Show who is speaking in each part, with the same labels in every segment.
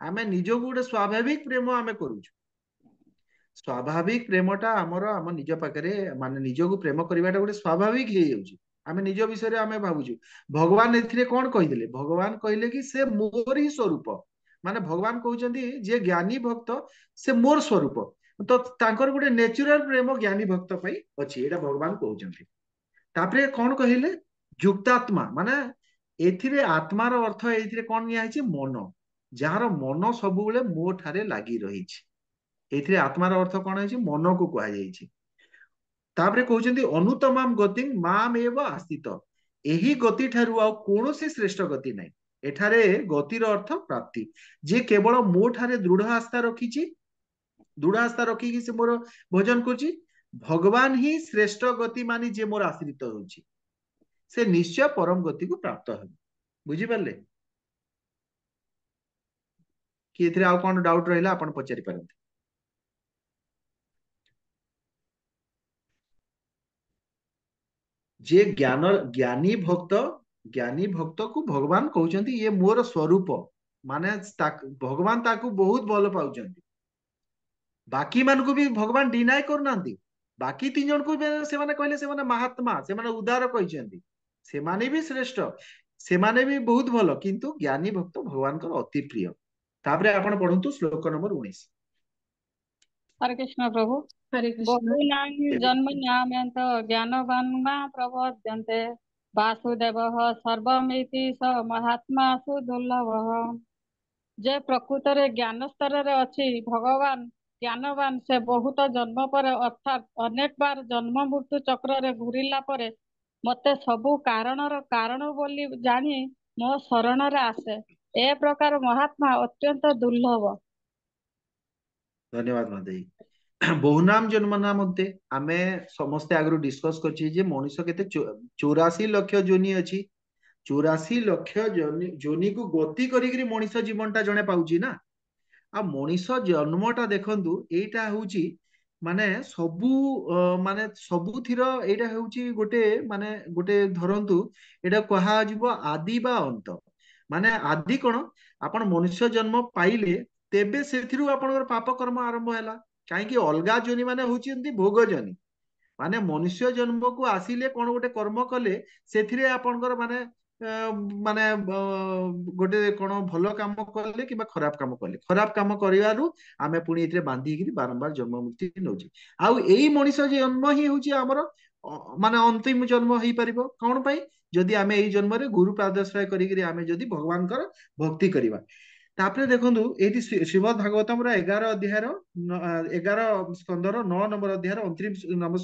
Speaker 1: आमे निज गोटे स्वाभाविक प्रेम आमे करूछु स्वाभाविक प्रेमटा आमर आम निज पाखरे माने निज को प्रेम करवाटा गोटे स्वाभाविक हो जाउची आमे निज विषय आमे भावुछु भगवान एथिरे कोन कहिदेले भगवान कहले कि से मोर ही स्वरूप माने भगवान कहउचंदी जे ज्ञानी भक्त से मोर स्वरूप तो तांकर गोटे नेचुरल प्रेम ज्ञानी भक्त पई अछि एटा भगवान कहउचंदी तापरे कोन कहिले युक्तात्मा माने एथिरे आत्मार अर्थ एथिरे कोन निया हैछि मन जार मन सब बेले मो ठारे लागि रहिछि एथिरे आत्मार अर्थ कोन हैछि मन को कुआ जाइछि तापरे कहउचंदी अनुतमाम गति माम एव आस्थित एही गति ठारू आ कोनोसी श्रेष्ठ गति नै एठारे गतिर अर्थ प्राप्ति जे केवल मो ठारे दृढ़ आस्था रखिछि दृढ़ आस्था रखिकी से मोर भजन करछि भगवान ही श्रेष्ठ गति मानी जे मोर आश्रित होछि से निश्चय परम गति को प्राप्त हो बुझी पारले कि एथिरे आ कोन डाउट रहिला आपण पचारि पारंते जे ज्ञान ज्ञानी भक्त को भगवान कहउचंदी ये मोर स्वरूप माने भगवान ताकू बहुत भल पाउचंदी बाकी मान को भी भगवान डिनाय करनांती बाकी तीन जन को से माने कहले से माने महात्मा से माने उदार कहचंदी से माने भी श्रेष्ठ से माने भी बहुत भल किंतु ज्ञानी भक्त भगवान को अति प्रिय तापरे आपण पढंतु श्लोक नंबर 19
Speaker 2: हरे कृष्ण प्रभु।
Speaker 3: हरे कृष्ण।
Speaker 2: बहुनां जन्मन्याम्यन्त ज्ञानवान्मा प्रपद्यन्ते वासुदेवः सर्वमिति स महात्मा सुदुर्लभः। जे प्रकृत रे ज्ञान स्तर रे अछि भगवान ज्ञानवान से बहुत जन्म पर अर्थात अनेक बार जन्म मृत्यु चक्र रे घुरिला परे मते सबु कारणर कारण बोली जानी मो शरण रे आसे ए प्रकार महात्मा अत्यंत दुर्लभ।
Speaker 1: धन्यवाद माधवी बहुनाम जन्म नाम आमे समस्ते आगु डिस्कस करछि जे मनुष्य केते 84 लाख जोनी अछि 84 लाख जोनी को गति करी मनुष जीवन टा जणे पाउछि ना आ मनुष जन्मटा देखंतु एटा होउछि माने सबु माने सबुथिर एटा होउछि गोटे माने गोटे धरंतु एटा कहा जिवो आदि बा अंत माने आदि कोन आपण मनुष्य जन्म पाइले तेबे सेथिरु आपनकर पाप कर्म आरंभ हैला काहे कि अलगा जोनी माने होउछि भोग जोनी माने मनुष्य जन्म को आसिले कोन गोटे कर्म कले सेथिरे आपनकर माने माने गोटे कोन भलो काम कले कि खराब काम कले खराब काम करिवारु आमे पुनी एथिरे बांधी कि बारंबार जन्म मुक्ति नउछि आउ एई मनुष्य जन्म ही होउछि हमर माने अंतिम जन्म ही परिबो कोन पई जदि आमे एई जन्म रे गुरु पादश्रय करी आमे जदि भगवान कर भक्ति करिवा तापरे देखंतु एठी श्रीमद् भागवतम रो 11 अध्याय रो 11 स्कंदर 9 नंबर अध्याय रो 29 नंबर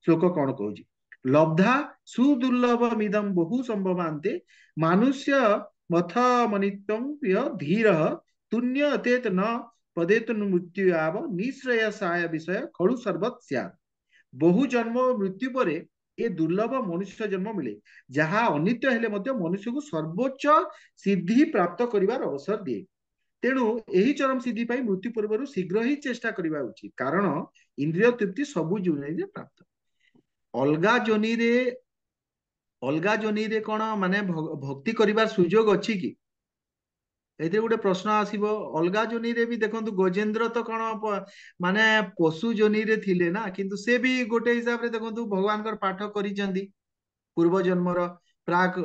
Speaker 1: श्लोक कोन कहूछि लब्धा सुदुर्लभ मिदम बहु संभवान्ते मानुष्य मथ मनित्वं प्रिय धीर तुन्य अतेत न पदेत मृत्यु आव निश्रेयसाय विषय खड़ु सर्वत स्यात् बहु जन्म मृत्यु परे ए दुर्लभ मनुष्य जन्म मिले जहाँ अनित्य हेले मध्य मनुष्य को सर्वोच्च सिद्धि प्राप्त करिवार अवसर दिए तेणु यही चरम सिद्धि पाई मृत्यु पूर्व शीघ्र ही चेष्टा करवा उचित कारण इंद्रिय तृप्ति सबु जोनि प्राप्त अलगा जोनि रे कोन माने भक्ति करिवार सुयोग अछि कि एते गोटे प्रश्न आसीबो अलगा जोनि रे भी देखंतु गजेंद्र तो कोन माने पशु जोनि रे थिले ना किंतु से भी गोटे हिसाब रे देखंतु भगवान कर पाठ करिसेंती पूर्व जन्मर प्राक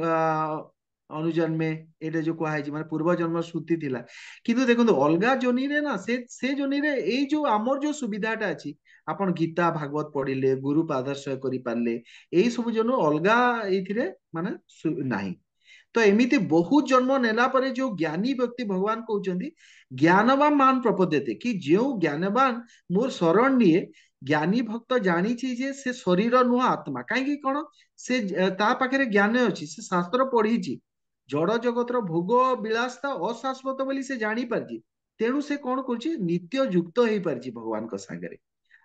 Speaker 1: अनुजन्मे एटा जो कहा माने पूर्व जन्म श्रुति थिला किंतु देखंतु अलगा जोनि रे ना से जोनि रे एई जो आमर जो सुविधाटा अछि आपण गीता भागवत पढ़िले गुरु पादश्रय करि पारले एई सब जन अलगा एथिरे माने नाही तो एमिति बहुत जन्म नेला परे जो ज्ञानी व्यक्ति भगवान कहउचंदी ज्ञानवान मान प्रपद्यते कि जो ज्ञानवान मोर शरण निये ज्ञानी भक्त जानी जे से शरीर नुह आत्मा कहीं कौन से ता पाखे ज्ञान अच्छी से शास्त्र पढ़ी जड़ जगत भोग विलासता अशाश्वत बोली से जानी पारछि तेणु से कौन कर नित्य युक्त हो पारछि भगवान को सांगरे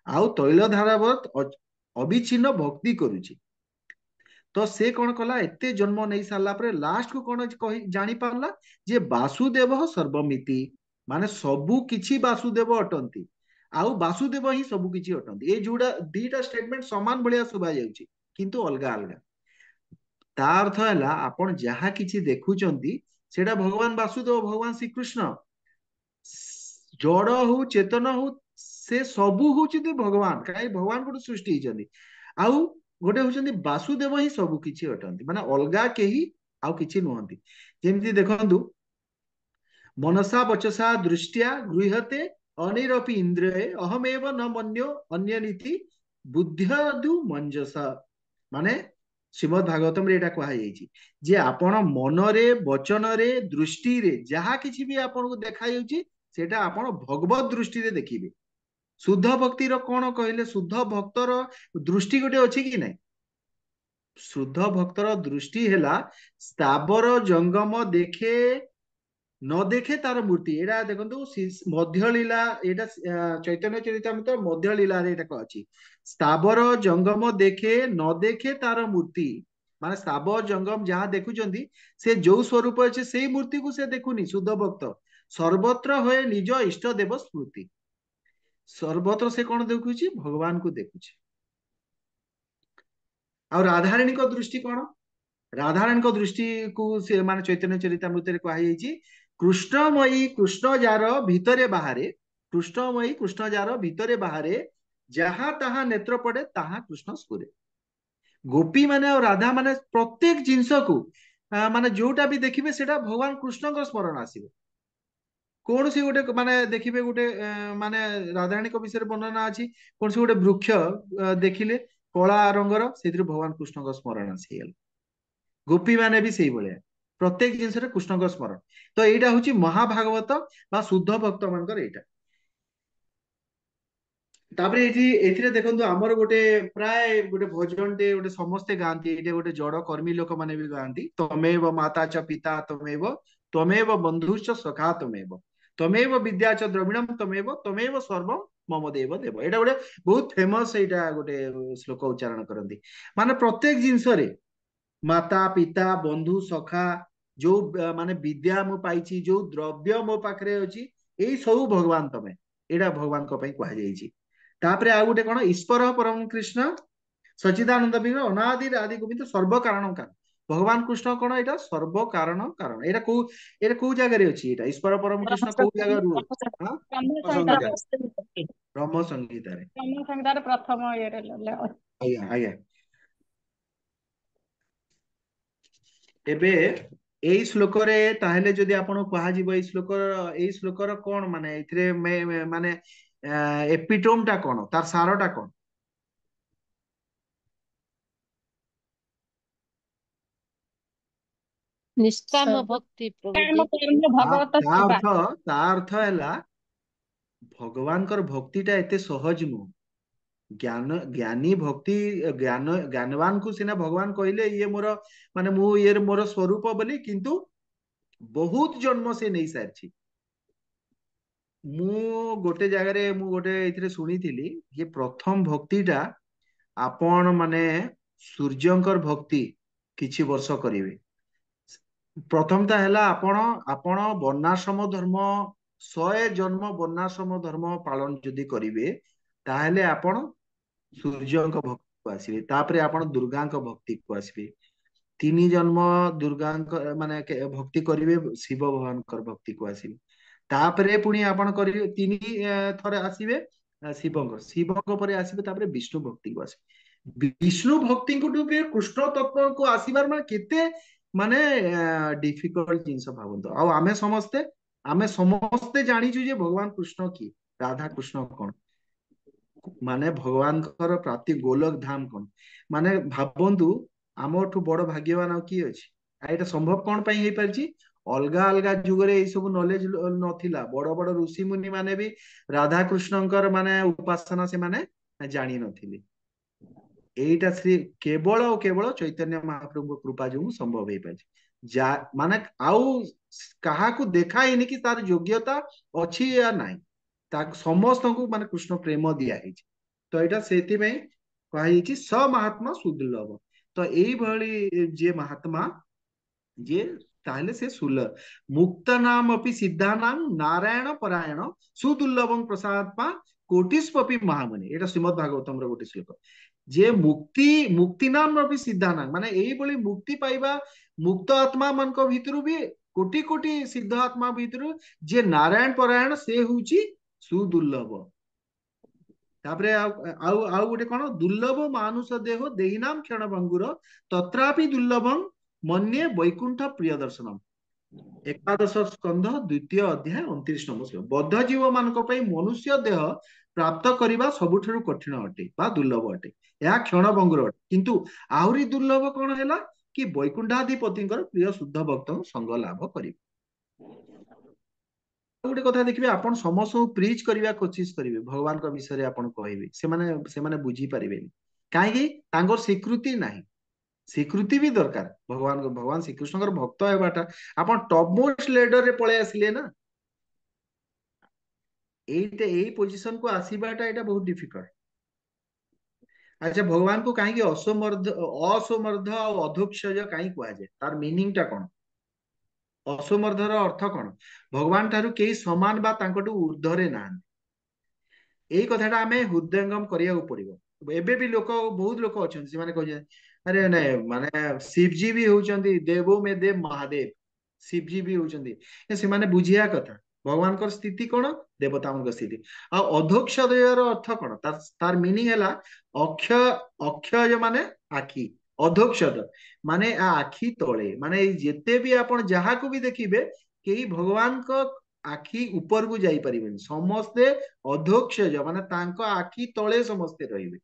Speaker 1: आउ तैल धारावत अविच्छिन्न भक्ति करुछि तो से कौन कला एते जन्म नहीं सारा पर लास्ट को कौन जानी पारला जे वासुदेव सर्वमिति माने सबु किछि वासुदेव अटंती आउ वासुदेव ही सबु किछि अटंती ए जोड़ा दीटा स्टेटमेंट समान भलिया सुबा जाउछि किंतु अलगा अलगा ता अर्थ हैला आपण जहा किछि देखुचंती सेटा भगवान वासुदेव भगवान श्री कृष्ण जड़ हो चेतन हो से सबू हूँ भगवान कहीं भगवान गोटे सृष्टि होती आउ गोटे हूँ वासुदेव ही सबु किछि अटंती माने अलगा केही आउ किछि नुहंती जेमती देखंतु मनसा वचसा दृष्टिया गृहते अनिरपि इंद्रिये अहमेव न मन्यो अन्य नीति बुद्ध्यदु मंजसा माने श्रीमद भागवतम रे एटा कहा जायछि जे आपण मनरे वचनरे दृष्टि रे जहा किछि भी आपण को देखा जाउछि सेटा आपण भगवत दृष्टि रे देखिबे शुद्ध भक्ति रो कोन कहले शुद्ध भक्तर दृष्टि गोटे अछि कि नै शुद्ध भक्तर दृष्टि हेला स्थावर जंगम देखे न देखे तार मूर्ति एटा देखंतु मध्य लीला एटा चैतन्य चरितामृत मध्य लीला रे एटा कहछि स्थावर जंगम देखे न देखे तार मूर्ति माने स्थावर जंगम जहाँ देखुचंदी से जो स्वरूप अछि सेही मूर्ति को से देखुनी शुद्ध भक्त सर्वत्र होए निज इष्ट देव स्मृति सर्वत्र से कौन देखुची भगवान को देखुची आ राधाराणी को दृष्टि कौन राधाराणी को दृष्टि को से माने चैतन्य चरितामृत रे कहा जायछि कृष्णमयी कृष्ण जार भितरे बाहरे कृष्णमयी कृष्ण जार भितरे बाहरे जहाँ तहा नेत्र पड़े तहा कृष्ण स्फुरे गोपी माने और राधा माने प्रत्येक जिनस को माने जोटा भी देखिबे सेटा भगवान कृष्ण स्मरण आसीबे कौन सी गोटे माने देखिबे गोटे माने राधाराणी को विषय वर्णना अछि कौन सी गोटे वृक्ष देखिले कला रंगर से भगवान कृष्ण स्मरण आसीगला गोपी माने भी सेही भले प्रत्येक जिनस कृष्ण स्मरण तो एटा हूँ महाभागवत बा शुद्ध भक्त मानकर एटा तापरे एथिरे देखंतु हमर गोटे प्राय गोटे भजनटे गोटे समस्ते गांती एटे गोटे जड़ कर्मी लोक माने भी गांती तमेव माता च पिता तमेव तमेव बंधुश्च सखा तमेव तमेव विद्या च द्रविणम तमेव तमेव सर्व मम देव देव एटा गोटे बहुत फेमस एटा गोटे श्लोक उच्चारण करंती माने प्रत्येक जिंस रे माता पिता बंधु सखा जो माने विद्या मो पाइछि जो द्रव्य मो पाखरे अछि एई सब भगवान तमे एटा भगवान को पई कहा जायछि तापरे आ गोटे कोन ईश्वर परम कृष्ण सच्चिदानंद विग्रह अनादि आदि गोविंद सर्व कारण कारण भगवान कृष्ण कोन एटा सर्व कारण कारण एटा को जगह रे अछि एटा ईश्वर परम कृष्ण को जगह रू हां
Speaker 2: ब्रह्म
Speaker 1: संगीता
Speaker 2: संहिता
Speaker 1: ब्रह्म संगीता रे
Speaker 2: ब्रह्म संहितार प्रथम इये
Speaker 1: आज्ञा आज्ञा एबे एई श्लोक रे ताहेले जदि आपण कहा जिवो एई श्लोकर कोन माने एथिरे माने एपिटोम टा कोन तार सारटा कोन
Speaker 3: निष्काम भक्ति प्रभु
Speaker 2: कर्म
Speaker 3: जी
Speaker 2: कर्म भगवत सेवा
Speaker 1: ता अर्थ हैला भगवान कर भक्ति टा एते सहज नु ज्ञान ज्ञानी भक्ति ज्ञान ज्ञानवान को सिना भगवान कहले ये मोर माने मु ये मोर स्वरूप बोली किंतु बहुत जन्म से नहीं सारछि मु गोटे जगह रे मु गोटे एथिरे सुनिथिली ये प्रथम भक्ति टा आपण माने सूर्यंकर भक्ति किछि वर्ष करिवे प्रथमता हैला आपण आपण वर्णाश्रम धर्म 100 जन्म वर्णाश्रम धर्म पालन जदि करिवे ताहेले आपण सूर्यंक भक्ति को आसीबे तापरे आपण दुर्गांक भक्ति को आसीबे 3 जन्म दुर्गांक माने भक्ति करिवे शिव भगवानकर भक्ति को आसीबे तापरे पुणी आपण करिवे 3 थरे आसीबे शिवंक शिवंक परे आसीबे तापरे विष्णु भक्ति को आसीबे विष्णु भक्ति को कृष्ण तत्व को आसीबार माने केते माने डिफिकल्ट जिंस भाबंतो आ आमे समस्ते जानिचु जे भगवान कृष्ण की राधा कृष्ण कोन माने भगवान कर प्राप्ति गोलक धाम कोन माने भाबंतु आमठु बड़ भाग्यवान आ की अछि आ एटा संभव कोन पई हे परछि अलगा अलगा जुग रे ए सब नॉलेज नथिला बड़ बड़ ऋषि मुनि माने भी राधा कृष्णकर माने उपासना से माने जानि नथिले एटा श्री केवल और केवल चैतन्य महाप्रभु कृपा जो संभव हे पाछि जा माने आउ कहा को देखा हेनी कि तार योग्यता अछि या नाही ता समस्त को माने कृष्ण प्रेम दिया है तो एटा सेति में कहा स महात्मा सुदुर्लभ तो एई भली जे महात्मा जे ताहले से सुलभ मुक्त नाम अपि सिद्धा नाम नारायण परायण सुदुर्लभं प्रसादपा कोटिस्पपि महामुनि एटा श्रीमद् भागवतम रो गोटे श्लोक जे मुक्ति मुक्ति नाम अपि सिद्धा नाम माने एई भली मुक्ति पाइबा मुक्त आत्मा मन को भितरु भी कोटि कोटि सिद्ध आत्मा भितरु जे नारायण परायण से हुची ସୁଦୁର୍ଲଭ। ତାପରେ ଆଉ ଆଉ ଗୋଟେ କଣ, ଦୁର୍ଲଭ ମାନୁଷ ଦେହ ଦେଇନାମ କ୍ଷଣ ଭଙ୍ଗୁର ତତ୍ରାପି ଦୁର୍ଲଭଂ ମନ୍ୟେ ବୈକୁଣ୍ଠ ପ୍ରିୟ ଦର୍ଶନମ୍। ଏକାଦଶ ସ୍କନ୍ଧ 2ୟ ଅଧ୍ୟାୟ 29 নম্বର ଶ୍ଲୋକ। ବଦ୍ଧ ଜୀବ ମାନଙ୍କ ପାଇଁ ମନୁଷ୍ୟ ଦେହ ପ୍ରାପ୍ତ କରିବା ସବୁଠାରୁ କଠିନ ଅଟେ ବା ଦୁର୍ଲଭ ଅଟେ, ଏହା କ୍ଷଣଭଙ୍ଗୁର ଅଟେ। କିନ୍ତୁ ଆହୁରି ଦୁର୍ଲଭ କଣ ହେଲା କି ବୈକୁଣ୍ଠାଧିପତିଙ୍କର ପ୍ରିୟ ଶୁଦ୍ଧ ଭକ୍ତଙ୍କ ସଙ୍ଗ ଲାଭ କରିବେ। ଗୋଟେ କଥା ଦେଖିବେ, ଆପଣ ସମସ୍ତଙ୍କୁ ପ୍ରିଚ୍ କରିବା କୋଚିସ କରିବେ, ଭଗବାନଙ୍କ ବିଷୟରେ ଆପଣ କହିବେ, ସେମାନେ ସେମାନେ ବୁଝିପାରିବେନି। କାହିଁକି? ତାଙ୍କର ସ୍ୱୀକୃତି ନାହିଁ। ସ୍ୱୀକୃତି ବି ଦରକାର। ଭଗବାନ ଶ୍ରୀକୃଷ୍ଣଙ୍କର ଭକ୍ତ ହେବାଟା, ଆପଣ ଟପ୍ ମୋଷ୍ଟ ଲେଡରରେ ପଳେଇ ଆସିଲେ ନା, ଏଇ ପୋଜିସନକୁ ଆସିବାଟା ଏଇଟା ବହୁତ ଡିଫିକଲ୍ଟ। ଆଚ୍ଛା, ଭଗବାନଙ୍କୁ କାହିଁକି ଅସମର୍ଦ୍ଧ ଆଉ ଅଧୋକ୍ଷଜ କାହିଁ କୁହାଯାଏ? ତାର ମିନିଂ ଟା କଣ? ଅସମର୍ଦ୍ଧର ଅର୍ଥ କଣ? ଭଗବାନ ଠାରୁ କେହି ସମାନ ବା ତାଙ୍କଠୁ ଉର୍ଦ୍ଧ୍ୱରେ ନାହାନ୍ତି। ଏଇ କଥାଟା ଆମେ ହୃଦୟଙ୍ଗମ କରିବାକୁ ପଡିବ। ଏବେ ବି ବହୁତ ଲୋକ ଅଛନ୍ତି, ସେମାନେ କହୁଛନ୍ତି ଆରେ ନାଇଁ ମାନେ ଶିବଜୀ ବି ହଉଛନ୍ତି ଦେବୋ ମେ ଦେବ ମହାଦେବ, ଶିବଜୀ ବି ହଉଛନ୍ତି। ସେମାନେ ବୁଝିବା କଥା ଭଗବାନଙ୍କର ସ୍ଥିତି କଣ, ଦେବତାଙ୍କ ସ୍ଥିତି। ଆଉ ଅଧୋକ୍ଷଜର ଅର୍ଥ କଣ? ତାର ମିନିଂ ହେଲା ଅକ୍ଷୟ ମାନେ ଆଖି, ଅଧୋକ୍ଷଜ ମାନେ ଆଖି ତଳେ, ମାନେ ଯେତେ ବି ଆପଣ ଯାହାକୁ ବି ଦେଖିବେ, କେହି ଭଗବାନଙ୍କ ଆଖି ଉପରକୁ ଯାଇପାରିବେନି, ସମସ୍ତେ ଅଧୋକ୍ଷଜ ମାନେ ତାଙ୍କ ଆଖି ତଳେ ସମସ୍ତେ ରହିବେ।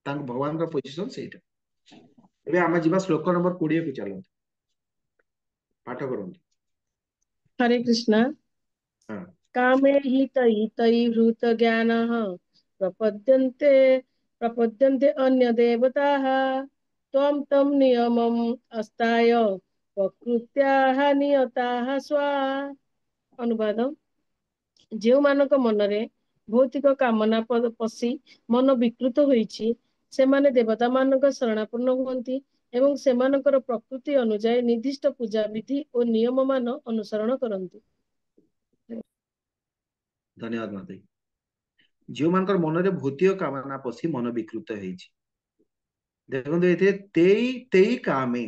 Speaker 1: ତାଙ୍କ ଭଗବାନଙ୍କ ପୋଜିସନ ସେଇଟା। ଏବେ ଆମେ ଯିବା ଶ୍ଲୋକ ନମ୍ବର 20 କୁ, ଚାଲନ୍ତୁ ପାଠ କରନ୍ତୁ।
Speaker 3: हरे कृष्ण।
Speaker 1: ହଁ।
Speaker 3: कामे हि तयि हृत ज्ञानः प्रपद्यन्ते प्रपद्यन्ते अन्य देवताः त्वं तं नियमम् अस्ताय प्रकृत्याः नियताः स्वा। अनुवाद। ଯେଉଁମାନଙ୍କ ମନରେ ଭୌତିକ କାମନା ପଶି ମନ ବିକୃତ ହୋଇଛି, ସେମାନେ ଦେବତାମାନଙ୍କ ଶରଣାପନ୍ନ ହୁଅନ୍ତି ଏବଂ ସେମାନଙ୍କର ପ୍ରକୃତି ଅନୁଯାୟୀ ନିର୍ଦ୍ଦିଷ୍ଟ ପୂଜା ବିଧି ଓ ନିୟମମାନ ଅନୁସରଣ କରନ୍ତି।
Speaker 1: ଧନ୍ୟବାଦ ମାତେ। ଯେଉଁମାନଙ୍କର ମନରେ ଭୌତିକ କାମନା ପଶି ମନ ବିକୃତ ହେଇଛି, ଦେଖନ୍ତୁ ଏଥିରେ ତେଇ କାମେ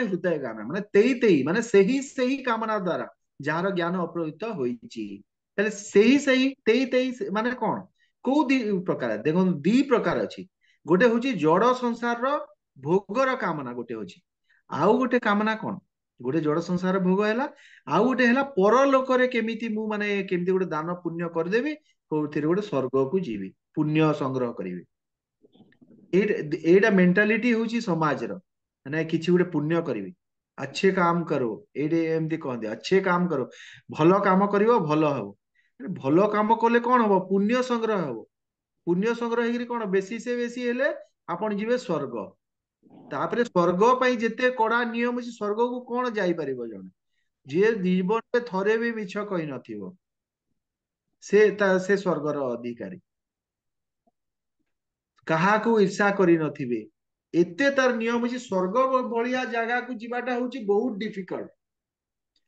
Speaker 1: ହୃଦୟ କାମେ, ମାନେ ମାନେ ସେହି କାମନା ଦ୍ଵାରା ଯାହାର ଜ୍ଞାନ ଅପ୍ରହିତ ହୋଇଛି। ତାହେଲେ ତେଇ ମାନେ କଣ? କୋଉ ଦି ପ୍ରକାର? ଦେଖନ୍ତୁ ଦି ପ୍ରକାର ଅଛି। ଗୋଟେ ହଉଛି ଜଡ ସଂସାରର ଭୋଗର କାମନା, ଗୋଟେ ହଉଛି। ଆଉ ଗୋଟେ କାମନା କଣ? ଗୋଟେ ଜଡ ସଂସାର ଭୋଗ ହେଲା, ଆଉ ଗୋଟେ ହେଲା ପରଲୋକରେ କେମିତି ମୁଁ ମାନେ କେମିତି ଗୋଟେ ଦାନ ପୁଣ୍ୟ କରିଦେବି, କୋଉଥିରେ ଗୋଟେ ସ୍ୱର୍ଗକୁ ଯିବି, ପୁଣ୍ୟ ସଂଗ୍ରହ କରିବି। ଏଇଟା ମେଣ୍ଟାଲିଟି ହଉଛି ସମାଜର, ମାନେ କିଛି ଗୋଟେ ପୁଣ୍ୟ କରିବି, अच्छे काम करो, ଏଇଠି ଏମିତି କହନ୍ତି, अच्छे काम करो, ଭଲ କାମ କରିବ ଭଲ ହବ। ଭଲ କାମ କଲେ କଣ ହବ? ପୁଣ୍ୟ ସଂଗ୍ରହ ହବ। ପୁଣ୍ୟ ସଂଗ୍ରହ ହେଇକିରି କଣ, ବେଶୀ ସେ ବେଶୀ ହେଲେ ଆପଣ ଯିବେ ସ୍ୱର୍ଗ। ତାପରେ ସ୍ୱର୍ଗ ପାଇଁ ଯେତେ କଡା ନିୟମ ଅଛି, ସ୍ୱର୍ଗକୁ କଣ ଯାଇପାରିବ ଜଣେ ଯିଏ ଜୀବନରେ ଥରେ ବି ମିଛ କହିନଥିବ, ସେ ସ୍ୱର୍ଗର ଅଧିକାରୀ। କାହାକୁ ଇର୍ଷା କରିନଥିବେ, ଏତେ ତାର ନିୟମ ଅଛି। ସ୍ୱର୍ଗ ଭଳିଆ ଜାଗାକୁ ଯିବାଟା ହଉଛି ବହୁତ ଡିଫିକଲ୍ଟ।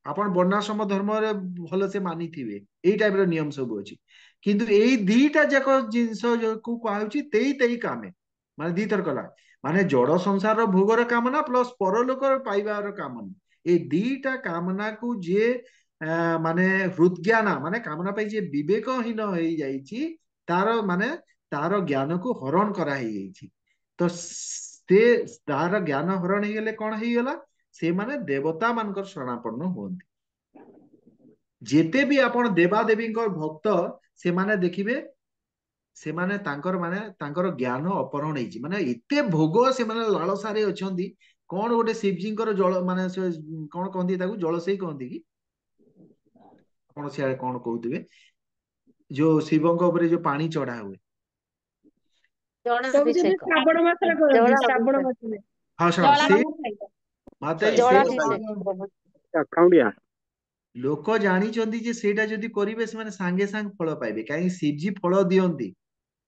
Speaker 1: ଆପଣ ବର୍ଣ୍ଣାଶ୍ରମ ଧର୍ମରେ ଭଲସେ ମାନିଥିବେ, ଏଇ ଟାଇପର ନିୟମ ସବୁ ଅଛି। କିନ୍ତୁ ଏଇ ଦିଟା ଯାକ ଜିନିଷକୁ କୁହାଯାଉଛି ତେଇ କାମେ, ମାନେ ଦିଥର କଲା, ମାନେ ଜଡ ସଂସାରର ଭୋଗର କାମନା ପ୍ଲସ ପରଲୋକର ପାଇବାର କାମନା। ଏଇ ଦିଟା କାମନାକୁ ଯିଏ ମାନେ ହୃଦଜ୍ଞାନ, ମାନେ କାମନା ପାଇଁ ଯିଏ ବିବେକହୀନ ହେଇଯାଇଛି, ତାର ଜ୍ଞାନକୁ ହରଣ କରା ହେଇଯାଇଛି। ତ ତାର ଜ୍ଞାନ ହରଣ ହେଇଗଲେ କଣ ହେଇଗଲା? ସେମାନେ ଦେବତା ମାନଙ୍କର ଶରଣାପନ୍ନ ହୁଅନ୍ତି। ଯେତେ ବି ଆପଣ ଦେବାଦେବୀଙ୍କ ଭକ୍ତ, ସେମାନେ ଦେଖିବେ ସେମାନେ ତାଙ୍କର ଜ୍ଞାନ ଅପହରଣ ହେଇଛି, ମାନେ ଏତେ ଭୋଗ ସେମାନେ ଲାଳସାରେ ଅଛନ୍ତି। କଣ ଗୋଟେ ଶିବଜୀଙ୍କର ଜଳ, ମାନେ କଣ କହନ୍ତି ତାକୁ, ଜଳସେଇ କହନ୍ତି କି ଆପଣ ସିଆଡେ କଣ କହୁଥିବେ, ଯୋଉ ଶିବଙ୍କ ଉପରେ ଯୋଉ ପାଣି ଚଢା ହୁଏ?
Speaker 3: ସବୁ ଯେବେ ଶ୍ରାବଣ ମାସରେ କରନ୍ତି, ଶ୍ରାବଣ ମାସରେ
Speaker 1: ହଁ ସେଇ ମାତେ ଲୋକ ଜାଣିଛନ୍ତି ଯେ ସେଇଟା ଯଦି କରିବେ ସେମାନେ ସାଙ୍ଗେ ସାଙ୍ଗେ ଫଳ ପାଇବେ, କାହିଁକି ଶିବଜୀ ଫଳ ଦିଅନ୍ତି,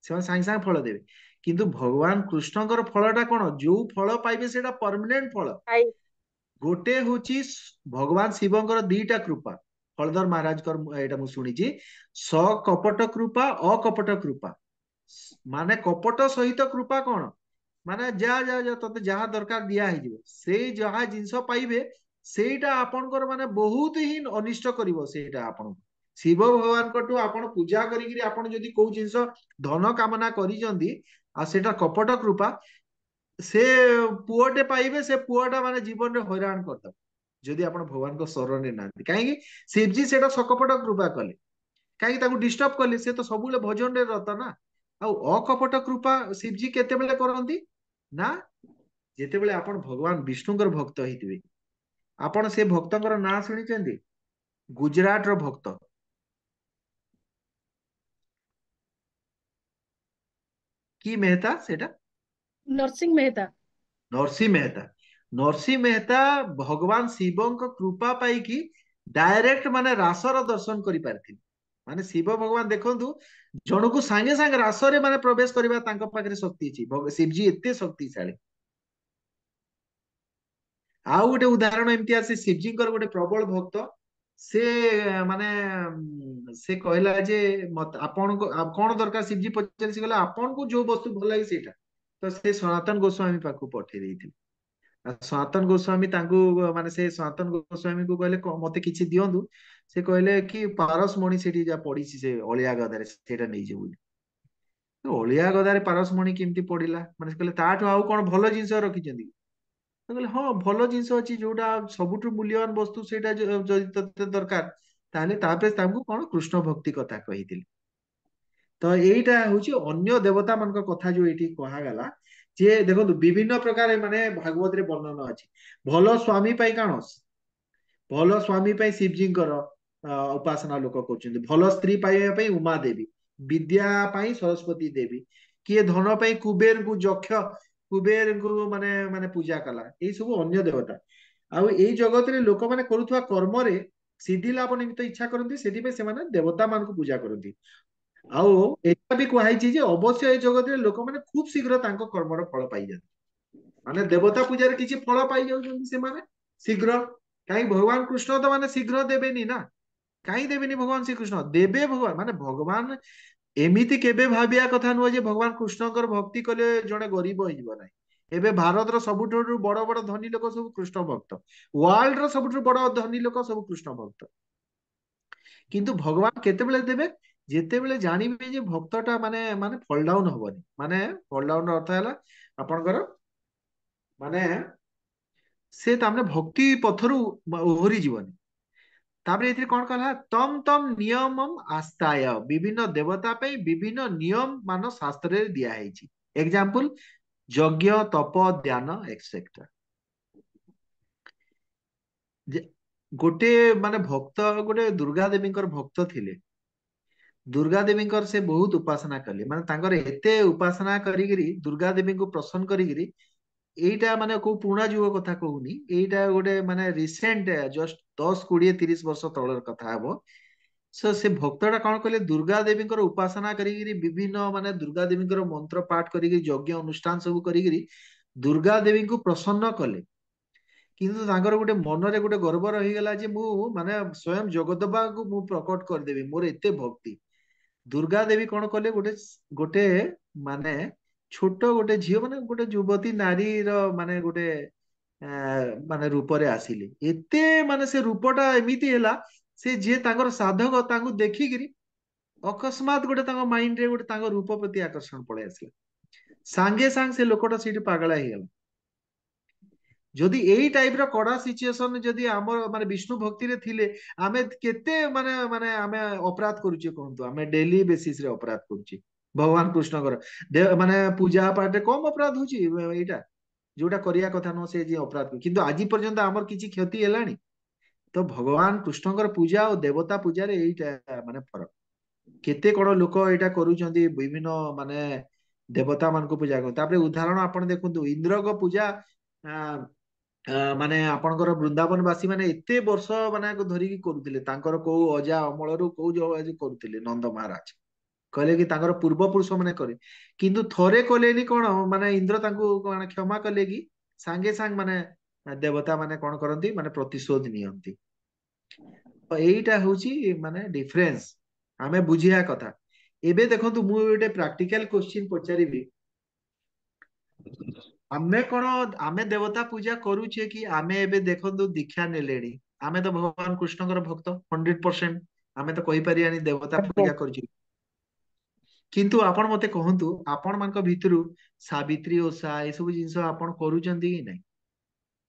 Speaker 1: ସେମାନେ ସାଙ୍ଗେ ସାଙ୍ଗେ ଫଳ ଦେବେ। କିନ୍ତୁ ଭଗବାନ କୃଷ୍ଣଙ୍କର ଫଳଟା କଣ? ଯୋଉ ଫଳ ପାଇବେ ସେଇଟା ପରମାନେଣ୍ଟ ଫଳ। ଗୋଟେ ହଉଛି ଭଗବାନ ଶିବଙ୍କର ଦିଟା କୃପା, ହଳଧର ମହାରାଜଙ୍କର ଏଇଟା ମୁଁ ଶୁଣିଛି, ସକପଟ କୃପା, ଅକପଟ କୃପା। ମାନେ କପଟ ସହିତ କୃପା କଣ? ମାନେ ଯାହା ତତେ ଯାହା ଦରକାର ଦିଆ ହେଇଯିବ, ସେଇ ଯାହା ଜିନିଷ ପାଇବେ ସେଇଟା ଆପଣଙ୍କର ମାନେ ବହୁତ ହିଁ ଅନିଷ୍ଟ କରିବ ସେଇଟା ଆପଣଙ୍କୁ। शिव भगवान को आपण पूजा करी आपण जदि कोउ जिंस धन कामना करिजंदी आ सेटा कपट कृपा से पुओटे पाइबे से पुओटा माने जीवन रे हैरान करदब जदि आपण भगवान को शरण ना कहीं शिवजी सेटा सकपट कृपा कले कहीं ताको डिस्टर्ब कले से तो सबुले भजन रे रत ना आ अकपट कृपा शिवजी केतेबेले करंती ना जेतेबेले आपण भगवान विष्णुଙ୍କର भक्त ହେଇଥିବେ आपण से भक्तଙ୍କର नाम शुणिचंदी गुजरात रो भक्त की मेहता सेटा
Speaker 3: नरसिंह मेहता।
Speaker 1: नरसिंह मेहता नरसिंह मेहता भगवान शिवଙ୍କ कृपा पाइकी डायरेक्ट माने रासर दर्शन करि पारथिले माने शिव भगवान देखंतु जणको सांगे सांगे रासरे माने प्रवेश करबा तांको पाखरे शक्ति अछि शिवजी एते शक्तिशाली आउ गोटे उदाहरण एमती आसे शिवजीଙ୍କର ଗୋଟେ प्रबल भक्त से माने से कहला जे मत आपण को कौन दरकार शिवजी पचारि से कहला आपण को जो वस्तु भल लागे सेटा तो से सनातन गोस्वामी पाखु पठेइ ଦେଇଥିଲେ सनातन गोस्वामी तांकु माने से सनातन गोस्वामी को कहले मते किछि दियंतु से कहले कि पारसमणि सेठी जा पडिछि से अलिया गदारे सेटा नै जे बोली तो अलिया गदारे पारसमणि केमती पडिला माने से कहले ताठो आउ कोन भलो जिंस रखिचंदी तो कहले हाँ भलो जिंस अछि जोटा सबुठु मूल्यवान वस्तु सेटा जदि तते दरकार ताले तापरे तांकु कोन कृष्ण भक्ति कथा कहिथिले तो एइटा होची अन्य देवता मानक कथा जो एठी कहा गला जे देखो विभिन्न प्रकार माने भागवत रे वर्णन अछि भलो स्वामी पाई कानो भल स्वामी पाई शिवजीଙ୍କର उपासना लोक କରୁଛନ୍ତି ଭଲ ସ୍ତ୍ରୀ ପାଇବା ପାଇଁ ଉମା ଦେବୀ विद्या पाई सरस्वती देवी किए धन पाई कुबेर को ଯକ୍ଷ कुबेर को माने माने पूजा कला एई सब अन्य देवता आउ एई जगत रे लोक माने करूथवा कर्म रे सिद्धि लाभ निमित्त इच्छा करନ୍ତି सेठी पे से माने देवता मान को पूजा करନ୍ତି आउ एटा भी कुहाइछि जे अवश्य ए जगत रे लोक माने खूब शीघ्र तांको कर्मर फल पाई जाନ୍ତି माने देवता पूजा रे किछि फल पाई जाउछन्ति से माने शीघ्र कहीं भगवान कृष्ण तो माने शीघ्र देबेनी ना कहीं देबेनी भगवान श्री कृष्ण देबे भगवान माने भगवान एमिति केबे भाबिया कथा नुह जे भगवान कृष्णकर भक्ति कले जणे गरीब होइबो नाही एबे भारत रो सबुठु बड़ बड़ धनी लोक सब कृष्ण भक्त वर्ल्ड रो सबुठु बड़ धनी लोक सब कृष्ण भक्त किंतु भगवान केतेबेले देबे जेतेबेले जानिबे जे भक्तटा माने माने फॉल डाउन हबनी माने फॉल डाउन अर्थ हैला आपनकर माने से तामने भक्ति पथरु ओहरी जीवनी तापर एथिरे कोन कहला तम तम नियमम आस्ताय विभिन्न देवता पे विभिन्न नियम मान शास्त्र रे दिया हैछि एग्जांपल यज्ञ तप ध्यान एक्सेट्रा गोटे माने भक्त गोटे दुर्गा देवीकर भक्त थिले दुर्गा देवीकर से बहुत उपासना कले माने तांकर एते उपासना करिगिरी दुर्गा देवी को प्रसन्न करिगिरी एइटा माने को पुराना जुग कथा कहूनी एइटा गोटे माने रिसेंट जस्ट 10 20 30 वर्ष तळर कथा हबो सो से भक्तटा कौन कहले दुर्गा देवीଙ୍କର उपासना करिगिरी विभिन्न माने दुर्गा देवीଙ୍କର मंत्र पाठ करिगिरी यज्ञ अनुष्ठान सब करिगिरी दुर्गा देवी को प्रसन्न कले किंतु तांकर गोटे मनरे गोटे गर्व रहीगला जे मु माने स्वयं जगदम्बा को मु प्रकट करदेबी मोर एते भक्ति दुर्गा देवी कौन कले गोटे गोटे माने छोट गोटे झील माने गोटे युवती नारी माने गोटे माने रूपरे आसिले एते माने से रूपटा एमिति हैला से जे तांकर साधक तांको देखिकिरी अकस्मात गोटे तांको माइंड रे गोटे तांको रूप प्रति आकर्षण पळे आसिला सांगे सांग से लोकटा सीटी पागला ହେଇଗଲା जदि एई टाइप रो कड़ा सिचुएशन जदि हमर माने विष्णु भक्ति रे थिले आमे केते माने माने आमे अपराध करूचे कहंतु आमे डेली बेसिस रे अपराध करूचे भगवान कृष्णकर माने पूजा पाठ कम अपराध होची एटा जोटा करिया कथा न से जे अपराध किंतु आज पर्यंत हमर किछि क्षति हेलानी तो भगवान कृष्णकर पूजा और देवता पूजा रे एटा माने फरक केते कोन लोक एटा करूचंदी विभिन्न माने देवता मान को पूजा कर तापरे उदाहरण आपण देखंतु इंद्र को पूजा माने आपणकर वृंदावन वासी माने एते वर्ष माने धरिकी करूथिले तांकर को अजा अमलरू को जो करूथिले नंद महाराज कहले कि तांकर पूर्व पुरुष माने करे किंतु थरे कलेनी कोन माने इंद्र तांको माने क्षमा कले कि सांगे सांग माने देवता माने कोन करंती माने प्रतिशोध नियंती तो एइटा होची माने डिफरेंस आमे बुझिया कथा एबे देखंतु मु एटे प्रैक्टिकल क्वेश्चन पचारिबी आमे कोन आमे देवता पूजा करूछे कि आमे एबे देखंतु दीक्षा नेलेनी आमे तो भगवान कृष्णकर भक्त 100% आमे तो कहि परियानी देवता
Speaker 4: आज्ञा
Speaker 1: पूजा करछि किंतु आपण मते कहंतु आपण मानक भितरु सावित्री ओषा ए सब जिंस आपण करूचंती कि नहीं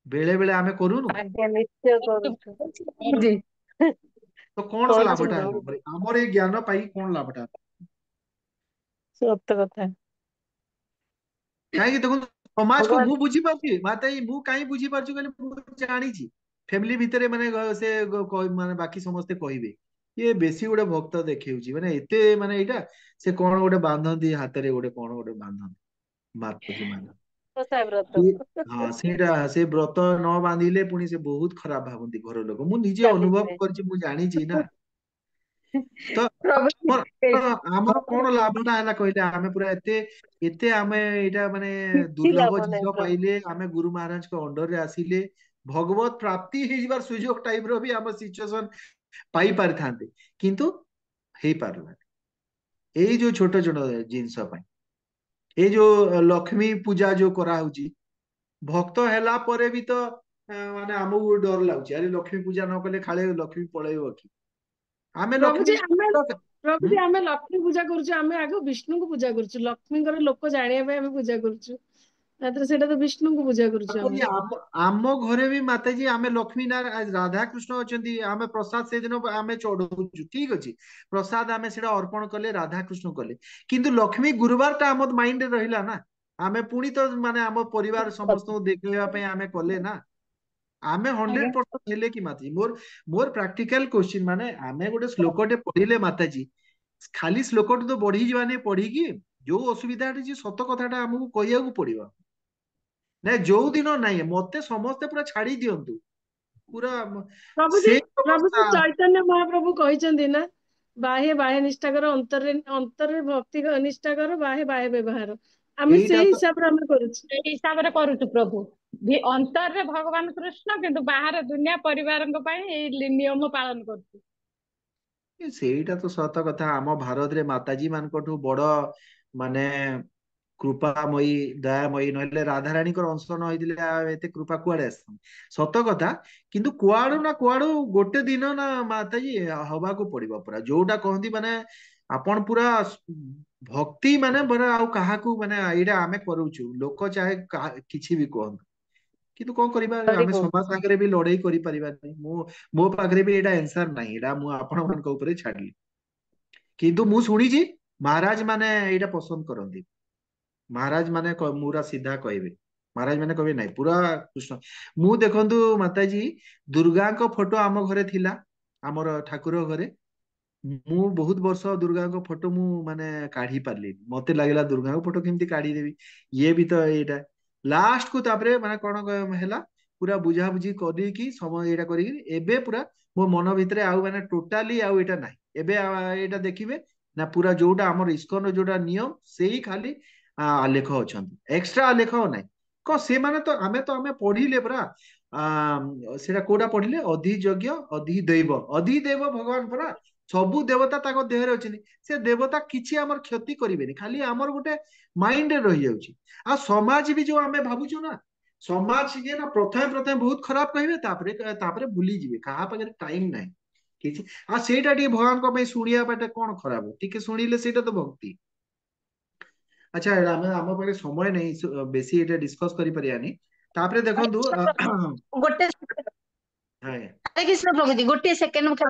Speaker 1: बेले बेले आमे करूनु
Speaker 4: आज्ञा निश्चय करूछु जी
Speaker 1: तो कौन सा
Speaker 4: करूछु
Speaker 1: लाभटा
Speaker 4: प्रभु
Speaker 1: है हमर ए ज्ञान पाई कौन लाभटा
Speaker 4: सत्य कथा
Speaker 1: काहे देखो समाज को
Speaker 4: भगवान
Speaker 1: मु बुझी पारछि माते मु काई बुझी पारछु कहले मु जानि छी फैमिली भितरे माने से माने बाकी समस्ते कहिबे ये बेसी गोटे भक्त देखिउची माने एते माने एटा से कोन गोटे बांधंती हातरे गोटे कोन गोटे बांधंती माताजी माने
Speaker 4: ओषा व्रत
Speaker 1: ये हाँ सेटा से व्रत न बांधिले पुनी से बहुत खराब भाबंती घर लोक मु निजे अनुभव
Speaker 4: सावित्री
Speaker 1: करछि मु जानि छी ना तो
Speaker 4: प्रभु
Speaker 1: ଆମର ଆମର କଣ
Speaker 4: भगवान
Speaker 1: ଲାଭଟା ହେଲା କହିଲେ ଆମେ ପୁରା ଏତେ ଏତେ ଆମେ ଏଇଟା ମାନେ
Speaker 4: କିଛି
Speaker 1: ଦୁର୍ଲଭ
Speaker 4: ଲାଭ ନାହିଁ
Speaker 1: ଜିନିଷ
Speaker 4: ପ୍ରଭୁ
Speaker 1: ପାଇଲେ ଆମେ ଗୁରୁ ମହାରାଜଙ୍କ ଅଣ୍ଡରରେ ଆସିଲେ ଭଗବତ ପ୍ରାପ୍ତି ହେଇଯିବାର ସୁଯୋଗ ଟାଇପ ର ବି ଆମ ସିଚୁଏସନ ପାଇ ପାରିଥାନ୍ତେ କିନ୍ତୁ ହେଇପାରିଲାନି ଏଇ ଯୋଉ ଛୋଟ ଛୋଟ ଜିନିଷ ପାଇଁ ଏଇ ଯୋଉ ଲକ୍ଷ୍ମୀ ପୂଜା ଯୋଉ କରାହଉଛି ଭକ୍ତ ହେଲା ପରେ ବି ତ ମାନେ ଆମକୁ ଡର ଲାଗୁଛି ଆରେ ଲକ୍ଷ୍ମୀ ପୂଜା ନ କଲେ କାଳେ ଲକ୍ଷ୍ମୀ ପଳେଇବ କି ଆମେ
Speaker 3: ପ୍ରଭୁଜୀ
Speaker 1: ଲକ୍ଷ୍ମୀ
Speaker 3: ଆମେ
Speaker 1: ହୁଁ
Speaker 3: ପ୍ରଭୁଜୀ ଆମେ ଲକ୍ଷ୍ମୀ ପୂଜା କରୁଛୁ ଆମେ ଆଗ ବିଷ୍ଣୁଙ୍କୁ ପୂଜା କରୁଛୁ ଲକ୍ଷ୍ମୀଙ୍କର ଲୋକ ଜାଣିବା ପାଇଁ ଆମେ ପୂଜା କରୁଛୁ ତାପରେ ସେଇଟା ତ ବିଷ୍ଣୁଙ୍କୁ ପୂଜା କରୁଛୁ ଆମେ
Speaker 1: ମାତାଜୀ ଆମ ଘରେ ବି ମାତାଜୀ ଆମେ ଲକ୍ଷ୍ମୀ ନାରାୟଣ ରାଧା କୃଷ୍ଣ ଅଛନ୍ତି ଆମେ ପ୍ରସାଦ ସେଦିନ ଆମେ ଚଢଉଛୁ ଠିକ ଅଛି ପ୍ରସାଦ ଆମେ ସେଟା ଅର୍ପଣ କଲେ ରାଧା କୃଷ୍ଣ କଲେ କିନ୍ତୁ ଲକ୍ଷ୍ମୀ ଗୁରୁବାର ଟା ଆମ ମାଇଣ୍ଡରେ ରହିଲା ନା ଆମେ ପୁଣି ତ ମାନେ ଆମ ପରିବାର ସମସ୍ତଙ୍କୁ ଦେଖେଇବା ପାଇଁ ଆମେ କଲେ ନା ଆମେ
Speaker 3: ଆଜ୍ଞା
Speaker 1: 100% ହେଲେ କି ମାତାଜୀ ମୋର ମୋର ପ୍ରାକ୍ଟିକାଲ କ୍ୱେଶ୍ଚିନ୍ ମାନେ ଆମେ ଗୋଟେ ଶ୍ଲୋକଟେ ପଢିଲେ ମାତାଜୀ ଖାଲି ଶ୍ଲୋକଟେ ତ ବଢିଯିବାନି ପଢିକି ଯୋଉ ଅସୁବିଧା ଅଛି ସତ କଥାଟା ଆମକୁ କହିବାକୁ ପଡିବ ନାଇଁ ଯୋଉ ଦିନ ନାଇଁ ମତେ ସମସ୍ତେ ପୁରା ଛାଡି ଦିଅନ୍ତୁ ପୁରା
Speaker 3: ପ୍ରଭୁଜୀ
Speaker 1: ସେଇ
Speaker 3: ପ୍ରଭୁଜୀ
Speaker 1: ଅବସ୍ଥା
Speaker 3: ଚୈତନ୍ୟ ମହାପ୍ରଭୁ କହିଛନ୍ତି ନା ବାହ୍ୟ ନିଷ୍ଠା କର ଅନ୍ତରରେ ଭକ୍ତି ନିଷ୍ଠା କର ବାହ୍ୟ ବ୍ୟବହାର ଆମେ
Speaker 1: ଏଇଟା
Speaker 3: ସେଇ
Speaker 1: ତ
Speaker 3: ହିସାବରେ ଆମେ କରୁଛୁ
Speaker 2: ସେଇ ହିସାବରେ କରୁଛୁ ପ୍ରଭୁ ଅନ୍ତରରେ ଭଗବାନ କୃଷ୍ଣ କିନ୍ତୁ ବାହାର ଦୁନିଆ ପରିବାରଙ୍କ ପାଇଁ ଏଇ ନିୟମ ପାଳନ କରୁଛୁ
Speaker 1: ସେଇଟା ତ ସତ କଥା ଆମ ଭାରତରେ ମାତାଜୀ ମାନଙ୍କଠୁ ବଡ ମାନେ କୃପାମୟୀ ଦୟାମୟୀ ନହେଲେ ରାଧାରାଣୀଙ୍କର ଅଂଶ ନ ହେଇଥିଲେ ଆଉ ଏତେ କୃପା କୁଆଡେ ଆସିଥାନ୍ତା ସତ କଥା କିନ୍ତୁ କୁଆଡୁ ନା କୁଆଡୁ ଗୋଟେ ଦିନ ନା ମାତାଜୀ ହବାକୁ ପଡିବ ପୁରା ଯୋଉଟା କହନ୍ତି ମାନେ ଆପଣ ପୁରା ଭକ୍ତି ମାନେ ପୁରା ଆଉ କାହାକୁ ମାନେ ଏଇଟା ଆମେ କରୁଛୁ ଲୋକ ଚାहे କିଛି ବି କୁହନ୍ତୁ କିନ୍ତୁ କଣ କରିବା
Speaker 4: ଭେରି
Speaker 1: ଆମେ
Speaker 4: ଗୁଡ
Speaker 1: ସମାଜ ସାଙ୍ଗରେ ବି ଲଢେଇ କରିପାରିବାନି ମୋ ପାଖରେ ବି ଏଇଟା ଆନ୍ସର ନାହିଁ ଏଇଟା ମୁଁ ଆପଣ ମାନଙ୍କ ଉପରେ ଛାଡିଲି କିନ୍ତୁ ମୁଁ ଶୁଣିଛି ମହାରାଜ ମାନେ ଏଇଟା ପସନ୍ଦ କରନ୍ତି ମହାରାଜ ମାନେ ପୁରା ସିଧା କହିବେ ମହାରାଜ ମାନେ କହିବେ ନାଇଁ ପୁରା କୃଷ୍ଣ ମୁଁ ଦେଖନ୍ତୁ ମାତାଜୀ ଦୁର୍ଗାଙ୍କ ଫଟୋ ଆମ ଘରେ ଥିଲା ଆମର ଠାକୁର ଘରେ ମୁଁ ବହୁତ ବର୍ଷ ଦୁର୍ଗାଙ୍କ ଫଟୋ ମୁଁ ମାନେ କାଢି ପାରିଲିନି ମତେ ଲାଗିଲା ଦୁର୍ଗାଙ୍କ ଫଟୋ କେମିତି କାଢିଦେବି ଇଏ ବି ତ ଏଇଟା ଲାଷ୍ଟ କୁ ତାପରେ ମାନେ କଣ ହେଲା ପୁରା ବୁଝାବୁଝି କରିକି ସମୟ ଏଇଟା କରିକି ଏବେ ପୁରା ମୋ ମନ ଭିତରେ ଆଉ ମାନେ ଟୋଟାଲି ଆଉ ଏଇଟା ନାହିଁ ଏବେ ଏଇଟା ଦେଖିବେ ନା ପୁରା ଯୋଉଟା ଆମର ଇସ୍କନ ଯୋଉଟା ନିୟମ ସେଇ ଖାଲି ଆଲେଖ ଅଛନ୍ତି ଏକ୍ସଟ୍ରା ଆଲେଖ ନାହିଁ କଣ ସେମାନେ ତ ଆମେ ପଢିଲେ ପରା ଆ ସେଟା କୋଉଟା ପଢିଲେ ଅଧିଯଜ୍ଞ ଅଧିଦୈବ ଭଗବାନ ପରା ସବୁ ଦେବତା ତାଙ୍କ ଦେହରେ ଅଛନ୍ତି ସେ ଦେବତା କିଛି ଆମର କ୍ଷତି କରିବେନି ଖାଲି ଆମର ଗୋଟେ ମାଇଣ୍ଡରେ ରହିଯାଉଛି ଆଉ ସମାଜ ବି ଯୋଉ ଆମେ ଭାବୁଛୁ ନା ସମାଜ ଇଏ ନା ପ୍ରଥମେ ପ୍ରଥମେ ବହୁତ ଖରାପ କହିବେ ତାପରେ ଭୁଲିଯିବେ କାହା ପାଖରେ ଟାଇମ ନାହିଁ କିଛି ଆଉ ସେଇଟା ଟିକେ ଭଗବାନଙ୍କ ପାଇଁ ଶୁଣିବା ପାଇଁ କଣ ଖରାପ ଟିକେ ଶୁଣିଲେ ସେଇଟା ତ ଭକ୍ତି ଆଚ୍ଛା ଆମେ ଆମ ପାଖରେ ସମୟ ନାହିଁ ବେଶୀ ଏଇଟା ଡିସ୍କସ କରିପାରିବାନି ତାପରେ ଦେଖନ୍ତୁ
Speaker 4: ଗୋଟେ
Speaker 1: ଆଜ୍ଞା
Speaker 4: ହରେ କୃଷ୍ଣ ପ୍ରଭୁଜୀ ଗୋଟିଏ ସେକେଣ୍ଡ ମୁଁ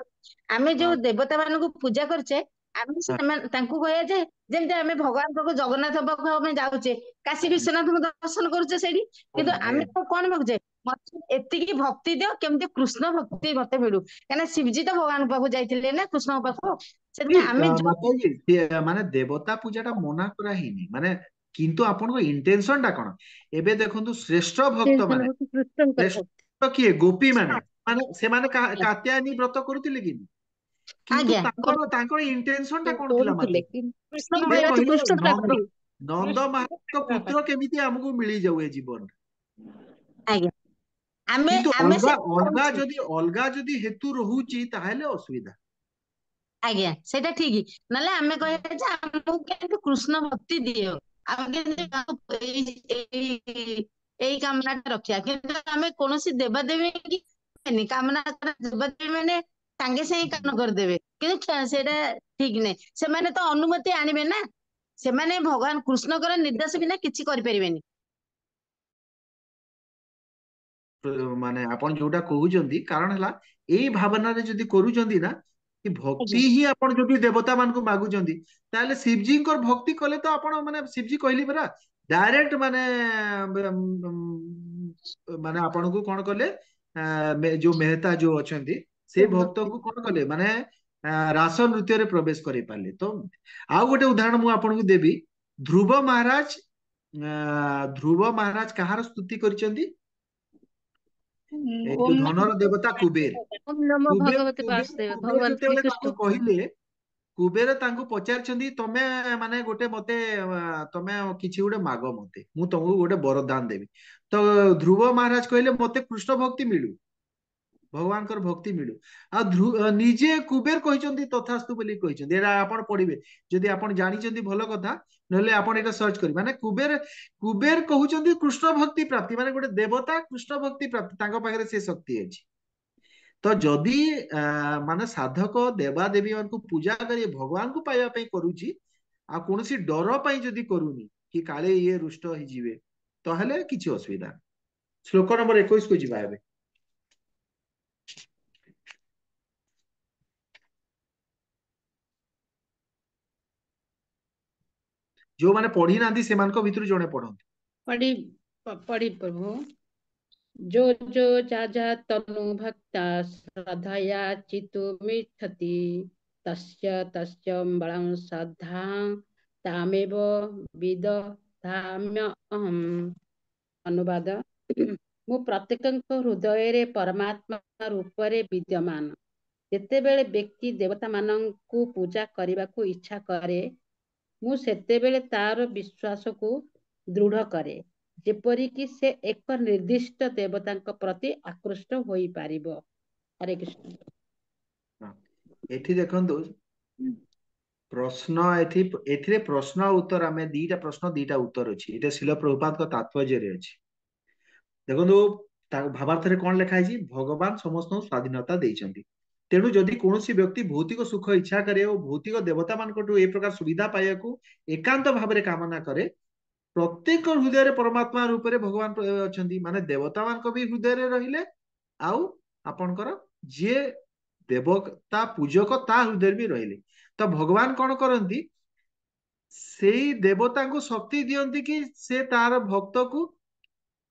Speaker 4: ଆମେ
Speaker 1: ହଁ
Speaker 4: ଯୋଉ ଦେବତା ମାନଙ୍କୁ ପୂଜା କରୁଛେ ଆମେ
Speaker 1: ହଁ
Speaker 4: ସେମାନେ ତାଙ୍କୁ କହିବା ଯେ ଯେମିତି ଆମେ ଭଗବାନ ପାଖକୁ ଜଗନ୍ନାଥ ପାଖକୁ ଆମେ ଯାଉଛେ କାଶୀ ବିଶ୍ୱନାଥଙ୍କୁ ଦର୍ଶନ କରୁଛେ ସେଇଠି କିନ୍ତୁ ଆମେ
Speaker 1: ଆଜ୍ଞା
Speaker 4: କଣ ଭାବୁଛେ ମତେ ଏତିକି ଭକ୍ତି ଦିଅ କେମିତି କୃଷ୍ଣ ଭକ୍ତି ମତେ ମିଳୁ କାହିଁକିନା ଶିବଜୀ ତ ଭଗବାନଙ୍କ ପାଖକୁ ଯାଇଥିଲେ ନା କୃଷ୍ଣଙ୍କ ପାଖକୁ ସେଥିପାଇଁ ଆମେ ଯୋଉ
Speaker 1: ମାତାଜୀ ମାନେ ଦେବତା ପୂଜା ଟା ମନା କରା ହେଇନି ମାନେ କିନ୍ତୁ ଆପଣଙ୍କ ଇଣ୍ଟେନସନ ଟା କଣ ଏବେ ଦେଖନ୍ତୁ ଶ୍ରେଷ୍ଠ ଭକ୍ତ
Speaker 3: ଟେନସନ
Speaker 1: ମାନେ
Speaker 3: ହଉଛି କୃଷ୍ଣଙ୍କର ଭକ୍ତି
Speaker 1: ଶ୍ରେଷ୍ଠ କିଏ ଗୋପୀ ମାନେ ମାନେ ସେମାନେ କାତ୍ୟାୟନୀ ବ୍ରତ କରୁଥିଲେ କି କିନ୍ତୁ
Speaker 4: ଆଜ୍ଞା
Speaker 1: ତାଙ୍କର ଇଣ୍ଟେନସନ ଟା କଣ ଥିଲା
Speaker 3: କରୁଥିଲେ
Speaker 1: ମାତାଜୀ
Speaker 3: କିନ୍ତୁ
Speaker 2: କୃଷ୍ଣ
Speaker 1: ସେ
Speaker 2: ଭକ୍ତ
Speaker 1: କହିଲେ
Speaker 3: କୃଷ୍ଣ
Speaker 1: ନନ୍ଦ
Speaker 3: ପ୍ରାପ୍ତି
Speaker 1: ନନ୍ଦ
Speaker 2: କୃଷ୍ଣ
Speaker 1: ମହାରାଜଙ୍କ ପୁତ୍ର କେମିତି ଆମକୁ ମିଳିଯାଉ ଏ ଜୀବନ
Speaker 4: ଆଜ୍ଞା ଆମେ
Speaker 1: କିନ୍ତୁ
Speaker 4: ଆମେ
Speaker 1: ଅଲଗା
Speaker 4: ସେ
Speaker 1: ଅଲଗା
Speaker 4: କହୁଛେ
Speaker 1: ଯଦି ଅଲଗା ଯଦି ହେତୁ ରହୁଛି ତାହେଲେ ଅସୁବିଧା
Speaker 4: ଆଜ୍ଞା ସେଇଟା ଠିକ ନହେଲେ ଆମେ କହିବା ଯେ ଆମକୁ କେମିତି କୃଷ୍ଣ ଭକ୍ତି ଦିଅ ଆମେ କେମିତି ଏଇ କାମନା ଟା ରଖିବା କିନ୍ତୁ ଆମେ କୌଣସି ଦେବାଦେବୀ କି କାମନା ଦେବାଦେବୀ ମାନେ ସାଙ୍ଗେ ସାଙ୍ଗେ କାମ କରିଦେବେ, କିନ୍ତୁ ସେଇଟା ଠିକ ନାହିଁ। ସେମାନେ ତ ଅନୁମତି ଆଣିବେ ନା, ସେମାନେ ଭଗବାନ କୃଷ୍ଣଙ୍କର ନିର୍ଦ୍ଦେଶ ବିନା କିଛି କରିପାରିବେନି।
Speaker 1: ମାନେ ଆପଣ ଯୋଉଟା କହୁଛନ୍ତି କାରଣ ହେଲା ଏଇ ଭାବନାରେ ଯଦି କରୁଛନ୍ତି ନା କି ଭକ୍ତି
Speaker 4: ଆଜ୍ଞା
Speaker 1: ହିଁ ଆପଣ ଯଦି ଦେବତା ମାନଙ୍କୁ ମାଗୁଛନ୍ତି ତାହେଲେ ଶିବଜୀଙ୍କର ଭକ୍ତି କଲେ ତ ଆପଣ ମାନେ ଶିବଜୀ କହିଲି ପରା ଡାଇରେକ୍ଟ ମାନେ ଆପଣଙ୍କୁ କଣ କଲେ ଯୋଉ ମେହତା ଯୋଉ ଅଛନ୍ତି ସେ ଭକ୍ତଙ୍କୁ କଣ କଲେ ମାନେ ରାସ ନୃତ୍ୟରେ ପ୍ରବେଶ କରେଇ ପାରିଲେ। ତ ଆଉ ଗୋଟେ ଉଦାହରଣ ମୁଁ ଆପଣଙ୍କୁ ଦେବି। ଧ୍ରୁବ ମହାରାଜ କାହାର ସ୍ତୁତି କରିଛନ୍ତି? ଏଇ ଯୋଉ
Speaker 2: ଓମ୍
Speaker 1: ଧନର ଦେବତା କୁବେର।
Speaker 3: ଓମ୍ ନମୋ
Speaker 1: କୁବେର
Speaker 3: ଭଗବତେ
Speaker 1: କୁବେର
Speaker 3: ବାସୁଦେବ
Speaker 1: କୁବେର
Speaker 3: ଭଗବାନ
Speaker 1: ଯେତେବେଳେ ତାଙ୍କୁ
Speaker 3: ଶ୍ରୀକୃଷ୍ଣ।
Speaker 1: କହିଲେ, କୁବେର ତାଙ୍କୁ ପଚାରିଛନ୍ତି ତମେ ମାନେ ଗୋଟେ ମତେ ତମେ କିଛି ଗୋଟେ ମାଗ ମତେ, ମୁଁ ତମକୁ ଗୋଟେ ବରଦାନ ଦେବି। ତ ଧ୍ରୁବ ମହାରାଜ କହିଲେ ମତେ କୃଷ୍ଣ ଭକ୍ତି ମିଳୁ, ଭଗବାନଙ୍କର ଭକ୍ତି ମିଳୁ। ଆଉ ନିଜେ କୁବେର କହିଛନ୍ତି ତଥାସ୍ତୁ ବୋଲି କହିଛନ୍ତି। ଏଇଟା ଆପଣ ପଢିବେ ଯଦି ଆପଣ ଜାଣିଛନ୍ତି ଭଲ କଥା, ନହେଲେ ଆପଣ ଏଇଟା ସର୍ଚ୍ଚ କରିବେ। ମାନେ କୁବେର କହୁଛନ୍ତି କୃଷ୍ଣ ଭକ୍ତି ପ୍ରାପ୍ତି, ମାନେ ଗୋଟେ ଦେବତା କୃଷ୍ଣ ଭକ୍ତି ପ୍ରାପ୍ତି ତାଙ୍କ ପାଖରେ ସେ ଶକ୍ତି ଅଛି। ତ ଯଦି ମାନେ ସାଧକ ଦେବା ଦେବୀ ମାନଙ୍କୁ ପୂଜା କରି ଭଗବାନଙ୍କୁ ପାଇବା ପାଇଁ କରୁଛି ଆଉ କୌଣସି ଡର ପାଇଁ ଯଦି କରୁନି କି କାଳେ ଇଏ ରୁଷ୍ଟ ହେଇଯିବେ ତାହେଲେ କିଛି ଅସୁବିଧା ନାହିଁ। ଶ୍ଲୋକ ନମ୍ବର 21 କୁ ଯିବା ଏବେ। ଯୋଉମାନେ ପଢି ନାହାନ୍ତି ସେମାନଙ୍କ ଭିତରୁ ଜଣେ ପଢନ୍ତି।
Speaker 5: पढ़ी पढ़ी प्रभु। जो जो जाजा तनु भक्ता श्रद्धया चित्तुमिच्छति तस्य तस्य बलं श्रद्धा तामेव विदधाम्यहम्। अनुवाद। ମୁଁ ପ୍ରତ୍ୟେକଙ୍କ ହୃଦୟରେ ପରମାତ୍ମା ରୂପରେ ବିଦ୍ୟମାନ। ଯେତେବେଳେ ବ୍ୟକ୍ତି ଦେବତାମାନଙ୍କୁ ପୂଜା କରିବାକୁ ଇଚ୍ଛା କରେ, ମୁଁ ସେତେବେଳେ ତାର ବିଶ୍ୱାସକୁ ଦୃଢ଼ କରେ, ଯେପରିକି ସେ ଏକ ନିର୍ଦ୍ଦିଷ୍ଟ ଦେବତାଙ୍କ ପ୍ରତି ଆକୃଷ୍ଟ ହୋଇପାରିବ। ହରେ କୃଷ୍ଣ।
Speaker 1: ହଁ। ଏଠି ଦେଖନ୍ତୁ ପ୍ରଶ୍ନ ଏଥିରେ ପ୍ରଶ୍ନ ଆଉ ଉତ୍ତର, ଆମେ ଦିଟା ପ୍ରଶ୍ନ ଦିଟା ଉତ୍ତର ଅଛି। ଏଇଟା ଶିଳ ପ୍ରଭୁପାଦଙ୍କ ତାତ୍ପର୍ଯ୍ୟରେ ଅଛି। ଦେଖନ୍ତୁ ଭାବାର୍ଥରେ କଣ ଲେଖା ହେଇଛି? ଭଗବାନ ସମସ୍ତଙ୍କୁ ସ୍ଵାଧୀନତା ଦେଇଛନ୍ତି। ତେଣୁ ଯଦି କୌଣସି ବ୍ୟକ୍ତି ଭୌତିକ ସୁଖ ଇଚ୍ଛା କରେ ଓ ଭୌତିକ ଦେବତା ମାନଙ୍କଠୁ ଏ ପ୍ରକାର ସୁବିଧା ପାଇବାକୁ ଏକାନ୍ତ ଭାବରେ କାମନା କରେ, ପ୍ରତ୍ୟେକ ହୃଦୟରେ ପରମାତ୍ମା ରୂପରେ ଭଗବାନ ଅଛନ୍ତି। ମାନେ ଦେବତା ମାନଙ୍କ ବି ହୃଦୟରେ ରହିଲେ, ଆଉ ଆପଣଙ୍କର ଯିଏ ଦେବତା ପୂଜକ ତା ହୃଦୟରେ ବି ରହିଲେ। ତ ଭଗବାନ କଣ କରନ୍ତି? ସେଇ ଦେବତାଙ୍କୁ ଶକ୍ତି ଦିଅନ୍ତି କି ସେ ତାର ଭକ୍ତକୁ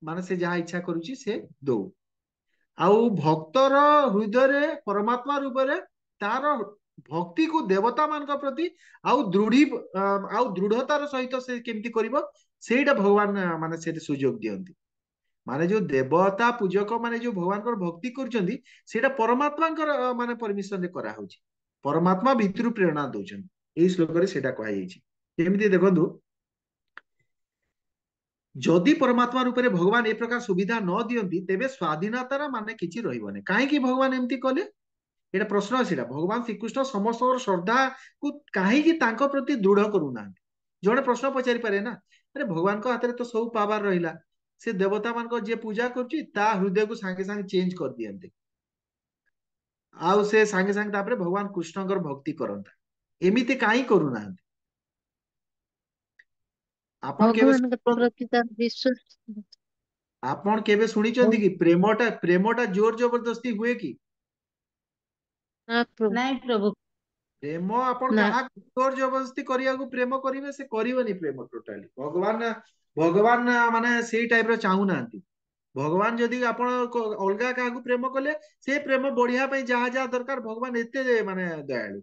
Speaker 1: ମାନେ ସେ ଯାହା ଇଚ୍ଛା କରୁଛି ସେ ଦଉ। ଆଉ ଭକ୍ତର ହୃଦୟରେ ପରମାତ୍ମା ରୂପରେ ତାର ଭକ୍ତିକୁ ଦେବତା ମାନଙ୍କ ପ୍ରତି ଆଉ ଦୃଢତାର ସହିତ ସେ କେମିତି କରିବ ସେଇଟା ଭଗବାନ ମାନେ ସେଠି ସୁଯୋଗ ଦିଅନ୍ତି। ମାନେ ଯୋଉ ଦେବତା ପୂଜକ ମାନେ ଯୋଉ ଭଗବାନଙ୍କର ଭକ୍ତି କରୁଛନ୍ତି ସେଇଟା ପରମାତ୍ମାଙ୍କର ମାନେ ପରମିଶନରେ କରାହଉଛି। ପରମାତ୍ମା ଭିତରୁ ପ୍ରେରଣା ଦଉଛନ୍ତି। ଏଇ ଶ୍ଲୋକରେ ସେଇଟା କୁହାଯାଇଛି। ଯେମିତି ଦେଖନ୍ତୁ, ଯଦି ପରମାତ୍ମା ରୂପରେ ଭଗବାନ ଏ ପ୍ରକାର ସୁବିଧା ନ ଦିଅନ୍ତି ତେବେ ସ୍ଵାଧୀନତାର ମାନେ କିଛି ରହିବନି। କାହିଁକି ଭଗବାନ ଏମିତି କଲେ? ଏଇଟା ପ୍ରଶ୍ନ ଆସିଲା। ଭଗବାନ ଶ୍ରୀକୃଷ୍ଣ ସମସ୍ତଙ୍କର ଶ୍ରଦ୍ଧାକୁ କାହିଁକି ତାଙ୍କ ପ୍ରତି ଦୃଢ କରୁନାହାନ୍ତି? ଜଣେ ପ୍ରଶ୍ନ ପଚାରି ପାରେ ନା, ଆରେ ଭଗବାନଙ୍କ ହାତରେ ତ ସବୁ ପାୱାର ରହିଲା, ସେ ଦେବତା ମାନଙ୍କ ଯିଏ ପୂଜା କରୁଛି ତା ହୃଦୟକୁ ସାଙ୍ଗେ ସାଙ୍ଗେ ଚେଞ୍ଜ କରିଦିଅନ୍ତେ, ଆଉ ସେ ସାଙ୍ଗେ ସାଙ୍ଗେ ତାପରେ ଭଗବାନ କୃଷ୍ଣଙ୍କର ଭକ୍ତି କରନ୍ତା। ଏମିତି କାହିଁ କରୁନାହାନ୍ତି? ଆପଣ କେବେ
Speaker 3: ଭଗବାନଙ୍କ ପ୍ରତି ତାର ବିଶ୍ୱାସ।
Speaker 1: ଆପଣ କେବେ ଶୁଣିଛନ୍ତି କି ପ୍ରେମଟା ଜୋର ଜବରଦସ୍ତି ହୁଏ କି?
Speaker 3: ନା ପ୍ରଭୁ।
Speaker 4: ନାଇଁ ପ୍ରଭୁ।
Speaker 1: ପ୍ରେମ ଆପଣ
Speaker 3: ନା।
Speaker 1: କାହାକୁ ଜୋର ଜବରଦସ୍ତି କରିବାକୁ ପ୍ରେମ କରିବେ, ସେ କରିବନି ପ୍ରେମ ଟୋଟାଲି। ଭଗବାନ ମାନେ ସେଇ ଟାଇପର ଚାହୁଁନାହାନ୍ତି। ଭଗବାନ ଯଦି ଆପଣ ଅଲଗା କାହାକୁ ପ୍ରେମ କଲେ ସେ ପ୍ରେମ ବଢିବା ପାଇଁ ଯାହା ଯାହା ଦରକାର, ଭଗବାନ ଏତେ ମାନେ ଦୟାଳୁ।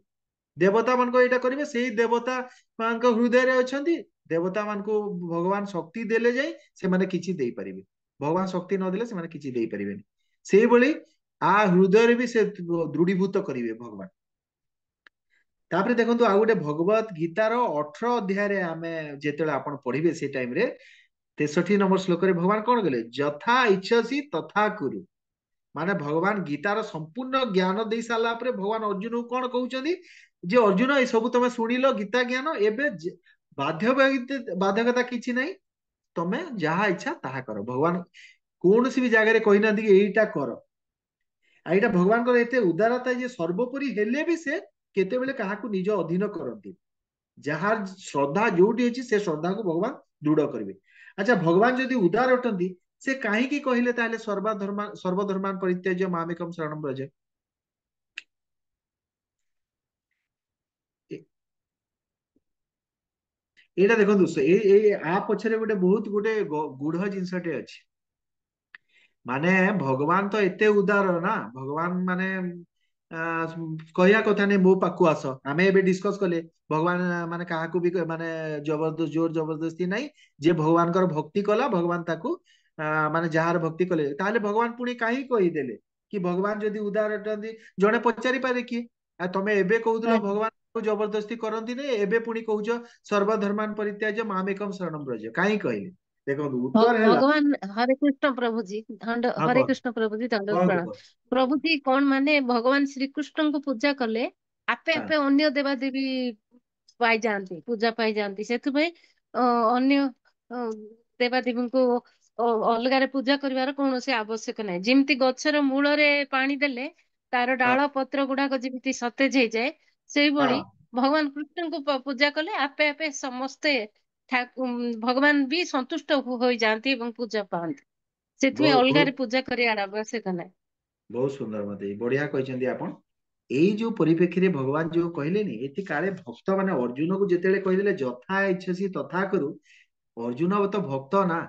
Speaker 1: ଦେବତା ମାନଙ୍କୁ ଏଇଟା କରିବେ, ସେଇ ଦେବତା ମାନଙ୍କ ହୃଦୟରେ ଅଛନ୍ତି। ଦେବତା ମାନଙ୍କୁ ଭଗବାନ ଶକ୍ତି ଦେଲେ ଯାଇ ସେମାନେ କିଛି ଦେଇପାରିବେ। ଭଗବାନ ଶକ୍ତି ନଦେଲେ ସେମାନେ କିଛି ଦେଇପାରିବେନି। ସେଇଭଳି ହୃଦୟରେ ବି ସେ ଦୃଢୀଭୂତ କରିବେ ଭଗବାନ। ତାପରେ ଦେଖନ୍ତୁ ଆଉ ଗୋଟେ ଭଗବତ ଗୀତାର 18 ଅଧ୍ୟାୟରେ ଆମେ ଯେତେବେଳେ ଆପଣ ପଢିବେ ସେ ଟାଇମରେ 63 ନମ୍ବର ଶ୍ଲୋକରେ ଭଗବାନ କଣ କଲେ? ଯଥା ଇଚ୍ଛସି ତଥା କୁରୁ। ମାନେ ଭଗବାନ ଗୀତାର ସମ୍ପୂର୍ଣ୍ଣ ଜ୍ଞାନ ଦେଇ ସାରିଲା ପରେ ଭଗବାନ ଅର୍ଜୁନକୁ କଣ କହୁଛନ୍ତି? ଯେ ଅର୍ଜୁନ ଏ ସବୁ ତମେ ଶୁଣିଲ ଗୀତା ଜ୍ଞାନ, ଏବେ ବାଧ୍ୟକତା କିଛି ନାହିଁ, ତମେ ଯାହା ଇଚ୍ଛା ତାହା କର। ଭଗବାନ କୌଣସି ବି ଜାଗାରେ କହିନାହାନ୍ତି କି ଏଇଟା କର। आ एटा भगवान को एते उदारता जे सर्वोपरि हेले भी से केतेबेले काहाकू निज अधीन करती जहार श्रद्धा जोटी अछि से श्रद्धा को भगवान दृढ़ करिवे। अच्छा भगवान जदि उदार अटंती से काहींकी कहिले ताले सर्वधर्मान परित्याज्य मामेकम शरणम व्रज। एटा देखंतु ए आ पछरे गोटे बहुत गोटे गुढ़ जिनसटे अछि माने भगवान तो एते उदार ना भगवान माने कहया कथा नहीं मो पाखु आस आमे एबे डिस्कस कले भगवान माने काहाकू भी माने जबरदस्त जोर जबरदस्ती नहीं जे भगवान कर भक्ति कला भगवान ताकू माने जहार भक्ति कले ताले भगवान पुणी काहे कहि देले कि भगवान जदि उदार अटंती जणे पचारि पारे कि आ तमे एबे कहउदिलो
Speaker 3: ଆଜ୍ଞା
Speaker 1: भगवान को जबरदस्ती करंती नहीं एबे पुणी कहउछ सर्वधर्मान परित्याज्य मामेकम शरणम व्रज काहे कहले देखो उत्तर है
Speaker 6: भगवान हरे कृष्ण प्रभु जी दंड
Speaker 1: हाँ
Speaker 6: हरे
Speaker 1: कौन
Speaker 6: कृष्ण प्रभु जी दंड
Speaker 1: कौन
Speaker 6: प्रणाम।
Speaker 1: कौन
Speaker 6: प्रभु जी कौन ମାନେ ଭଗବାନ ଶ୍ରୀକୃଷ୍ଣଙ୍କୁ ପୂଜା କଲେ ଆପେ
Speaker 1: हाँ
Speaker 6: ଆପେ ଅନ୍ୟ ଦେବାଦେବୀ ପାଇଯାଆନ୍ତି ପୂଜା ପାଇଯାଆନ୍ତି ସେଥିପାଇଁ ଅନ୍ୟ ଦେବାଦେବୀଙ୍କୁ ଅଲଗାରେ ପୂଜା କରିବାର କୌଣସି ଆବଶ୍ୟକ ନାହିଁ। ଯେମିତି ଗଛର ମୂଳରେ ପାଣି ଦେଲେ ତାର
Speaker 1: हाँ
Speaker 6: ଡାଳ ପତ୍ର ଗୁଡାକ ଯେମିତି ସତେଜ ହେଇଯାଏ ସେଇଭଳି
Speaker 1: हाँ
Speaker 6: ଭଗବାନ କୃଷ୍ଣଙ୍କୁ ପୂଜା କଲେ ଆପେ ଆପେ ସମସ୍ତେ ଭଗବାନ ବି ସନ୍ତୁଷ୍ଟ ହୋଇଯାଆନ୍ତି ଏବଂ ପୂଜା ପାଆନ୍ତି। ସେଥିପାଇଁ
Speaker 1: बहुत
Speaker 6: ଅଲଗାରେ
Speaker 1: बहुत
Speaker 6: ପୂଜା କରିବାର ଆବଶ୍ୟକ ନାହିଁ।
Speaker 1: बहुत सुंदर मते बढ़िया कहते आपण एई जो परिप्रेक्षी रे भगवान जो कहलेनी एति काले भक्त माने अर्जुन को जेतेले कहले जथा इच्छसी तथा करू अर्जुन तो भक्त ना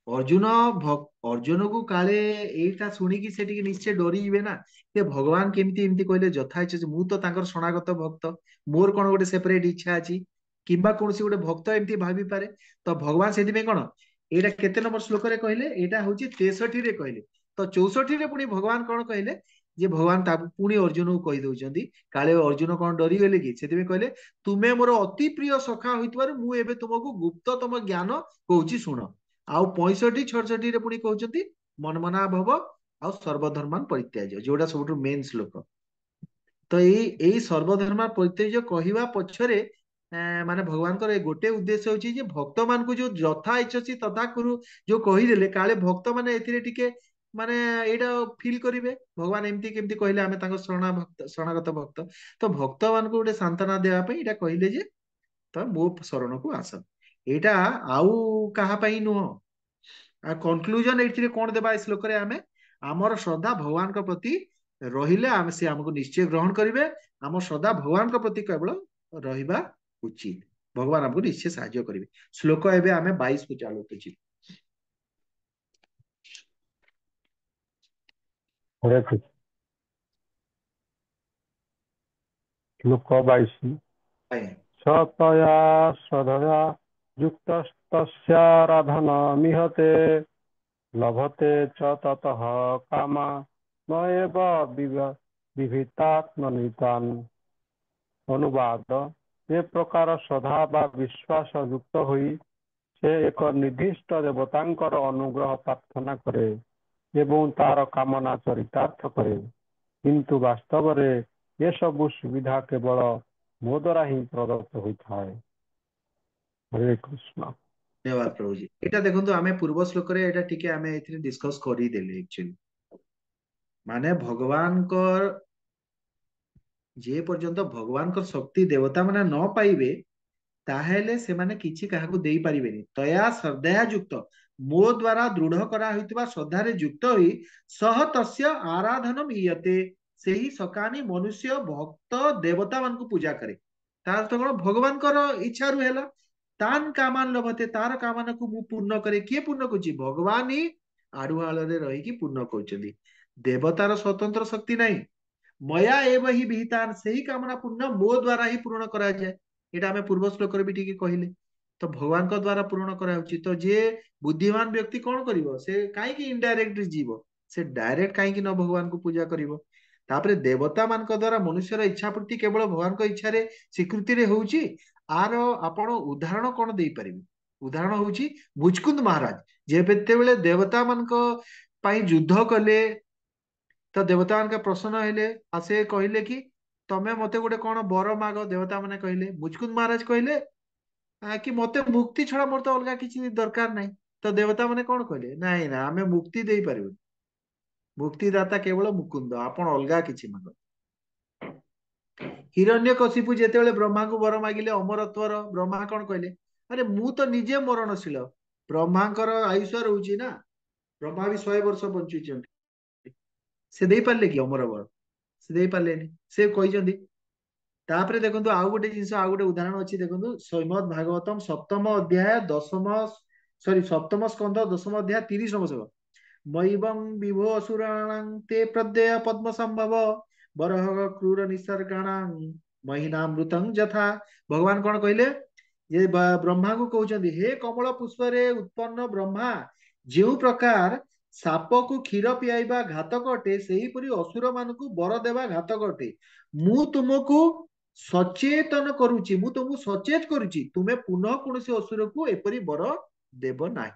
Speaker 1: अर्जुन अर्जुन को काले एटा शुणिकी से टिके निश्चय डरी जिवे ना ते भगवान केमती एमती कहले जथा इच्छसी मु तो तांकर शरणागत भक्त मोर कोन गोटे सेपरेट इच्छा अछि किंबा कोनसी गोटे भक्त एमती भाबी पारे तो भगवान सेति में कोन एटा केते नंबर श्लोक रे कहले एटा होची 63 रे कहले तो 64 रे पुनी भगवान कोन कहले जे भगवान ता पुनी अर्जुन को कहि दउचंदी काले अर्जुन कोन डरी गेले कि सेति में कहले तुमे मोर अति प्रिय सखा होइतबार मु एबे तुमको गुप्ततम ज्ञान कहूची सुन आउ 65 66 रे पुनी कहउचंती मनमना भव आउ सर्वधर्मान परित्याज्य जोटा सबटु मेन श्लोक तो एई सर्वधर्म परित्याज्य कहिबा पछरे माने भगवान कर गोटे उद्देश्य होची जे भक्त मान को जो यथा इच्छसी तथा कुरु जो कहिदेले काले भक्त माने एथिरे टिके माने एटा फील करिवे भगवान एमती केमती कहले आमे तांको शरणागत भक्त तो भक्त मान को गोटे सांत्वना देवा पई एटा कहले जे तो मो शरण को आस एटा आउ कहा पई नुह आ कंक्लूजन एथिरे कोन देबा ए श्लोक रे आमे हमर श्रद्धा भगवान के प्रति रहिले आमे से हमको निश्चय ग्रहण करिवे हम श्रद्धा भगवान के प्रति केवल रहिबा उचित भगवान हमको निश्चय साहाय्य करिवे श्लोक एबे आमे 22 को चालू अछि
Speaker 7: हरे कृष्ण श्लोक 22
Speaker 1: आए
Speaker 7: सतया श्रद्धया युक्तस्तस्याराधनमिहते लभते च ततः कामा न एव विहितात्मनितान्। अनुवाद ए प्रकार श्रद्धा बा विश्वास युक्त होई से एक निर्दिष्ट देवतांकर अनुग्रह प्रार्थना करे एवं तार कामना चरितार्थ करे किंतु वास्तव रे ये सब सुविधा केवल मो द्वारा ही प्रदत्त होता है। हरे कृष्ण।
Speaker 1: धन्यवाद प्रभु जी एटा देखंतु आमे पूर्व श्लोक रे एटा टिके आमे एथिरे डिस्कस करि देले एक्चुअली माने भगवान कर जे पर्यंत भगवान कर शक्ति देवता माने न पाइबे ताहेले से माने किछि काहाकू देई परिबेनी तया श्रद्धया युक्त मो द्वारा दृढ़ करा होइतबा श्रद्धारे युक्त होई सह तस्य आराधनम इयते सेही सकानी मनुष्य भक्त देवता मान को पूजा करे तार तो कोन भगवान कर इच्छा रु हेला तान कामान लभते तार कामना को मु पूर्ण करे किए पूर्ण कुची भगवान ही आडुआल रे रही की पूर्ण करचंदी देवतार स्वतंत्र शक्ति नहीं मया एव ही विहितान सेही कामना पूर्ण मो द्वारा ही पूर्ण करा जाए एटा हमें पूर्व श्लोक रे भी टिके कहिले तो भगवान को द्वारा पूर्ण करा होची तो जे बुद्धिमान व्यक्ति कौन करिवो से काहे की इनडायरेक्ट जीव से डायरेक्ट काहे की न भगवान को पूजा करिवो तापरे देवता मान को द्वारा मनुष्यर इच्छा पूर्ति केवल भगवान को इच्छा रे स्वीकृति रे होउची आर आपण उदाहरण कोन देई परिबे उदाहरण होउची मुचकुंद महाराज जे बेते देवता मान को पाई युद्ध कले तो देवता मान के प्रसन्न हेले आसे कहले कि तमे मते गोटे कोन बर माग देवता माने कहले मुचकुंद महाराज कहले कि मते मुक्ति छड़ा मोर तो अलगा किछि दरकार नहीं तो देवता माने कोन कहले नहीं ना हमें मुक्ति देई परिबो मुक्तिदाता केवल मुकुंद आपण अलगा किछि मांग हिरण्यकशिपु जेतेबेले ब्रह्मा को वर मागिले अमरत्वर ब्रह्मा कौन कहले अरे मु तो निजे मरणशील ब्रह्मांकर आयुष रहउची ना ब्रह्मा भी 100 वर्ष बंचुचंती से देई पारले कि अमर वर से देई पारलेनी से कहिसंती तापरे देखंतु आउ गोटे जिंस आउ गोटे उदाहरण अछि देखंतु श्रीमद् भागवतम सप्तम अध्याय दशम सॉरी सप्तम स्कंद दशम अध्याय 30 नंबर श्लोक मैवं विभो असुराणां ते प्रद्यय पद्म संभव बरह क्रूर निसर्गाणां महिनामृतं यथा भगवान कौन कहले ये ब्रह्मा को कहउचंदी हे कमल पुष्परे उत्पन्न ब्रह्मा जो प्रकार साप को क्षीर पियाइबा घातक अटे सेहीपरि असुर मानकु बर देवा घातक अटे मु तुमको सचेतन करूची मु तुमको सचेत करूची तुमे पुनः कौनसी असुर को एपरि बर देव नाही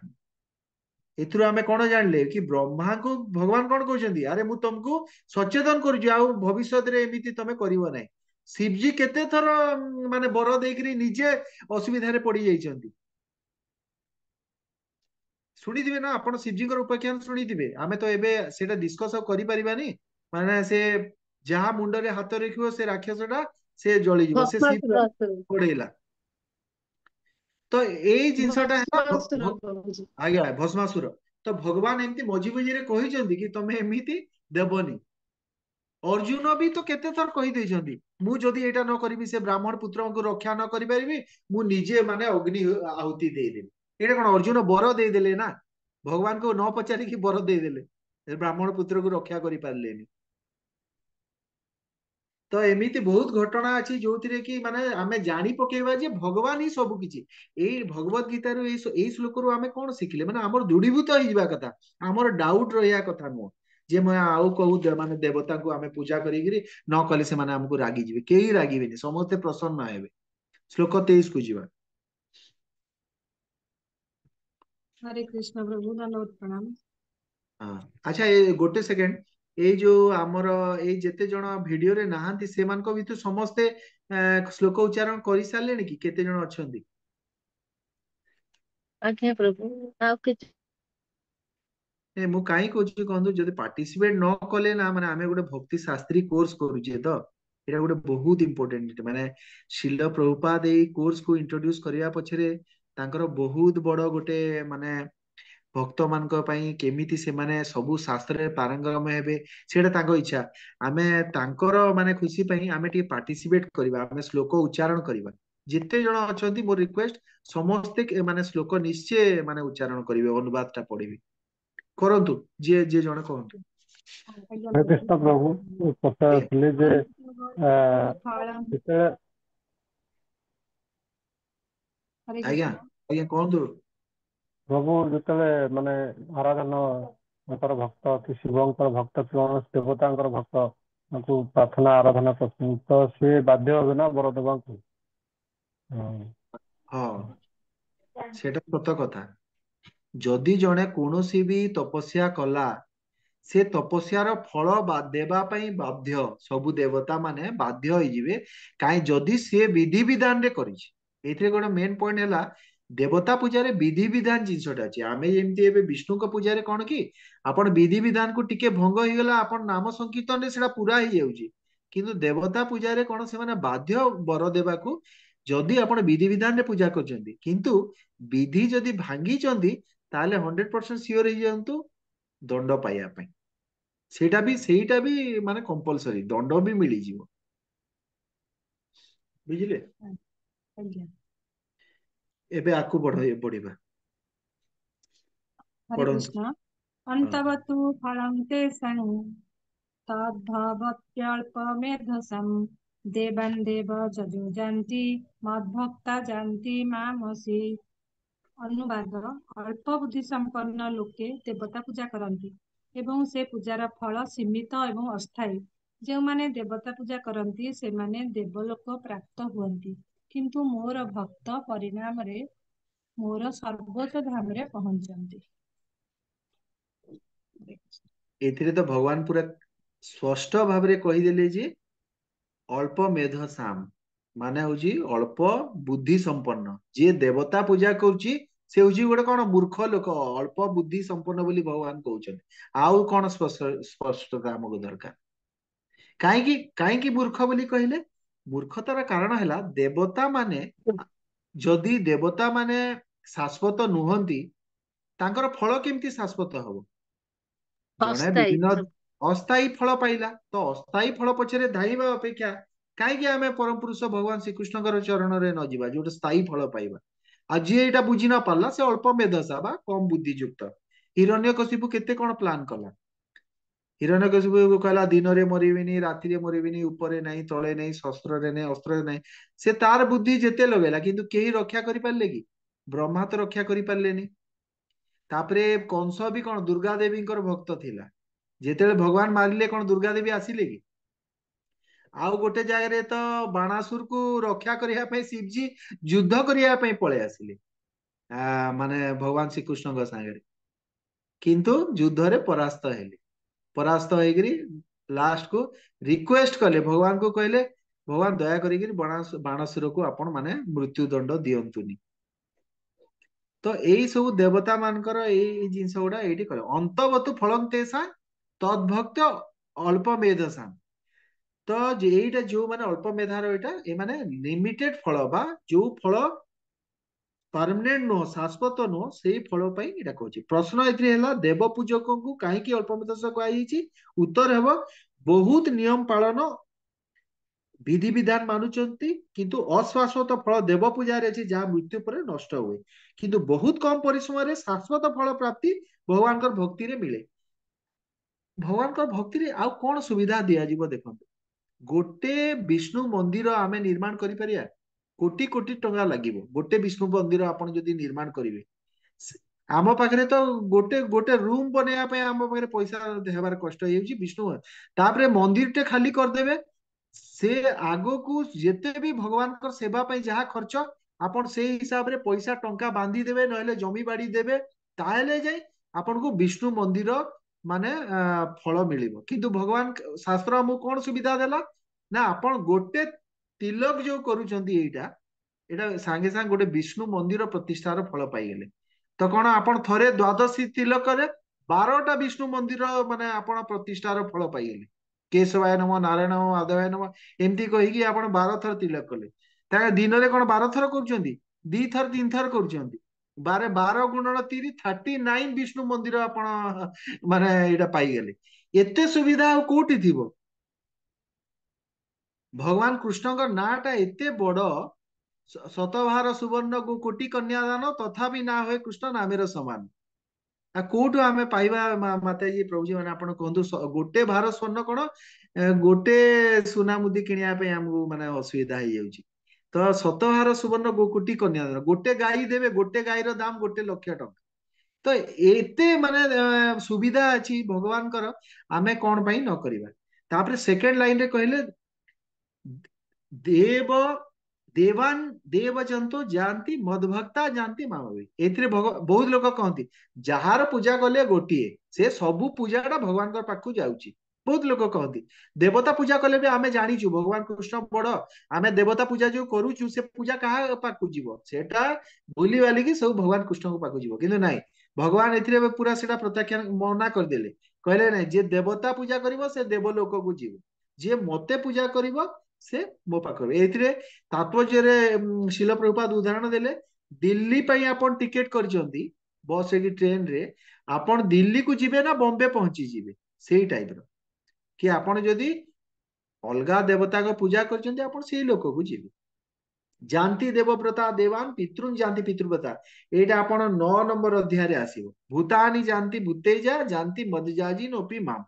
Speaker 1: एथुरु आमे कौन जानले कि ब्रह्मा को भगवान कौन कहउचंदी अरे मु तुमको सचेतन करूची आउ भविष्यत रे एमिति तमे करिवो नाही शिवजी केते थर माने बर देकरी निजे असुविधा रे पड़ी जाइछंती शुणिथिबे ना आपण शिवजी उपाख्यान शुणिथिबे आमे तो एबे सेटा डिस्कस करि परिबानी माने से जहा मुंड रे हाथ रखिबो से राक्षसटा से जळी जीवो से शिव
Speaker 3: भस्मासुर
Speaker 1: पड़ेला तो एई जिंसटा है
Speaker 3: भस्मासुर कହୁଛି
Speaker 1: आज्ञा भस्मासुर तो भगवान एमती मझी मझी रे कहिसंती कि तमे एमिति देबनी अर्जुन भी तो केते थर कहि देइछंती मु जदी एटा न करिबी से ब्राह्मण पुत्र को रक्षा न करि परिबी मु निजे माने अग्नि आहुति दे देबी एटा कोन अर्जुन बर दे देले ना भगवान को न पचारि कि बर दे देले ब्राह्मण पुत्र को रक्षा करि पारलेनी तो एमिति बहुत घटना अछि जोथिरे कि माने आमे जानि पकेबा जे भगवान ही सब किछि एई भगवत गीता रो एई श्लोक रो आमे कोन सिखिले माने हमर दृढ़ीभूत होई जिबा कथा हमर डाउट रहिया कथा नो जे मैं आउ कहू माने देवता को आमे पूजा करिगिरी न कले से माने हमको रागी जिबे केही रागिबेनी समस्त प्रसन्न हेबे श्लोक 23 को जिबा
Speaker 2: हरे कृष्ण प्रभु धन्यवाद प्रणाम
Speaker 1: हाँ अच्छा ए गोटे सेकेंड एई जो हमर एई जेते जण भिडियो रे नाहांती सेमान को भितु समस्ते श्लोक उच्चारण करि सारलेनी कि केते जण अछंती
Speaker 6: आज्ञा प्रभु ଆଉ କିଛି
Speaker 1: ए मु काई कहूची कहंतु जदि पार्टिसिपेट न कले ना माने आमे गोटे भक्ति शास्त्री कोर्स करूचे तो एटा गोटे बहुत इंपोर्टेंट माने शिल प्रभुपाद एई कोर्स को इंट्रोड्यूस करिया पछरे तांकर बहुत बड़ गोटे माने भक्त मानक पई केमिति से माने सबु शास्त्र रे पारंगम हेबे सेटा तांको इच्छा आमे तांकर माने खुशी पई आमे टी पार्टिसिपेट करबा आमे श्लोक उच्चारण करबा जिते जण अछंती मोर रिक्वेस्ट समस्ते माने श्लोक निश्चय माने उच्चारण करिवे अनुवाद टा पढिबे करंतु जे जे जण कहंतु
Speaker 2: ଆଜ୍ଞା
Speaker 7: हरे
Speaker 2: ପ୍ରଭୁ
Speaker 7: कृष्ण प्रभु
Speaker 1: ଆଜ୍ଞା
Speaker 7: ପଚାରୁଥିଲି ଯେ ଯେତେବେଳେ
Speaker 2: ହରେ
Speaker 1: ଆଜ୍ଞା
Speaker 2: କୃଷ୍ଣ
Speaker 1: ଆଜ୍ଞା कहंतु
Speaker 7: ପ୍ରଭୁ ଯେତେବେଳେ ମାନେ ଆରାଧନା ତାଙ୍କର ଭକ୍ତ କି ଶିବଙ୍କର ଭକ୍ତ କି କୌଣସି ଦେବତାଙ୍କର ଭକ୍ତ ତାଙ୍କୁ ପ୍ରାର୍ଥନା ଆରାଧନା କରୁଛନ୍ତି ତ ସେ ବାଧ୍ୟ ହେବେ ନା ବର ଦେବାକୁ
Speaker 1: ହଁ सेटा सत कथा जदि जणे कौनसी भी तपस्या कला से तपस्यार फल देवा पई बाध्य सबु देवता माने बाध्य होई जिवे काई जदि से विधि विधान रे करिछि एथिरे कोन मेन पॉइंट हैला देवता पूजा रे विधि विधान जिंसटा अछि आमे जेमति एबे विष्णु को पूजा रे कोन की आपण विधि विधान को टिके भंग होई गेला आपण नाम संकीर्तन रे सेटा पूरा ही जाउची किंतु देवता पूजा रे कोन से माने बाध्य वर देबा को जदि आपण विधि विधान रे पूजा करचंती किंतु विधि जदि भांगी चंदी ताले 100% सियोर हो जांतु दंड पाइया पई ସେଇଟା ବି ମାନେ କମ୍ପଲସରୀ ଦଣ୍ଡ ବି ମିଳିଯିବ ବୁଝିଲେ
Speaker 2: ଆଜ୍ଞା
Speaker 1: ଏବେ ଆକୁ ବଢିବା
Speaker 2: हरे
Speaker 1: ପଢନ୍ତୁ
Speaker 2: कृष्ण
Speaker 1: ହଁ
Speaker 2: अन्तवतु फलं तेषां तद्भवत्यल्पमेधसं देवान् देव ଯଜୁଯାନ୍ତି ମଦ୍ଭକ୍ତା ଯାନ୍ତି ମାମସି ଅନୁବାଦ ଅଳ୍ପ ବୁଦ୍ଧି ସମ୍ପନ୍ନ ଲୋକେ ଦେବତା ପୂଜା କରନ୍ତି ଏବଂ ସେ ପୂଜାର ଫଳ ସୀମିତ ଏବଂ ଅସ୍ଥାୟୀ ଯେଉଁମାନେ ଦେବତା ପୂଜା କରନ୍ତି ସେମାନେ ଦେବଲୋକ ପ୍ରାପ୍ତ ହୁଅନ୍ତି କିନ୍ତୁ ମୋର ଭକ୍ତ ପରିଣାମରେ ମୋର ସର୍ବୋଚ୍ଚ ଧାମରେ ପହଞ୍ଚନ୍ତି
Speaker 1: ଏଥିରେ ତ ଭଗବାନ ପୁରା ସ୍ପଷ୍ଟ ଭାବରେ କହିଦେଲେ ଯେ ଅଳ୍ପ ମେଧ ସାମ ମାନେ ହଉଛି ଅଳ୍ପ ବୁଦ୍ଧି ସମ୍ପନ୍ନ ଯିଏ ଦେବତା ପୂଜା କରୁଛି ସେ ହଉଛି ଗୋଟେ କଣ ମୂର୍ଖ ଲୋକ, ଅଳ୍ପ ବୁଦ୍ଧି ସମ୍ପନ୍ନ ବୋଲି ଭଗବାନ କହୁଛନ୍ତି। ଆଉ କଣ ସ୍ପଷ୍ଟତା ଆମକୁ ଦରକାର? କାହିଁକି କାହିଁକି ମୂର୍ଖ ବୋଲି କହିଲେ? ମୂର୍ଖତାର କାରଣ ହେଲା ଦେବତା ମାନେ, ଯଦି ଦେବତା ମାନେ ଶାଶ୍ୱତ ନୁହନ୍ତି, ତାଙ୍କର ଫଳ କେମିତି ଶାଶ୍ୱତ ହବ? ଜଣେ
Speaker 6: ଅସ୍ଥାୟୀ
Speaker 1: ବିଭିନ୍ନ
Speaker 6: ସବୁ।
Speaker 1: ଅସ୍ଥାୟୀ ଫଳ ପାଇଲା, ତ ଅସ୍ଥାୟୀ ଫଳ ପଛରେ ଧାଇଁବା ଅପେକ୍ଷା କାହିଁକି ଆମେ ପରମ ପୁରୁଷ ଭଗବାନ ଶ୍ରୀକୃଷ୍ଣଙ୍କର ଚରଣରେ ନ ଯିବା, ଯୋଉଟା ସ୍ଥାୟୀ ଫଳ ପାଇବା? ଆଉ ଯିଏ ଏଇଟା ବୁଝି ନ ପାରିଲା, ସେ ଅଳ୍ପ ମେଧସା ବା କମ ବୁଦ୍ଧିଯୁକ୍ତ। ହିରଣ୍ୟକଶିପୁ କେତେ କଣ ପ୍ଲାନ କଲା। ହିରଣ୍ୟକଶିପୁ କହିଲା ଦିନରେ ମରିବିନି, ରାତିରେ ମରିବିନି, ଉପରେ ନାହିଁ, ତଳେ ନାହିଁ, ଶସ୍ତ୍ରରେ ନାହିଁ, ଅସ୍ତ୍ରରେ ନାହିଁ। ସେ ତାର ବୁଦ୍ଧି ଯେତେ ଲଗେଇଲା, କିନ୍ତୁ କେହି ରକ୍ଷା କରିପାରିଲେ କି? ବ୍ରହ୍ମା ତ ରକ୍ଷା କରିପାରିଲେନି। ତାପରେ କଂସ ବି କଣ ଦୁର୍ଗା ଦେବୀଙ୍କର ଭକ୍ତ ଥିଲା। ଯେତେବେଳେ ଭଗବାନ ମାରିଲେ, କଣ ଦୁର୍ଗା ଦେବୀ ଆସିଲେ କି? ଆଉ ଗୋଟେ ଜାଗାରେ ତ ବାଣାସୁରକୁ ରକ୍ଷା କରିବା ପାଇଁ ଶିବଜୀ ଯୁଦ୍ଧ କରିବା ପାଇଁ ପଳେଇ ଆସିଲେ, ମାନେ ଭଗବାନ ଶ୍ରୀକୃଷ୍ଣଙ୍କ ସାଙ୍ଗରେ, କିନ୍ତୁ ଯୁଦ୍ଧରେ ପରାସ୍ତ ହେଲେ। ପରାସ୍ତ ହେଇକିରି ଲାଷ୍ଟ କୁ ରିକ୍ୱେଷ୍ଟ କଲେ, ଭଗବାନଙ୍କୁ କହିଲେ ଭଗବାନ ଦୟା କରିକିରି ବାଣାସୁରକୁ ଆପଣ ମାନେ ମୃତ୍ୟୁ ଦଣ୍ଡ ଦିଅନ୍ତୁନି। ତ ଏଇ ସବୁ ଦେବତା ମାନଙ୍କର ଏଇ ଜିନିଷ ଗୁଡା ଏଇଠି କଲେ। ଅନ୍ତବତୁ ଫଳଂ ତେଷା ତଦ୍ଭକ୍ତ ଅଳ୍ପ ମେଧସା। ତ ଏଇଟା ଯୋଉମାନେ ଅଳ୍ପ ମେଧାର, ଏଇଟା ଏମାନେ ଲିମିଟେଡ ଫଳ ବା ଯୋଉ ଫଳ ପରମାନେଣ୍ଟ ନୁହଁ, ଶାଶ୍ୱତ ନୁହଁ, ସେଇ ଫଳ ପାଇଁ ଏଇଟା କହୁଛି। ପ୍ରଶ୍ନ ଏଥିରେ ହେଲା ଦେବ ପୂଜକଙ୍କୁ କାହିଁକି ଅଳ୍ପ ମେଧସ କୁହାଯାଇଛି? ଉତ୍ତର ହେବ ବହୁତ ନିୟମ ପାଳନ ବିଧିବିଧାନ ମାନୁଛନ୍ତି, କିନ୍ତୁ ଅଶାଶ୍ୱତ ଫଳ ଦେବ ପୂଜାରେ ଅଛି, ଯାହା ମୃତ୍ୟୁ ପରେ ନଷ୍ଟ ହୁଏ। କିନ୍ତୁ ବହୁତ କମ ପରିଶ୍ରମରେ ଶାଶ୍ୱତ ଫଳ ପ୍ରାପ୍ତି ଭଗବାନଙ୍କର ଭକ୍ତିରେ ମିଳେ। ଭଗବାନଙ୍କର ଭକ୍ତିରେ ଆଉ କଣ ସୁବିଧା ଦିଆଯିବ ଦେଖନ୍ତୁ। ଗୋଟେ ବିଷ୍ଣୁ ମନ୍ଦିର ଆମେ ନିର୍ମାଣ କରିପାରିବା? କୋଟି କୋଟି ଟଙ୍କା ଲାଗିବ ଗୋଟେ ବିଷ୍ଣୁ ମନ୍ଦିର ଆପଣ ଯଦି ନିର୍ମାଣ କରିବେ। ଆମ ପାଖରେ ତ ଗୋଟେ ଗୋଟେ ରୁମ ବନେଇବା ପାଇଁ ଆମ ପାଖରେ ପଇସା ହେବାର କଷ୍ଟ ହେଇଯାଉଛି। ବିଷ୍ଣୁ ତାପରେ ମନ୍ଦିରଟେ ଖାଲି କରିଦେବେ, ସେ ଆଗକୁ ଯେତେ ବି ଭଗବାନଙ୍କର ସେବା ପାଇଁ ଯାହା ଖର୍ଚ୍ଚ, ଆପଣ ସେଇ ହିସାବରେ ପଇସା ଟଙ୍କା ବାନ୍ଧି ଦେବେ, ନହେଲେ ଜମି ବାଡି ଦେବେ, ତାହେଲେ ଯାଇ ଆପଣଙ୍କୁ ବିଷ୍ଣୁ ମନ୍ଦିର ମାନେ ଫଳ ମିଳିବ। କିନ୍ତୁ ଭଗବାନ ଶାସ୍ତ୍ର ଆମକୁ କଣ ସୁବିଧା ଦେଲା ନା, ଆପଣ ଗୋଟେ ତିଲକ ଯୋଉ କରୁଛନ୍ତି, ଏଇଟା ଏଇଟା ସାଙ୍ଗେ ସାଙ୍ଗେ ଗୋଟେ ବିଷ୍ଣୁ ମନ୍ଦିର ପ୍ରତିଷ୍ଠାର ଫଳ ପାଇଗଲେ। ତ କଣ ଆପଣ ଥରେ ଦ୍ୱାଦଶୀ ତିଲକରେ 12ଟା ବିଷ୍ଣୁ ମନ୍ଦିର ମାନେ ଆପଣ ପ୍ରତିଷ୍ଠାର ଫଳ ପାଇଗଲେ। କେଶବାୟ ନମ, ନାରାୟଣ ନମ, ମାଧବାୟ ନମ, ଏମିତି କହିକି ଆପଣ 12 ଥର ତିଲକ କଲେ। ତାଙ୍କ ଦିନରେ କଣ 12 ଥର କରୁଛନ୍ତି? 2 ଥର 3 ଥର କରୁଛନ୍ତି। 12 × 3 39 ବିଷ୍ଣୁ ମନ୍ଦିର ଆପଣ ମାନେ ଏଇଟା ପାଇଗଲେ। ଏତେ ସୁବିଧା ଆଉ କୋଉଠି ଥିବ? ଭଗବାନ କୃଷ୍ଣଙ୍କ ନାଁଟା ଏତେ ବଡ, ଶତଭାର ସୁବର୍ଣ୍ଣ କୋଟି କନ୍ୟାଦାନ, ତଥାପି ନା ହୁଏ କୃଷ୍ଣ ନାମେର ସମାନ। ଆଉ କୋଉଠୁ ଆମେ ପାଇବା ମାତାଜୀ ପ୍ରଭୁଜୀ ମାନେ ଆପଣ କୁହନ୍ତୁ। ଗୋଟେ ଭାର ସ୍ୱର୍ଣ୍ଣ କଣ, ଗୋଟେ ସୁନା ମୁଦି କିଣିବା ପାଇଁ ଆମକୁ ମାନେ ଅସୁବିଧା ହେଇଯାଉଛି। ତ ଶତଭାର ସୁବର୍ଣ୍ଣ କୋଟି କନ୍ୟାଦାନ, ଗୋଟେ ଗାଈ ଦେବେ, ଗୋଟେ ଗାଈର ଦାମ 1,00,000 ଟଙ୍କା। ତ ଏତେ ମାନେ ସୁବିଧା ଅଛି ଭଗବାନଙ୍କର, ଆମେ କଣ ପାଇଁ ନ କରିବା? ତାପରେ ସେକେଣ୍ଡ ଲାଇନରେ କହିଲେ ଦେବ ଦେବାନ ଦେବଜନ୍ତୁ ଯାଆନ୍ତି ମଦଭକ୍ତା ଯାଆନ୍ତି ମାମବେ। ଏଥିରେ ବହୁତ ଲୋକ କହନ୍ତି ଯାହାର ପୂଜା କଲେ ଗୋଟିଏ, ସେ ସବୁ ପୂଜାଟା ଭଗବାନଙ୍କ ପାଖକୁ ଯାଉଛି। ବହୁତ ଲୋକ କହନ୍ତି ଦେବତା ପୂଜା କଲେ ବି ଆମେ ଜାଣିଛୁ ଭଗବାନ କୃଷ୍ଣ ବଡ, ଆମେ ଦେବତା ପୂଜା ଯୋଉ କରୁଛୁ, ସେ ପୂଜା କାହା ପାଖକୁ ଯିବ? ସେଟା ବୁଲି ବାଲିକି ସବୁ ଭଗବାନ କୃଷ୍ଣଙ୍କ ପାଖକୁ ଯିବ। କିନ୍ତୁ ନାଇଁ, ଭଗବାନ ଏଥିରେ ପୁରା ସେଟା ପ୍ରତ୍ୟାଖ୍ୟାନ ମନା କରିଦେଲେ। କହିଲେ ନାଇଁ, ଯିଏ ଦେବତା ପୂଜା କରିବ ସେ ଦେବଲୋକକୁ ଯିବ, ଯିଏ ମତେ ପୂଜା କରିବ ସେ ମୋ ପାଖରେ। ଏଇଥିରେ ତାତ୍ପର୍ଯ୍ୟରେ ଶିଳ ପ୍ରଭୁପାଦ ଉଦାହରଣ ଦେଲେ, ଦିଲ୍ଲୀ ପାଇଁ ଆପଣ ଟିକେଟ କରିଛନ୍ତି ବସ କି ଟ୍ରେନରେ, ଆପଣ ଦିଲ୍ଲୀକୁ ଯିବେ ନା ବମ୍ବେ ପହଞ୍ଚିଯିବେ, ସେଇ ଟାଇପର। କି ଆପଣ ଯଦି ଅଲଗା ଦେବତାଙ୍କ ପୂଜା କରିଛନ୍ତି, ଆପଣ ସେଇ ଲୋକକୁ ଯିବେ। ଯାନ୍ତି ଦେବବ୍ରତା ଦେବାନ ପିତୃନ୍ ଯାନ୍ତି ପିତୃବ୍ରତା, ଏଇଟା ଆପଣ 9 ନମ୍ବର ଅଧ୍ୟାୟରେ ଆସିବ। ଭୂତାନି ଯାନ୍ତି ଭୂତେଜା ଯାନ୍ତି ମଦଯାଜି ନୋପି ମାମ।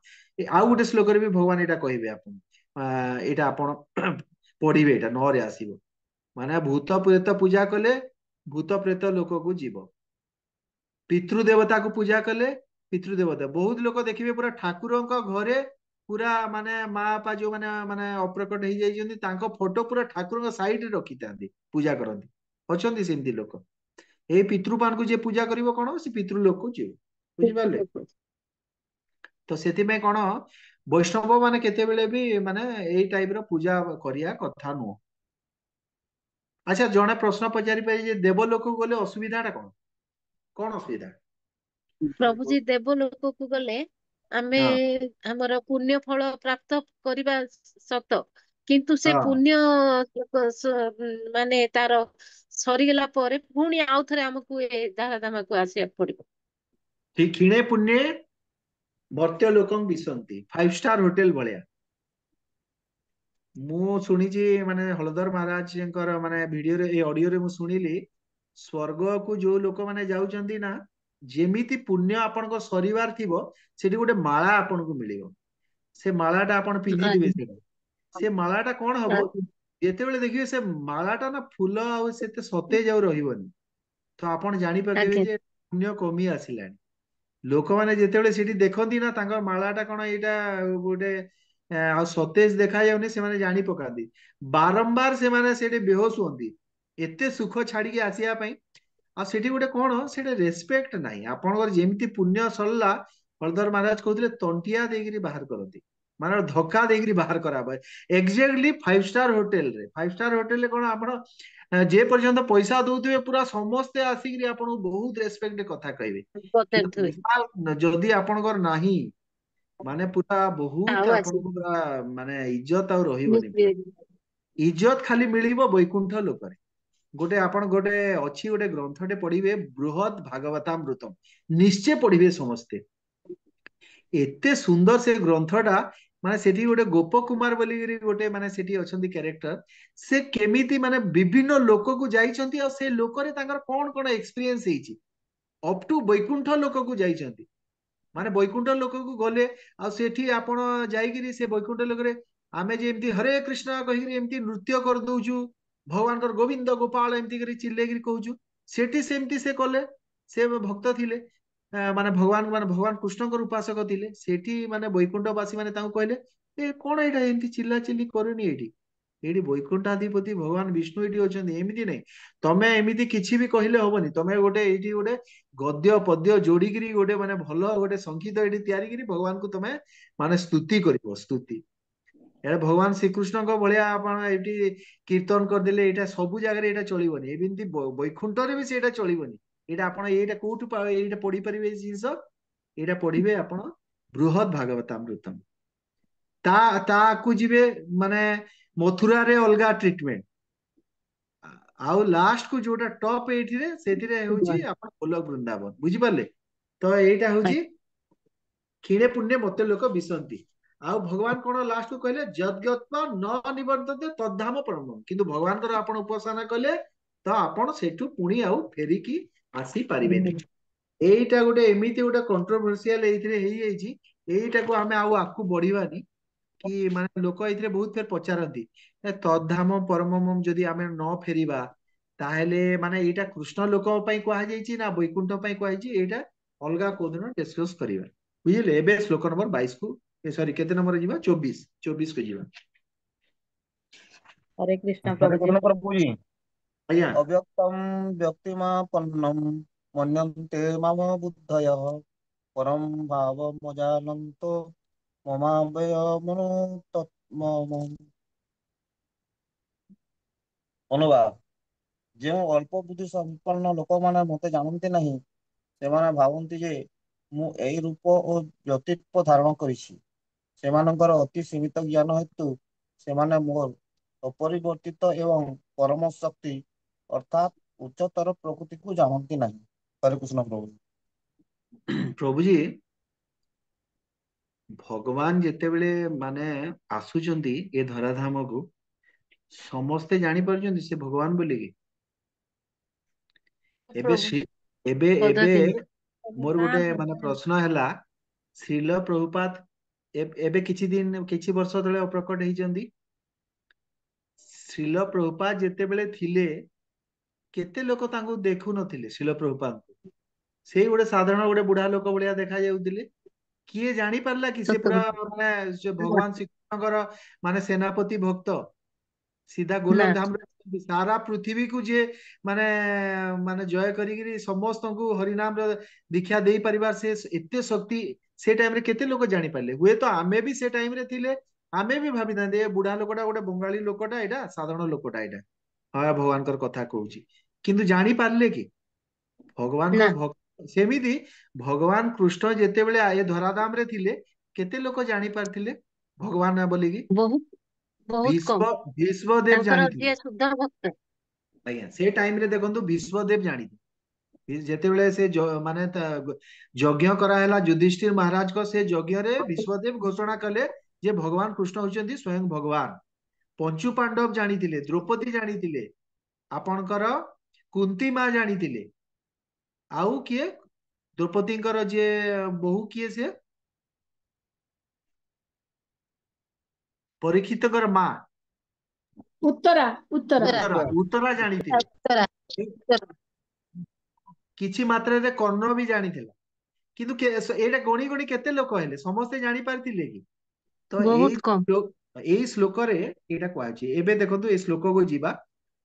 Speaker 1: ଆଉ ଗୋଟେ ଶ୍ଲୋକରେ ବି ଭଗବାନ ଏଇଟା କହିବେ ଆପଣ, ଏଇଟା ଆପଣ ପଢିବେ, ଏଇଟା 9ରେ ଆସିବ। ମାନେ ଭୂତ ପ୍ରେତ ପୂଜା କଲେ ଭୂତ ପ୍ରେତ ଲୋକକୁ ଯିବ, ପିତୃ ଦେବତାକୁ ପୂଜା କଲେ ପିତୃ ଦେବତା। ବହୁତ ଲୋକ ଦେଖିବେ ପୁରା ଠାକୁରଙ୍କ ଘରେ ପୁରା ମାନେ ମା ବାପା ଯୋଉମାନେ ମାନେ ଅପ୍ରକଟ ହେଇଯାଇଛନ୍ତି, ତାଙ୍କ ଫଟୋ ପୁରା ଠାକୁରଙ୍କ ସାଇଡରେ ରଖିଥାନ୍ତି, ପୂଜା କରନ୍ତି। ଅଛନ୍ତି ସେମିତି ଲୋକ। ଏଇ ପିତୃମାନଙ୍କୁ ଯିଏ ପୂଜା କରିବ, କଣ ସେ ପିତୃ ଲୋକକୁ ଯିବ। ବୁଝିପାରିଲେ? ତ ସେଥିପାଇଁ କଣ ବୈଷ୍ଣବ ମାନେ କେତେବେଳେ ବି ମାନେ ଏଇ ଟାଇପର ପୂଜା କରିବା କଥା ନୁହଁ। ଆଚ୍ଛା, ଜଣେ ପ୍ରଶ୍ନ ପଚାରି ପାରି ଯେ ଦେବଲୋକକୁ ଗଲେ ଅସୁବିଧାଟା କଣ? କଣ ଅସୁବିଧା?
Speaker 6: ପ୍ରଭୁଜୀ ଦେବଲୋକକୁ ଗଲେ ଆମେ
Speaker 1: ହଁ
Speaker 6: ଆମର ପୁଣ୍ୟ ଫଳ ପ୍ରାପ୍ତ କରିବା ସତ, କିନ୍ତୁ ସେ
Speaker 1: ହଁ
Speaker 6: ପୁଣ୍ୟ ମାନେ ତାର ସରିଗଲା ପରେ ପୁଣି ଆଉ ଥରେ ଆମକୁ ଏ ଧରାଧାମକୁ ଆସିବାକୁ ପଡିବ।
Speaker 1: ଠିକ କ୍ଷୀଣେ ପୁଣ୍ୟ ମର୍ତ୍ତ୍ୟ ଲୋକଂ ବିଶନ୍ତି, 5 ଷ୍ଟାର ହୋଟେଲ ଭଳିଆ। ମୁଁ ଶୁଣିଛି ମାନେ ହଳଧର ମହାରାଜଙ୍କର ମାନେ ଭିଡିଓରେ ଏଇ ଅଡିଓରେ ମୁଁ ଶୁଣିଲି, ସ୍वर्ଗକୁ ଯୋଉ ଲୋକମାନେ ଯାଉଛନ୍ତି ନା, ଯେମିତି ପୁଣ୍ୟ ଆପଣଙ୍କ ସରିବାର ଥିବ ସେଠି ଗୋଟେ ମାଳା ଆପଣଙ୍କୁ ମିଳିବ। ସେ ମାଳାଟା ଆପଣ ପିନ୍ଧିଥିବେ
Speaker 6: ଆଜ୍ଞା
Speaker 1: ସେଟା। ସେ ମାଳାଟା କଣ ହବ,
Speaker 6: ଆଜ୍ଞା
Speaker 1: ଯେତେବେଳେ ଦେଖିବେ ସେ ମାଳାଟା ନା ଫୁଲ ଆଉ ସେତେ ସତେଜ ଆଉ ରହିବନି, ତ ଆପଣ ଜାଣିପକେଇବେ
Speaker 6: ଆଜ୍ଞା
Speaker 1: ଯେ ପୁଣ୍ୟ କମି ଆସିଲାଣି। ଲୋକମାନେ ଯେତେବେଳେ ସେଠି ଦେଖନ୍ତି ନା ତାଙ୍କ ମାଳାଟା କଣ ଏଇଟା ଗୋଟେ ଆଉ ସତେଜ ଦେଖାଯାଉନି, ସେମାନେ ଜାଣି ପକାନ୍ତି। ବାରମ୍ବାର ସେମାନେ ସେଠି ବେହୋସ ହୁଅନ୍ତି ଏତେ ସୁଖ ଛାଡିକି ଆସିବା ପାଇଁ। ଆଉ ସେଠି ଗୋଟେ କଣ, ସେଟା ରେସପେକ୍ଟ ନାହିଁ। ଆପଣଙ୍କର ଯେମିତି ପୁଣ୍ୟ ସରିଲା, ହଳଧର ମହାରାଜ କହୁଥିଲେ ତଣ୍ଟିଆ ଦେଇକିରି ବାହାର କରନ୍ତି, ମାନେ ଧକ୍କା ଦେଇକିରି ବାହାର କରାହବ। ଏକ୍ଜାକ୍ଟଲି 5 ଷ୍ଟାର ହୋଟେଲରେ, 5 ଷ୍ଟାର ହୋଟେଲରେ କଣ ଆପଣ ଯେ ପର୍ଯ୍ୟନ୍ତ ପଇସା ଦଉଥିବେ ପୁରା ସମସ୍ତେ ଆସିକିରି ଆପଣଙ୍କୁ ବହୁତ ରେସପେକ୍ଟ କଥା କହିବେ। କିନ୍ତୁ
Speaker 6: ପଚାରୁଥିବେ
Speaker 1: ପଇସା ଯଦି ଆପଣଙ୍କର ନାହିଁ, ମାନେ ପୁରା ବହୁତ
Speaker 6: ଆଉ ଆସିବେ
Speaker 1: ଆପଣଙ୍କୁ ପୁରା ମାନେ ଇଜ୍ଜତ ଆଉ ରହିବନି। ପୁରା
Speaker 6: ନିଶ୍ଚୟ।
Speaker 1: ଇଜ୍ଜତ ଖାଲି ମିଳିବ ବୈକୁଣ୍ଠ ଲୋକରେ। ଗୋଟେ ଆପଣ ଗୋଟେ ଅଛି ଗୋଟେ ଗ୍ରନ୍ଥଟେ ପଢିବେ, ବୃହତ ଭାଗବତାମୃତମ୍, ନିଶ୍ଚୟ ପଢିବେ ସମସ୍ତେ। ଏତେ ସୁନ୍ଦର ସେ ଗ୍ରନ୍ଥଟା। ମାନେ ସେଠି ଗୋଟେ ଗୋପ କୁମାର ବୋଲିକିରି ଗୋଟେ ମାନେ ସେଠି ଅଛନ୍ତି କ୍ୟାରେକ୍ଟର, ସେ କେମିତି ମାନେ ବିଭିନ୍ନ ଲୋକକୁ ଯାଇଛନ୍ତି ଆଉ ସେ ଲୋକରେ ତାଙ୍କର କଣ କଣ ଏକ୍ସପିରିଏନ୍ସ ହେଇଛି, ଅପ୍ ଟୁ ବୈକୁଣ୍ଠ ଲୋକକୁ ଯାଇଛନ୍ତି। ମାନେ ବୈକୁଣ୍ଠ ଲୋକକୁ ଗଲେ ଆଉ ସେଠି ଆପଣ ଯାଇକିରି ସେ ବୈକୁଣ୍ଠ ଲୋକରେ ଆମେ ଯେମିତି ହରେ କୃଷ୍ଣ କହିକିରି ଏମିତି ନୃତ୍ୟ କରିଦଉଛୁ, ଭଗବାନଙ୍କର ଗୋବିନ୍ଦ ଗୋପାଳ ଏମିତି କରି ଚିଲେଇକିରି କହୁଛୁ, ସେଠି ସେମିତି ସେ କଲେ। ସେ ଭକ୍ତ ଥିଲେ, ମାନେ ଭଗବାନ କୃଷ୍ଣଙ୍କର ଉପାସକ ଥିଲେ। ସେଠି ମାନେ ବୈକୁଣ୍ଠବାସୀ ମାନେ ତାଙ୍କୁ କହିଲେ, ଏ କଣ ଏଇଟା ଏମିତି ଚିଲ୍ଲା ଚିଲ୍ଲି କରୁନି, ଏଇଠି ଏଇଠି ବୈକୁଣ୍ଠାଧିପତି ଭଗବାନ ବିଷ୍ଣୁ ଏଇଠି ଅଛନ୍ତି। ଏମିତି ନାହିଁ, ତମେ ଏମିତି କିଛି ବି କହିଲେ ହବନି। ତମେ ଗୋଟେ ଏଇଠି ଗୋଟେ ଗଦ୍ୟ ପଦ୍ୟ ଯୋଡିକିରି ଗୋଟେ ମାନେ ଭଲ ଗୋଟେ ସଂଗୀତ ଏଠି ତିଆରି କରି ଭଗବାନଙ୍କୁ ତମେ ମାନେ ସ୍ତୁତି କରିବ, ସ୍ତୁତି। ଏଇଟା ଭଗବାନ ଶ୍ରୀକୃଷ୍ଣଙ୍କ ଭଳିଆ ଆପଣ ଏଇଠି କୀର୍ତ୍ତନ କରିଦେଲେ ଏଇଟା ସବୁ ଜାଗାରେ ଏଇଟା ଚଳିବନି, ଏମିତି ବୈକୁଣ୍ଠରେ ବି ସେଇଟା ଚଳିବନି। ଏଇଟା ଆପଣ ଏଇଟା କୋଉଠୁ ଏଇଟା ପଢିପାରିବେ ଏ ଜିନିଷ, ଏଇଟା ପଢିବେ ଆପଣ ବୃହତ ଭାଗବତାମୃତମ୍। ତାକୁ ଯିବେ ମାନେ ମଥୁରାରେ ଅଲଗା ଟ୍ରିଟମେଣ୍ଟ, ଆଉ ଲାଷ୍ଟ କୁ ଯୋଉଟା ଟପ୍ ଏଇଠିରେ ସେଥିରେ ହଉଛି ଆପଣ ଗୋଲକ ବୃନ୍ଦାବନ। ବୁଝିପାରିଲେ? ତ ଏଇଟା ହଉଛି କ୍ଷୀଣେ ପୁଣ୍ୟ ମତେ ଲୋକ ବିଶନ୍ତି। ଆଉ ଭଗବାନ କଣ ଲାଷ୍ଟ କୁ କହିଲେ, ଯଦ୍ଗତ୍ୱା ନ ନିବର୍ତ୍ତତେ ତଦ୍ଧାମ ପରମମ୍। କିନ୍ତୁ ଭଗବାନଙ୍କର ଆପଣ ଉପାସନା କଲେ ତ ଆପଣ ସେଠୁ ପୁଣି ଆଉ ଫେରିକି ଆସିପାରିବେନି। ଏଇଟା ଗୋଟେ ଏମିତି ଗୋଟେ କଣ୍ଟ୍ରୋଭର୍ସିଆଲ ଏଇଥିରେ ହେଇଯାଇଛି, ଏଇଟାକୁ ଆମେ ଆଉ ଆଗକୁ ବଢିବାନି। କି ମାନେ ଲୋକ ଏଇଥିରେ ବହୁତ ଫେର ପଚାରନ୍ତି, ତଦ୍ଧାମ ପରମମ୍ ଯଦି ଆମେ ନ ଫେରିବା ତାହେଲେ ମାନେ ଏଇଟା କୃଷ୍ଣ ଲୋକ ପାଇଁ କୁହାଯାଇଛି ନା ବୈକୁଣ୍ଠ ପାଇଁ କୁହାଯାଇଛି, ଏଇଟା ଅଲଗା କୋଉଦିନ ଡିସ୍କସ କରିବା। ବୁଝିଲେ? ଏବେ ଶ୍ଲୋକ ନମ୍ବର 22 କୁ, ସରି କେତେ ନମ୍ବର ଯିବା, 24 କୁ ଯିବା।
Speaker 5: हरे कृष्ण
Speaker 8: हरे
Speaker 5: प्रभु जी।
Speaker 8: कृष्ण प्रभु जी।
Speaker 1: ଆଜ୍ଞା।
Speaker 8: अव्यक्तं व्यक्तिमापन्नं मन्यन्ते माम बुद्धयः परं भावमजानन्तो ममाव्ययमनुत्तमम्। ଅନୁବାଦ। ଯେଉଁ ଅଳ୍ପ ବୁଦ୍ଧି ସମ୍ପନ୍ନ ଲୋକମାନେ ମୋତେ ଜାଣନ୍ତି ନାହିଁ, ସେମାନେ ଭାବନ୍ତି ଯେ ମୁଁ ଏହି ରୂପ ଓ ଜ୍ୟୋତିତ୍ୱ ଧାରଣ କରିଛି। ସେମାନଙ୍କର ଅତି ସୀମିତ ଜ୍ଞାନ ହେତୁ ସେମାନେ ମୋର ଅପରିବର୍ତ୍ତିତ ଏବଂ ପରମ ଶକ୍ତି ଅର୍ଥାତ୍ ଉଚ୍ଚତର ପ୍ରକୃତିକୁ ଜାଣନ୍ତି ନାହିଁ। ହରେ କୃଷ୍ଣ ପ୍ରଭୁ।
Speaker 1: ପ୍ରଭୁଜୀ, ଭଗବାନ ଯେତେବେଳେ ମାନେ ଆସୁଛନ୍ତି ଏ ଧରାଧାମକୁ, ସମସ୍ତେ ଜାଣିପାରୁଛନ୍ତି ସେ ଭଗବାନ ବୋଲିକି? ଏବେ
Speaker 6: ପ୍ରଭୁ
Speaker 1: ଏବେ ଏବେ
Speaker 6: କଦାପି
Speaker 1: ମୋର ଗୋଟେ ମାନେ ପ୍ରଶ୍ନ ହେଲା, ଶ୍ରୀଲ ପ୍ରଭୁପାଦ ଏବେ କିଛି ଦିନ କିଛି ବର୍ଷ ତଳେ ପ୍ରକଟ ହେଇଛନ୍ତି। ଶ୍ରୀଲ ପ୍ରଭୁପାଦ ଯେତେବେଳେ ଥିଲେ କେତେ ଲୋକ ତାଙ୍କୁ ଦେଖୁନଥିଲେ ଶ୍ରୀଲ ପ୍ରଭୁପାଦଙ୍କୁ। ସେଇ ଗୋଟେ ସାଧାରଣ ଗୋଟେ ବୁଢା ଲୋକ ଭଳିଆ ଦେଖା ଯାଉଥିଲେ। କିଏ ଜାଣି ପାରିଲା କି ସେ
Speaker 6: ସତ
Speaker 1: ପୁରା
Speaker 6: କଥା।
Speaker 1: ମାନେ ସେ ଭଗବାନ ଶ୍ରୀକୃଷ୍ଣଙ୍କର ମାନେ ସେନାପତି ଭକ୍ତ, ସିଧା
Speaker 6: ନା
Speaker 1: ଗୋଲକ ଧାମରେ ଅଛନ୍ତି। ସାରା ପୃଥିବୀକୁ ଯିଏ ମାନେ ମାନେ ଜୟ କରିକିରି ସମସ୍ତଙ୍କୁ ହରିନାମର ଦୀକ୍ଷା ଦେଇପାରିବାର ସେ ଏତେ ଶକ୍ତି, ସେ ଟାଇମରେ କେତେ ଲୋକ ଜାଣିପାରିଲେ? ହୁଏତ ଆମେ ବି ସେ ଟାଇମରେ ଥିଲେ, ଆମେ ବି ଭାବିଥାନ୍ତେ ଏ ବୁଢା ଲୋକଟା ଗୋଟେ ବଙ୍ଗାଳୀ ଲୋକଟା, ଏଇଟା ସାଧାରଣ ଲୋକଟା, ଏଇଟା ହଁ ଭଗବାନଙ୍କର କଥା କହୁଛି। କିନ୍ତୁ ଜାଣି ପାରିଲେ କି?
Speaker 6: ନା
Speaker 1: ଭଗବାନଙ୍କର ଭକ୍ତ ସେମିତି ଭଗବାନ କୃଷ୍ଣ ଯେତେବେଳେ ଏ ଧରାଧାମ ରେ ଥିଲେ କେତେ ଲୋକ ଜାଣି ପାରିଥିଲେ ଭଗବାନ ବୋଲିକି?
Speaker 6: ବହୁତ ବହୁତ କମ।
Speaker 1: ଭୀଷ୍ମ ଭୀଷ୍ମଦେବ
Speaker 6: ତାଙ୍କର
Speaker 1: ଜାଣିଥିଲେ।
Speaker 6: ଯିଏ ଶୁଦ୍ଧ ଭକ୍ତ।
Speaker 1: ଆଜ୍ଞା ସେ ଟାଇମ ରେ ଦେଖନ୍ତୁ ଭୀଷ୍ମଦେବ ଜାଣିଥିଲେ। ଯେତେବେଳେ ସେ ମାନେ ଯଜ୍ଞ କରାହେଲା ଯୁଧିଷ୍ଠିର ମହାରାଜଙ୍କ ସେ ଯଜ୍ଞରେ ଭୀଷ୍ମଦେବ ଘୋଷଣା କଲେ ଯେ ଭଗବାନ କୃଷ୍ଣ ହଉଛନ୍ତି ସ୍ୱୟଂ ଭଗବାନ। ପଞ୍ଚୁ ପାଣ୍ଡବ ଜାଣିଥିଲେ, ଦ୍ରୌପଦୀ ଜାଣିଥିଲେ, ଆପଣଙ୍କର କୁନ୍ତି ମା ଜାଣିଥିଲେ, ଆଉ କିଏ ଦ୍ରୌପଦୀଙ୍କର ଯିଏ ବୋହୂ କିଏ ସେ ପରୀକ୍ଷିତଙ୍କର ମା
Speaker 3: ଉତ୍ତରା ଉତ୍ତରା
Speaker 1: ଉତ୍ତରା ଉତ୍ତରା ଜାଣିଥିଲେ।
Speaker 4: ଉତ୍ତରା ଉତ୍ତରା।
Speaker 1: କିଛି ମାତ୍ରାରେ କର୍ଣ୍ଣ ବି ଜାଣିଥିଲା। କିନ୍ତୁ ଏଇଟା ଗଣି ଗଣି କେତେ ଲୋକ ହେଲେ? ସମସ୍ତେ ଜାଣିପାରିଥିଲେ କି? ତ
Speaker 6: ବହୁତ କମ।
Speaker 1: ଏଇ ଶ୍ଲୋକରେ ଏଇଟା କୁହାଯାଇଛି। ଏବେ ଦେଖନ୍ତୁ ଏଇ ଶ୍ଲୋକକୁ ଯିବା।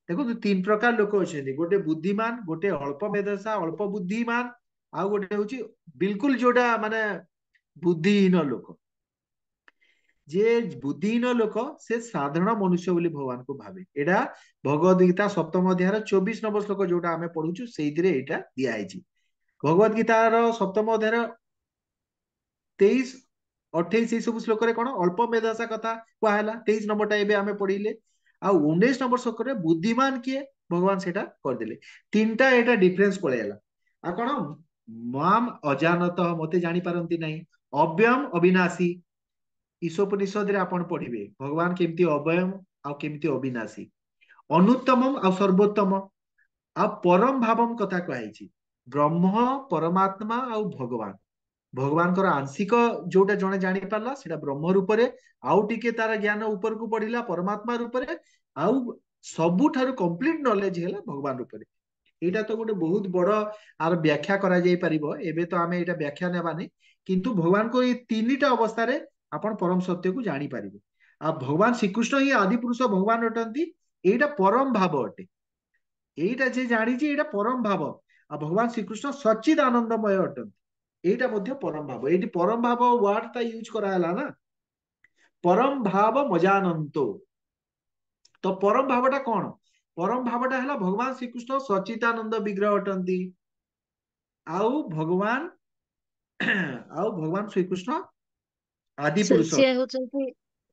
Speaker 1: ଦେଖନ୍ତୁ ତିନି ପ୍ରକାର ଲୋକ ଅଛନ୍ତି, ଗୋଟେ ବୁଦ୍ଧିମାନ, ଗୋଟେ ଅଳ୍ପ ମେଧସା ଅଳ୍ପ ବୁଦ୍ଧିମାନ, ଆଉ ଗୋଟେ ହଉଛି ବିଲକୁଲ ଯୋଉଟା ମାନେ ବୁଦ୍ଧିହୀନ ଲୋକ। ଯିଏ ବୁଦ୍ଧିହୀନ ଲୋକ ସେ ସାଧାରଣ ମନୁଷ୍ୟ ବୋଲି ଭଗବାନଙ୍କୁ ଭାବେ। ଏଇଟା ଭଗବଦ ଗୀତା ସପ୍ତମ ଅଧ୍ୟାୟର 24 ନମ୍ବର ଶ୍ଲୋକ ଯୋଉଟା ଆମେ ପଢୁଛୁ ସେଇଥିରେ ଏଇଟା ଦିଆହେଇଛି। ଭଗବତ ଗୀତାର ସପ୍ତମ ଅଧ୍ୟାୟର 23, 28 ଏଇ ସବୁ ଶ୍ଲୋକରେ କଣ ଅଳ୍ପ ମେଧାସା କଥା କୁହାହେଲା। 23 ନମ୍ବରଟା ଏବେ ଆମେ ପଢିଲେ। ଆଉ 19 ନମ୍ବର ଶ୍ଲୋକରେ ବୁଦ୍ଧିମାନ କିଏ ଭଗବାନ ସେଟା କରିଦେଲେ। ତିନିଟା ଏଇଟା ଡିଫରେନ୍ସ ପଳେଇଲା। ଆଉ କଣ ମାମ୍ ଅଜାନତ ମତେ ଜାଣିପାରନ୍ତି ନାହିଁ, ଅବ୍ୟୟମ ଅବିନାଶୀ ଈଶୋପନିଷଦରେ ଆପଣ ପଢିବେ ଭଗବାନ କେମିତି ଅବୟମ ଆଉ କେମିତି ଅବିନାଶୀ, ଅନୁତ୍ତମମ ଆଉ ସର୍ବୋତ୍ତମ, ଆଉ ପରମ ଭାବମ କଥା କୁହାଯାଇଛି। ବ୍ରହ୍ମ ପରମାତ୍ମା ଆଉ ଭଗବାନ, ଭଗବାନଙ୍କର ଆଂଶିକ ଯୋଉଟା ଜଣେ ଜାଣିପାରିଲା ସେଟା ବ୍ରହ୍ମ ରୂପରେ, ଆଉ ଟିକେ ତାର ଜ୍ଞାନ ଉପରକୁ ବଢିଲା ପରମାତ୍ମା ରୂପରେ, ଆଉ ସବୁଠାରୁ କମ୍ପ୍ଲିଟ ନଲେଜ ହେଲା ଭଗବାନ ରୂପରେ। ଏଇଟା ତ ଗୋଟେ ବହୁତ ବଡ ଆର ବ୍ୟାଖ୍ୟା କରାଯାଇ ପାରିବ। ଏବେ ତ ଆମେ ଏଇଟା ବ୍ୟାଖ୍ୟା ନେବାନି, କିନ୍ତୁ ଭଗବାନଙ୍କ ଏଇ ତିନିଟା ଅବସ୍ଥାରେ ଆପଣ ପରମ ସତ୍ୟକୁ ଜାଣିପାରିବେ। ଆଉ ଭଗବାନ ଶ୍ରୀକୃଷ୍ଣ ହିଁ ଆଦି ପୁରୁଷ ଭଗବାନ ଅଟନ୍ତି। ଏଇଟା ପରମ ଭାବ ଅଟେ। ଏଇଟା ଯେ ଜାଣିଛି ଏଇଟା ପରମ ଭାବ। ଆଉ ଭଗବାନ ଶ୍ରୀକୃଷ୍ଣ ସଚିଦ ଆନନ୍ଦମୟ ଅଟନ୍ତି। ଏଇଟା ମଧ୍ୟ ପରମ ଭାବ। ଏଇଠି ପରମ ଭାବ ୱାର୍ଡ ଟା ୟୁଜ କରାହେଲା ନା, ପରମ ଭାବ ମଜାନନ୍ତୋ। ତ ପରମ ଭାବଟା କଣ? ପରମ ଭାବଟା ହେଲା ଭଗବାନ ଶ୍ରୀକୃଷ୍ଣ ସଚିଦାନନ୍ଦ ବିଗ୍ରହ ଅଟନ୍ତି, ଆଉ ଭଗବାନ ଶ୍ରୀକୃଷ୍ଣ ଆଦି ପୁରୁଷ।
Speaker 6: ସିଏ ହଉଛନ୍ତି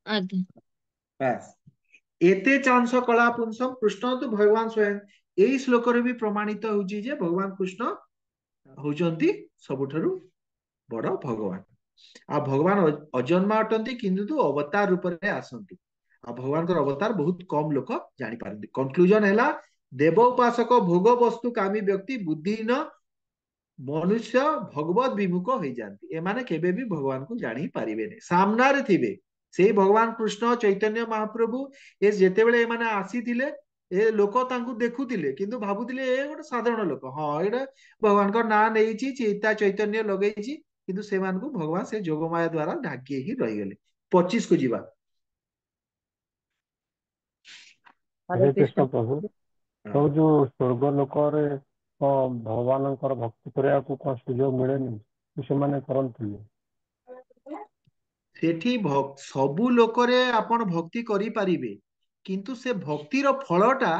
Speaker 6: ଆଜ୍ଞା।
Speaker 1: ବାସ୍। ଏତେ ଚାଂସ କଳା ପୁଂସମ କୃଷ୍ଣ ତ ଭଗବାନ ସ୍ୱୟଂ। ଏଇ ଶ୍ଲୋକରେ ବି ପ୍ରମାଣିତ ହଉଛି ଯେ ଭଗବାନ କୃଷ୍ଣ ହଉଛନ୍ତି ସବୁଠାରୁ ବଡ ଭଗବାନ। ଆଉ ଭଗବାନ ଅଜନ୍ମା ଅଟନ୍ତି କିନ୍ତୁ ଅବତାର ରୂପରେ ଆସନ୍ତି। ଆଉ ଭଗବାନଙ୍କର ଅବତାର ବହୁତ କମ ଲୋକ ଜାଣିପାରନ୍ତି। କନକ୍ଲୁଜନ ହେଲା ଦେବ ଉପାସକ ଭୋଗ ବସ୍ତୁ କାମୀ ବ୍ୟକ୍ତି ବୁଦ୍ଧିହୀନ ମନୁଷ୍ୟ ଭଗବତ ବିମୁଖ ହେଇଯାନ୍ତି। ଏମାନେ କେବେ ବି ଭଗବାନଙ୍କୁ ଜାଣି ପାରିବେନି। ସାମ୍ନାରେ ଥିବେ ସେଇ ଭଗବାନ କୃଷ୍ଣ ଚୈତନ୍ୟ ମହାପ୍ରଭୁ, ଏ ଯେତେବେଳେ ଏମାନେ ଆସିଥିଲେ ଏ ଲୋକ ତାଙ୍କୁ ଦେଖୁଥିଲେ କିନ୍ତୁ ଭାବୁଥିଲେ ଏ ଗୋଟେ ସାଧାରଣ ଲୋକ। ହଁ ଏଇଟା ଭଗବାନଙ୍କ ନାଁ ନେଇଛି, ଚିତା ଚୈତନ୍ୟ ଲଗେଇଛି, କିନ୍ତୁ ସେମାନଙ୍କୁ ଭଗବାନ ସେ ଯୋଗମାୟା ଦ୍ଵାରା ଢାଙ୍କି ହେଇକି ରହିଗଲେ। 25 କୁ ଯିବା।
Speaker 5: ହରେ
Speaker 7: ହରେ
Speaker 5: କୃଷ୍ଣ।
Speaker 7: କୃଷ୍ଣ ପ୍ରଭୁ। ସବୁ ଯୋଉ ସ୍ୱର୍ଗ ଲୋକରେ ଭଗବାନଙ୍କର ଭକ୍ତି କରିବାକୁ କଣ ସୁଯୋଗ ମିଳେନି? ସେମାନେ କରନ୍ତି।
Speaker 1: ସେଠି ସବୁ ଲୋକରେ ଆପଣ ଭକ୍ତି କରିପାରିବେ, କିନ୍ତୁ ସେ ଭକ୍ତିର ଫଳଟା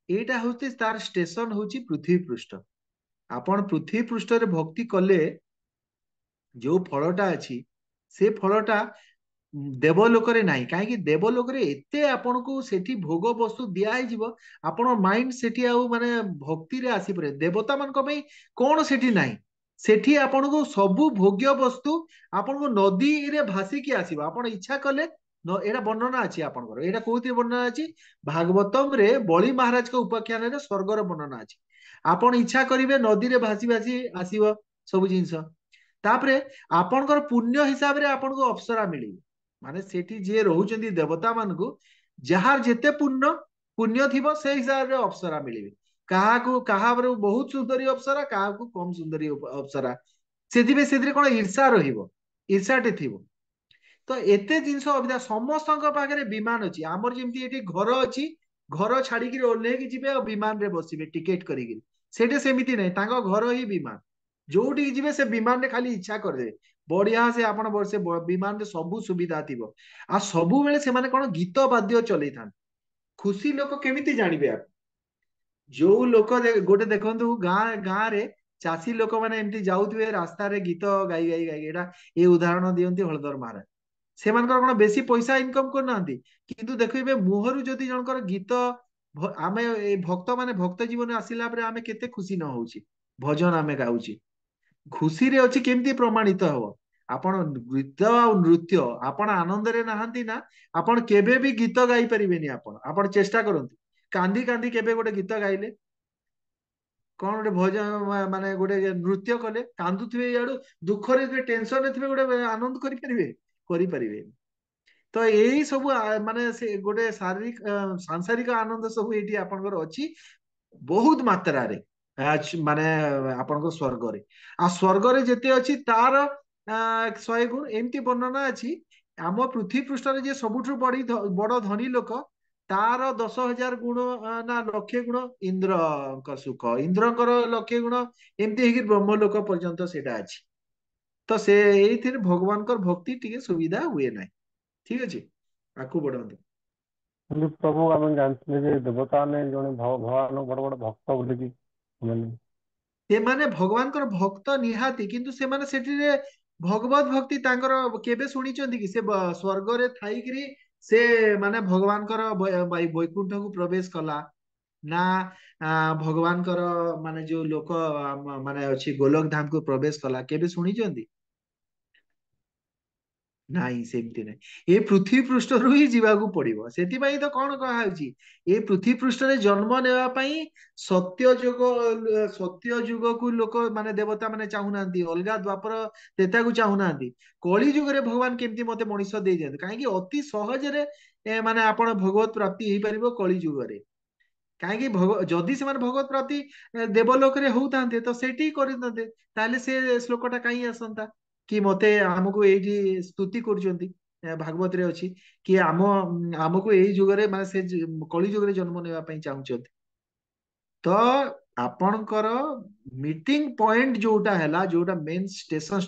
Speaker 1: ଏଇଟା ହଉଛି ତାର ଷ୍ଟେସନ ହଉଛି ପୃଥିବୀ ପୃଷ୍ଠ। ଆପଣ ପୃଥିବୀ ପୃଷ୍ଠରେ ଭକ୍ତି କଲେ ଯୋଉ ଫଳଟା ଅଛି ସେ ଫଳଟା ଦେବଲୋକରେ ନାହିଁ। କାହିଁକି? ଦେବଲୋକରେ ଏତେ ଆପଣଙ୍କୁ ସେଠି ଭୋଗ ବସ୍ତୁ ଦିଆ ହେଇଯିବ, ଆପଣ ମାଇଣ୍ଡ ସେଠି ଆଉ ମାନେ ଭକ୍ତିରେ ଆସିପାରେ। ଦେବତା ମାନଙ୍କ ପାଇଁ କଣ ସେଠି ନାହିଁ? ସେଠି ଆପଣଙ୍କୁ ସବୁ ଭୋଗ୍ୟ ବସ୍ତୁ ଆପଣଙ୍କୁ ନଦୀରେ ଭାସିକି ଆସିବ। ଆପଣ ଇଚ୍ଛା କଲେ ଏଇଟା ବର୍ଣ୍ଣନା ଅଛି ଆପଣଙ୍କର। ଏଇଟା କୋଉଥିରେ ବର୍ଣ୍ଣନା ଅଛି? ଭାଗବତମରେ ବଳି ମହାରାଜଙ୍କ ଉପାଖ୍ୟାନରେ ସ୍ୱର୍ଗର ବର୍ଣ୍ଣନା ଅଛି। ଆପଣ ଇଚ୍ଛା କରିବେ ନଦୀରେ ଭାସି ଭାସି ଆସିବ ସବୁ ଜିନିଷ। ତାପରେ ଆପଣଙ୍କର ପୁଣ୍ୟ ହିସାବରେ ଆପଣଙ୍କୁ ଅପ୍ସରା ମିଳିବ। ମାନେ ସେଠି ଯିଏ ରହୁଛନ୍ତି ଦେବତା ମାନଙ୍କୁ ଯାହାର ଯେତେ ପୁଣ୍ୟ ଥିବ ସେଇ ହିସାବରେ ଅପ୍ସରା ମିଳିବେ। କାହାର ବହୁତ ସୁନ୍ଦରୀ ଅପ୍ସରା, କାହାକୁ କମ ସୁନ୍ଦରୀ ଅପ୍ସରା। ସେଥିରେ କଣ ଈର୍ଷା ରହିବ? ଈର୍ଷାଟେ ଥିବ। ତ ଏତେ ଜିନିଷ ସମସ୍ତଙ୍କ ପାଖରେ ବିମାନ ଅଛି। ଆମର ଯେମିତି ଏଠି ଘର ଅଛି, ଘର ଛାଡିକିରି ଓହ୍ଲେଇକି ଯିବେ ଆଉ ବିମାନରେ ବସିବେ ଟିକେଟ କରିକିରି। ସେଠି ସେମିତି ନାହିଁ, ତାଙ୍କ ଘର ହିଁ ବିମାନ। ଯୋଉଠିକି ଯିବେ ସେ ବିମାନରେ ଖାଲି ଇଚ୍ଛା କରିଦେବେ। ବଢିଆ ସେ ଆପଣ ସେ ବିମାନରେ ସବୁ ସୁବିଧା ଥିବ। ଆଉ ସବୁବେଳେ ସେମାନେ କଣ ଗୀତ ବାଦ୍ୟ ଚଲେଇଥାନ୍ତି। ଖୁସି ଲୋକ କେମିତି ଜାଣିବେ? ଯୋଉ ଲୋକ ଗୋଟେ ଦେଖନ୍ତୁ ଗାଁରେ ଚାଷୀ ଲୋକମାନେ ଏମିତି ଯାଉଥିବେ ରାସ୍ତାରେ ଗୀତ ଗାଇ ଗାଇ ଗାଇ ଏଇଟା ଏ ଉଦାହରଣ ଦିଅନ୍ତି ହଳଧର ମହାରାଜ। ସେମାନଙ୍କର କଣ ବେଶୀ ପଇସା ଇନକମ କରୁନାହାନ୍ତି, କିନ୍ତୁ ଦେଖିବେ ମୁହଁରୁ ଯଦି ଜଣଙ୍କର ଗୀତ ଆମେ ଏଇ ଭକ୍ତ ମାନେ ଭକ୍ତ ଜୀବନ ଆସିଲା ପରେ ଆମେ କେତେ ଖୁସି ନ ହଉଛି, ଭଜନ ଆମେ ଗାଉଛେ, ଖୁସିରେ ଅଛି କେମିତି ପ୍ରମାଣିତ ହବ? ଆପଣ ଗୀତ ଆଉ ନୃତ୍ୟ ଆପଣ ଆନନ୍ଦରେ ନାହାନ୍ତି ନା ଆପଣ କେବେ ବି ଗୀତ ଗାଇ ପାରିବେନି। ଆପଣ ଆପଣ ଚେଷ୍ଟା କରନ୍ତୁ, କାନ୍ଦି କାନ୍ଦି କେବେ ଗୋଟେ ଗୀତ ଗାଇଲେ, କଣ ଗୋଟେ ଭଜନ ମାନେ ଗୋଟେ ନୃତ୍ୟ କଲେ କାନ୍ଦୁଥିବେ, ଇଆଡୁ ଦୁଃଖରେ ଥିବେ, ଟେନସନରେ ଥିବେ, ଗୋଟେ ଆନନ୍ଦ କରିପାରିବେ? କରିପାରିବେନି। ତ ଏଇ ସବୁ ମାନେ ସେ ଗୋଟେ ଶାରୀରିକ ସାଂସାରିକ ଆନନ୍ଦ ସବୁ ଏଇଠି ଆପଣଙ୍କର ଅଛି ବହୁତ ମାତ୍ରାରେ, ମାନେ ଆପଣଙ୍କ ସ୍ୱର୍ଗରେ। ଆଉ ସ୍ୱର୍ଗରେ ଯେତେ ଅଛି ତାର 100 ଗୁଣ ଏମିତି ବର୍ଣ୍ଣନା ଅଛି। ଆମ ପୃଥ୍ୱୀ ପୃଷ୍ଠରେ ଯିଏ ସବୁଠୁ ବଡ ଧନୀ ଲୋକ, ତାର 10,000 ଗୁଣ ନା 1,00,000 ଗୁଣ ଇନ୍ଦ୍ରଙ୍କ ସୁଖ, ଇନ୍ଦ୍ରଙ୍କର 1,00,000 ଗୁଣ, ଏମିତି ହେଇକି ବ୍ରହ୍ମଲୋକ ପର୍ଯ୍ୟନ୍ତ ସେଇଟା ଅଛି। ତ ସେ ଏଇଥିରେ ଭଗବାନଙ୍କର ଭକ୍ତି ଟିକେ ସୁବିଧା ହୁଏ ନାହିଁ। ଠିକ ଅଛି, ଆଗକୁ ବଢନ୍ତୁ।
Speaker 7: କିନ୍ତୁ ପ୍ରଭୁ ଆମେ ଜାଣିଥିଲେ ଯେ ଦେବତା ମାନେ ଜଣେ ଭଗବାନ ବଡ ବଡ ଭକ୍ତ ବୋଲିକି ସେମାନେ
Speaker 1: ସେମାନେ ଭଗବାନଙ୍କର ଭକ୍ତ ନିହାତି, କିନ୍ତୁ ସେମାନେ ସେଠିରେ ଭଗବତ ଭକ୍ତି ତାଙ୍କର କେବେ ଶୁଣିଛନ୍ତି କି? ସେ ସ୍ୱର୍ଗରେ ଥାଇକିରି ସେ ମାନେ ଭଗବାନଙ୍କର ବୈକୁଣ୍ଠକୁ ପ୍ରବେଶ କଲା ନା ଭଗବାନଙ୍କର ମାନେ ଯୋଉ ଲୋକ ମାନେ ଅଛି ଗୋଲକ ଧାମକୁ ପ୍ରବେଶ କଲା, କେବେ ଶୁଣିଛନ୍ତି? ନାଇଁ, ସେମିତି ନାହିଁ। ଏ ପୃଥ୍ୱୀ ପୃଷ୍ଠରୁ ହିଁ ଯିବାକୁ ପଡିବ। ସେଥିପାଇଁ ତ କଣ କୁହାହଉଛି, ଏ ପୃଥ୍ୱୀ ପୃଷ୍ଠରେ ଜନ୍ମ ନେବା ପାଇଁ ସତ୍ୟ ଯୁଗକୁ ଲୋକ ମାନେ ଦେବତା ମାନେ ଚାହୁଁନାହାନ୍ତି, ଅଲଗା ଦ୍ୱାପର ତ୍ରେତାକୁ ଚାହୁଁନାହାନ୍ତି। କଳି ଯୁଗରେ ଭଗବାନ କେମିତି ମତେ ମଣିଷ ଦେଇଦିଅନ୍ତୁ, କାହିଁକି ଅତି ସହଜରେ ମାନେ ଆପଣ ଭଗବତ ପ୍ରାପ୍ତି ହେଇପାରିବ କଳି ଯୁଗରେ। କାହିଁକି ଯଦି ସେମାନେ ଭଗବତ ପ୍ରାପ୍ତି ଦେବଲୋକରେ ହଉଥାନ୍ତେ ତ ସେଇଠି କରିଥାନ୍ତେ, ତାହେଲେ ସେ ଶ୍ଲୋକଟା କାହିଁ ଆସନ୍ତା କି ମତେ ଆମକୁ ଏଇଠି ସ୍ତୁତି କରୁଛନ୍ତି ଭାଗବତରେ ଅଛି କି ଆମକୁ ଏଇ ଯୁଗରେ ମାନେ ସେ କଳି ଯୁଗରେ ଜନ୍ମ ନେବା ପାଇଁ ଚାହୁଁଛନ୍ତି। ତ ଆପଣଙ୍କର ମିଟିଂ ପଏଣ୍ଟ ଯୋଉଟା ହେଲା, ଯୋଉଟା ମେନ୍ ଷ୍ଟେସନ,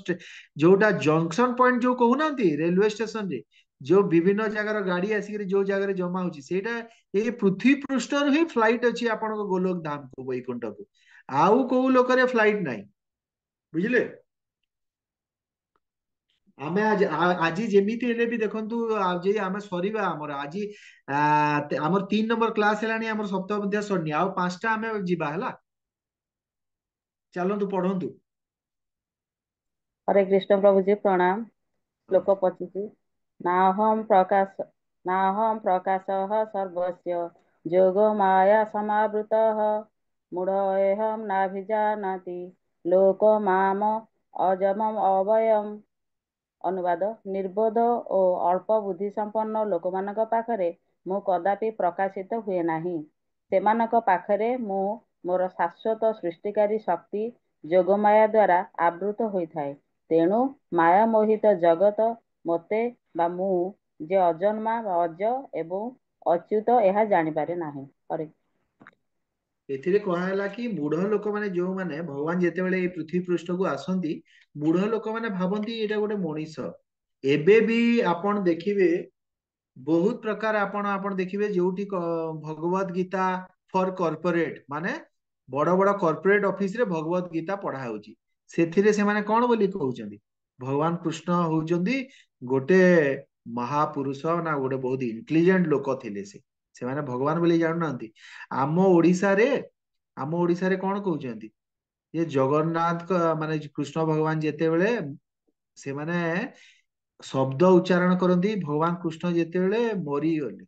Speaker 1: ଯୋଉଟା ଜଙ୍କସନ ପଏଣ୍ଟ ଯୋଉ କହୁନାହାନ୍ତି ରେଲୱେ ଷ୍ଟେସନରେ, ଯୋଉ ବିଭିନ୍ନ ଜାଗାର ଗାଡି ଆସିକିରି ଯୋଉ ଜାଗାରେ ଜମା ହଉଛି, ସେଇଟା ଏଇ ପୃଥ୍ୱୀ ପୃଷ୍ଠରୁ ହିଁ ଫ୍ଲାଇଟ ଅଛି ଆପଣଙ୍କ ଗୋଲୋକ ଧାମକୁ, ବୈକୁଣ୍ଠକୁ। ଆଉ କୋଉ ଲୋକରେ ଫ୍ଲାଇଟ ନାହିଁ, ବୁଝିଲେ? ଆମେ ଆଜି ଯେମିତି ହେଲେ ବି ଦେଖନ୍ତୁ, ଆଜି ଆମେ ସରିବା ଆମର ଆଜି ଆମର 3 ନମ୍ବର କ୍ଲାସ ହେଲାଣି, ଆମର ସପ୍ତାହ ମଧ୍ୟ ସରିନି, ଆଉ 5ଟା ଆମେ ଯିବା ହେଲା। ଚାଲନ୍ତୁ ପଢନ୍ତୁ।
Speaker 9: हरे कृष्ण प्रभु जी प्रणाम। श्लोक 25। नाहम प्रकाशः सर्वस्य जोगमाया समावृतः मूढोऽहं नाभिजानाति लोको माम अजमम अभयम्। ଅନୁବାଦ, ନିର୍ବୋଧ ଓ ଅଳ୍ପ ବୁଦ୍ଧି ସମ୍ପନ୍ନ ଲୋକମାନଙ୍କ ପାଖରେ ମୁଁ କଦାପି ପ୍ରକାଶିତ ହୁଏ ନାହିଁ। ସେମାନଙ୍କ ପାଖରେ ମୁଁ ମୋର ଶାଶ୍ୱତ ସୃଷ୍ଟିକାରୀ ଶକ୍ତି ଯୋଗମାୟା ଦ୍ୱାରା ଆବୃତ ହୋଇଥାଏ। ତେଣୁ ମାୟାମୋହିତ ଜଗତ ମୋତେ ବା ମୁଁ ଯେ ଅଜନ୍ମା ବା ଅଜ ଏବଂ ଅଚ୍ୟୁତ ଏହା ଜାଣିପାରେ ନାହିଁ। ହରେ
Speaker 1: ଏଥିରେ କୁହାହେଲା କି ମୂଢ ଲୋକମାନେ ଯୋଉମାନେ, ଭଗବାନ ଯେତେବେଳେ ଏଇ ପୃଥ୍ୱୀ ପୃଷ୍ଠକୁ ଆସନ୍ତି, ମୂଢ ଲୋକମାନେ ଭାବନ୍ତି ଏଇଟା ଗୋଟେ ମଣିଷ। ଏବେ ବି ଆପଣ ଦେଖିବେ ବହୁତ ପ୍ରକାର ଆପଣ ଆପଣ ଦେଖିବେ ଯୋଉଠି ଭଗବତ ଗୀତା ଫର କର୍ପୋରେଟ, ମାନେ ବଡ ବଡ କର୍ପୋରେଟ ଅଫିସରେ ଭଗବତ ଗୀତା ପଢା ହଉଛି। ସେଥିରେ ସେମାନେ କଣ ବୋଲି କହୁଛନ୍ତି? ଭଗବାନ କୃଷ୍ଣ ହଉଛନ୍ତି ଗୋଟେ ମହାପୁରୁଷ ନା ଗୋଟେ ବହୁତ ଇଣ୍ଟେଲିଜେଣ୍ଟ ଲୋକ ଥିଲେ। ସେମାନେ ଭଗବାନ ବୋଲି ଜାଣୁନାହାନ୍ତି। ଆମ ଓଡିଶାରେ କଣ କହୁଛନ୍ତି? ଯେ ଜଗନ୍ନାଥ ମାନେ କୃଷ୍ଣ ଭଗବାନ ଯେତେବେଳେ ସେମାନେ ଶବ୍ଦ ଉଚ୍ଚାରଣ କରନ୍ତି, ଭଗବାନ କୃଷ୍ଣ ଯେତେବେଳେ ମରିଗଲେ,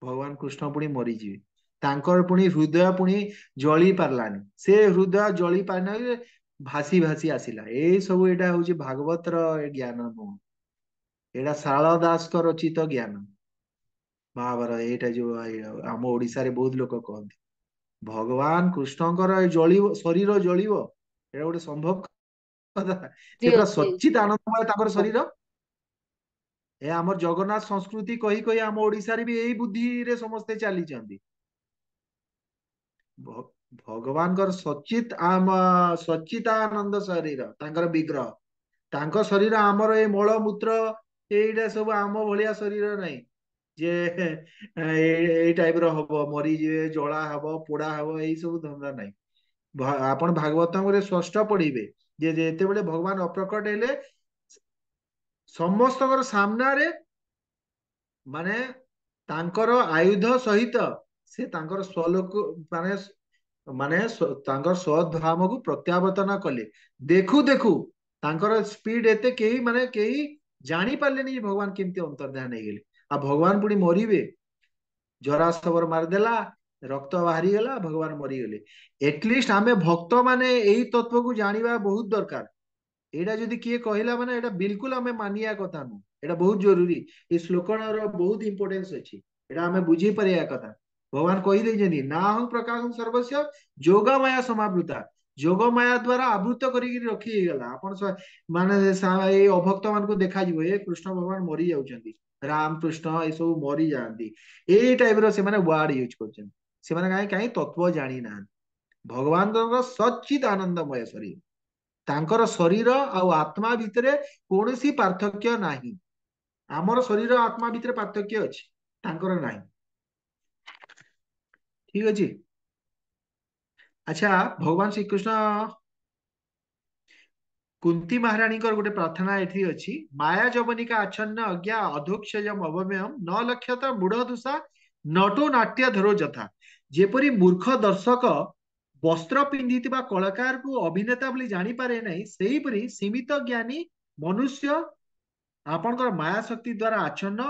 Speaker 1: ଭଗବାନ କୃଷ୍ଣ ପୁଣି ମରିଯିବେ, ତାଙ୍କର ପୁଣି ହୃଦୟ ପୁଣି ଜଳି ପାରିଲାନି, ସେ ହୃଦୟ ଜଳି ପାରିନାହିଁ, ଭାସି ଭାସି ଆସିଲା। ଏଇ ସବୁ ଏଇଟା ହଉଛି ଭାଗବତର ଜ୍ଞାନ ନୁହଁ, ଏଇଟା ଶାରଳା ଦାସଙ୍କ ରଚିତ ଜ୍ଞାନ। ମହାଭାରତ ଏଇଟା ଯୋଉ ଆମ ଓଡିଶାରେ ବହୁତ ଲୋକ କହନ୍ତି ଭଗବାନ କୃଷ୍ଣଙ୍କର ଜଳିବ, ଶରୀର ଜଳିବ, ଏଇଟା ଗୋଟେ ସମ୍ଭବ କଥା? ସେ
Speaker 6: ଜି
Speaker 1: ପୁରା
Speaker 6: ଅଛି।
Speaker 1: ସଚ୍ଚିତ ଆନନ୍ଦମୟ ତାଙ୍କର ଶରୀର। ଏ ଆମର ଜଗନ୍ନାଥ ସଂସ୍କୃତି କହି କହି ଆମ ଓଡିଶାରେ ବି ଏଇ ବୁଦ୍ଧିରେ ସମସ୍ତେ ଚାଲିଛନ୍ତି। ଭଗବାନଙ୍କର ସଚ୍ଚିତାନନ୍ଦ ଶରୀର, ତାଙ୍କର ବିଗ୍ରହ, ତାଙ୍କ ଶରୀର। ଆମର ଏଇ ମଳମୂତ୍ର ଏଇଟା ସବୁ ଆମ ଭଳିଆ ଶରୀର ନାହିଁ ଯେ ଏଇ ଟାଇପ ର ହବ, ମରିଯିବେ, ଜଳା ହବ, ପୋଡା ହବ, ଏଇ ସବୁ ଧନ୍ଦା ନାହିଁ। ଆପଣ ଭାଗବତରେ ସ୍ପଷ୍ଟ ପଢିବେ ଯେ ଯେତେବେଳେ ଭଗବାନ ଅପ୍ରକଟ ହେଲେ ସମସ୍ତଙ୍କର ସାମ୍ନାରେ ମାନେ ତାଙ୍କର ଆୟୁଧ ସହିତ ସେ ତାଙ୍କର ସ୍ୱଲୋକ ମାନେ ମାନେ ତାଙ୍କର ସ୍ୱଧାମକୁ ପ୍ରତ୍ୟାବର୍ତ୍ତନ କଲେ। ଦେଖୁ ଦେଖୁ ତାଙ୍କର ସ୍ପିଡ ଏତେ କେହି ଜାଣି ପାରିଲେନି ଯେ ଭଗବାନ କେମିତି ଅନ୍ତର୍ଧାନ ହେଇଗଲେ। ଆଉ ଭଗବାନ ପୁଣି ମରିବେ, ଜରାସବର ମାରିଦେଲା, ରକ୍ତ ବାହାରିଗଲା, ଭଗବାନ ମରିଗଲେ। ଏଟଲିଷ୍ଟ ଆମେ ଭକ୍ତ ମାନେ ଏଇ ତତ୍ଵକୁ ଜାଣିବା ବହୁତ ଦରକାର। ଏଇଟା ଯଦି କିଏ କହିଲା ମାନେ ଏଇଟା ବିଲକୁଲ ଆମେ ମାନିବା କଥା ନୁହଁ। ଏଇଟା ବହୁତ ଜରୁରୀ। ଏ ଶ୍ଲୋକର ବହୁତ ଇମ୍ପୋର୍ଟାନ୍ସ ଅଛି। ଏଇଟା ଆମେ ବୁଝି ପାରିବା କଥା। ଭଗବାନ କହିଦେଇଛନ୍ତି ନାହଂ ପ୍ରକାଶଂ ସର୍ବସ୍ୟ ଯୋଗମାୟା ସମାବୃତା। ଯୋଗମାୟା ଦ୍ଵାରା ଆବୃତ କରିକି ରଖି ହେଇଗଲା। ଆପଣ ମାନେ ଏଇ ଅଭକ୍ତ ମାନଙ୍କୁ ଦେଖାଯିବ ଏ କୃଷ୍ଣ ଭଗବାନ ମରି ଯାଉଛନ୍ତି, ରାମ କୃଷ୍ଣ ଏସବୁ ମରି ଯାଆନ୍ତି, ଏଇ ଟାଇପର ସେମାନେ ୱାର୍ଡ ୟୁଜ କରୁଛନ୍ତି। ସେମାନେ କାହିଁ ତତ୍ଵ ଜାଣି ନାହାନ୍ତି। ଭଗବାନଙ୍କର ସଚ୍ଚିତ ଆନନ୍ଦମୟ ଶରୀର, ତାଙ୍କର ଶରୀର ଆଉ ଆତ୍ମା ଭିତରେ କୌଣସି ପାର୍ଥକ୍ୟ ନାହିଁ। ଆମର ଶରୀର ଆତ୍ମା ଭିତରେ ପାର୍ଥକ୍ୟ ଅଛି, ତାଙ୍କର ନାହିଁ। ଠିକ ଅଛି। ଆଚ୍ଛା, ଭଗବାନ ଶ୍ରୀକୃଷ୍ଣ କୁନ୍ତୀ ମହାରାଣୀଙ୍କର ଗୋଟେ ପ୍ରାର୍ଥନା ଏଠି ଅଛି। ମାୟା ଯବନିକା ଆଚ୍ଛନ୍ନ ଅଜ୍ଞା ଅଧୋକ୍ଷଜମ ଅବମେୟମ୍ ନ ଲକ୍ଷ୍ୟତ ମୂଢ ଦୋଷା ନଟୋ ନାଟ୍ୟ ଧରୋ ଯଥା। ଯେପରି ମୂର୍ଖ ଦର୍ଶକ ବସ୍ତ୍ର ପିନ୍ଧିଥିବା କଳାକାରକୁ ଅଭିନେତା ବୋଲି ଜାଣିପାରେ ନାହିଁ, ସେହିପରି ସୀମିତ ଜ୍ଞାନୀ ମନୁଷ୍ୟ ଆପଣଙ୍କର ମାୟା ଶକ୍ତି ଦ୍ଵାରା ଆଚ୍ଛନ୍ନ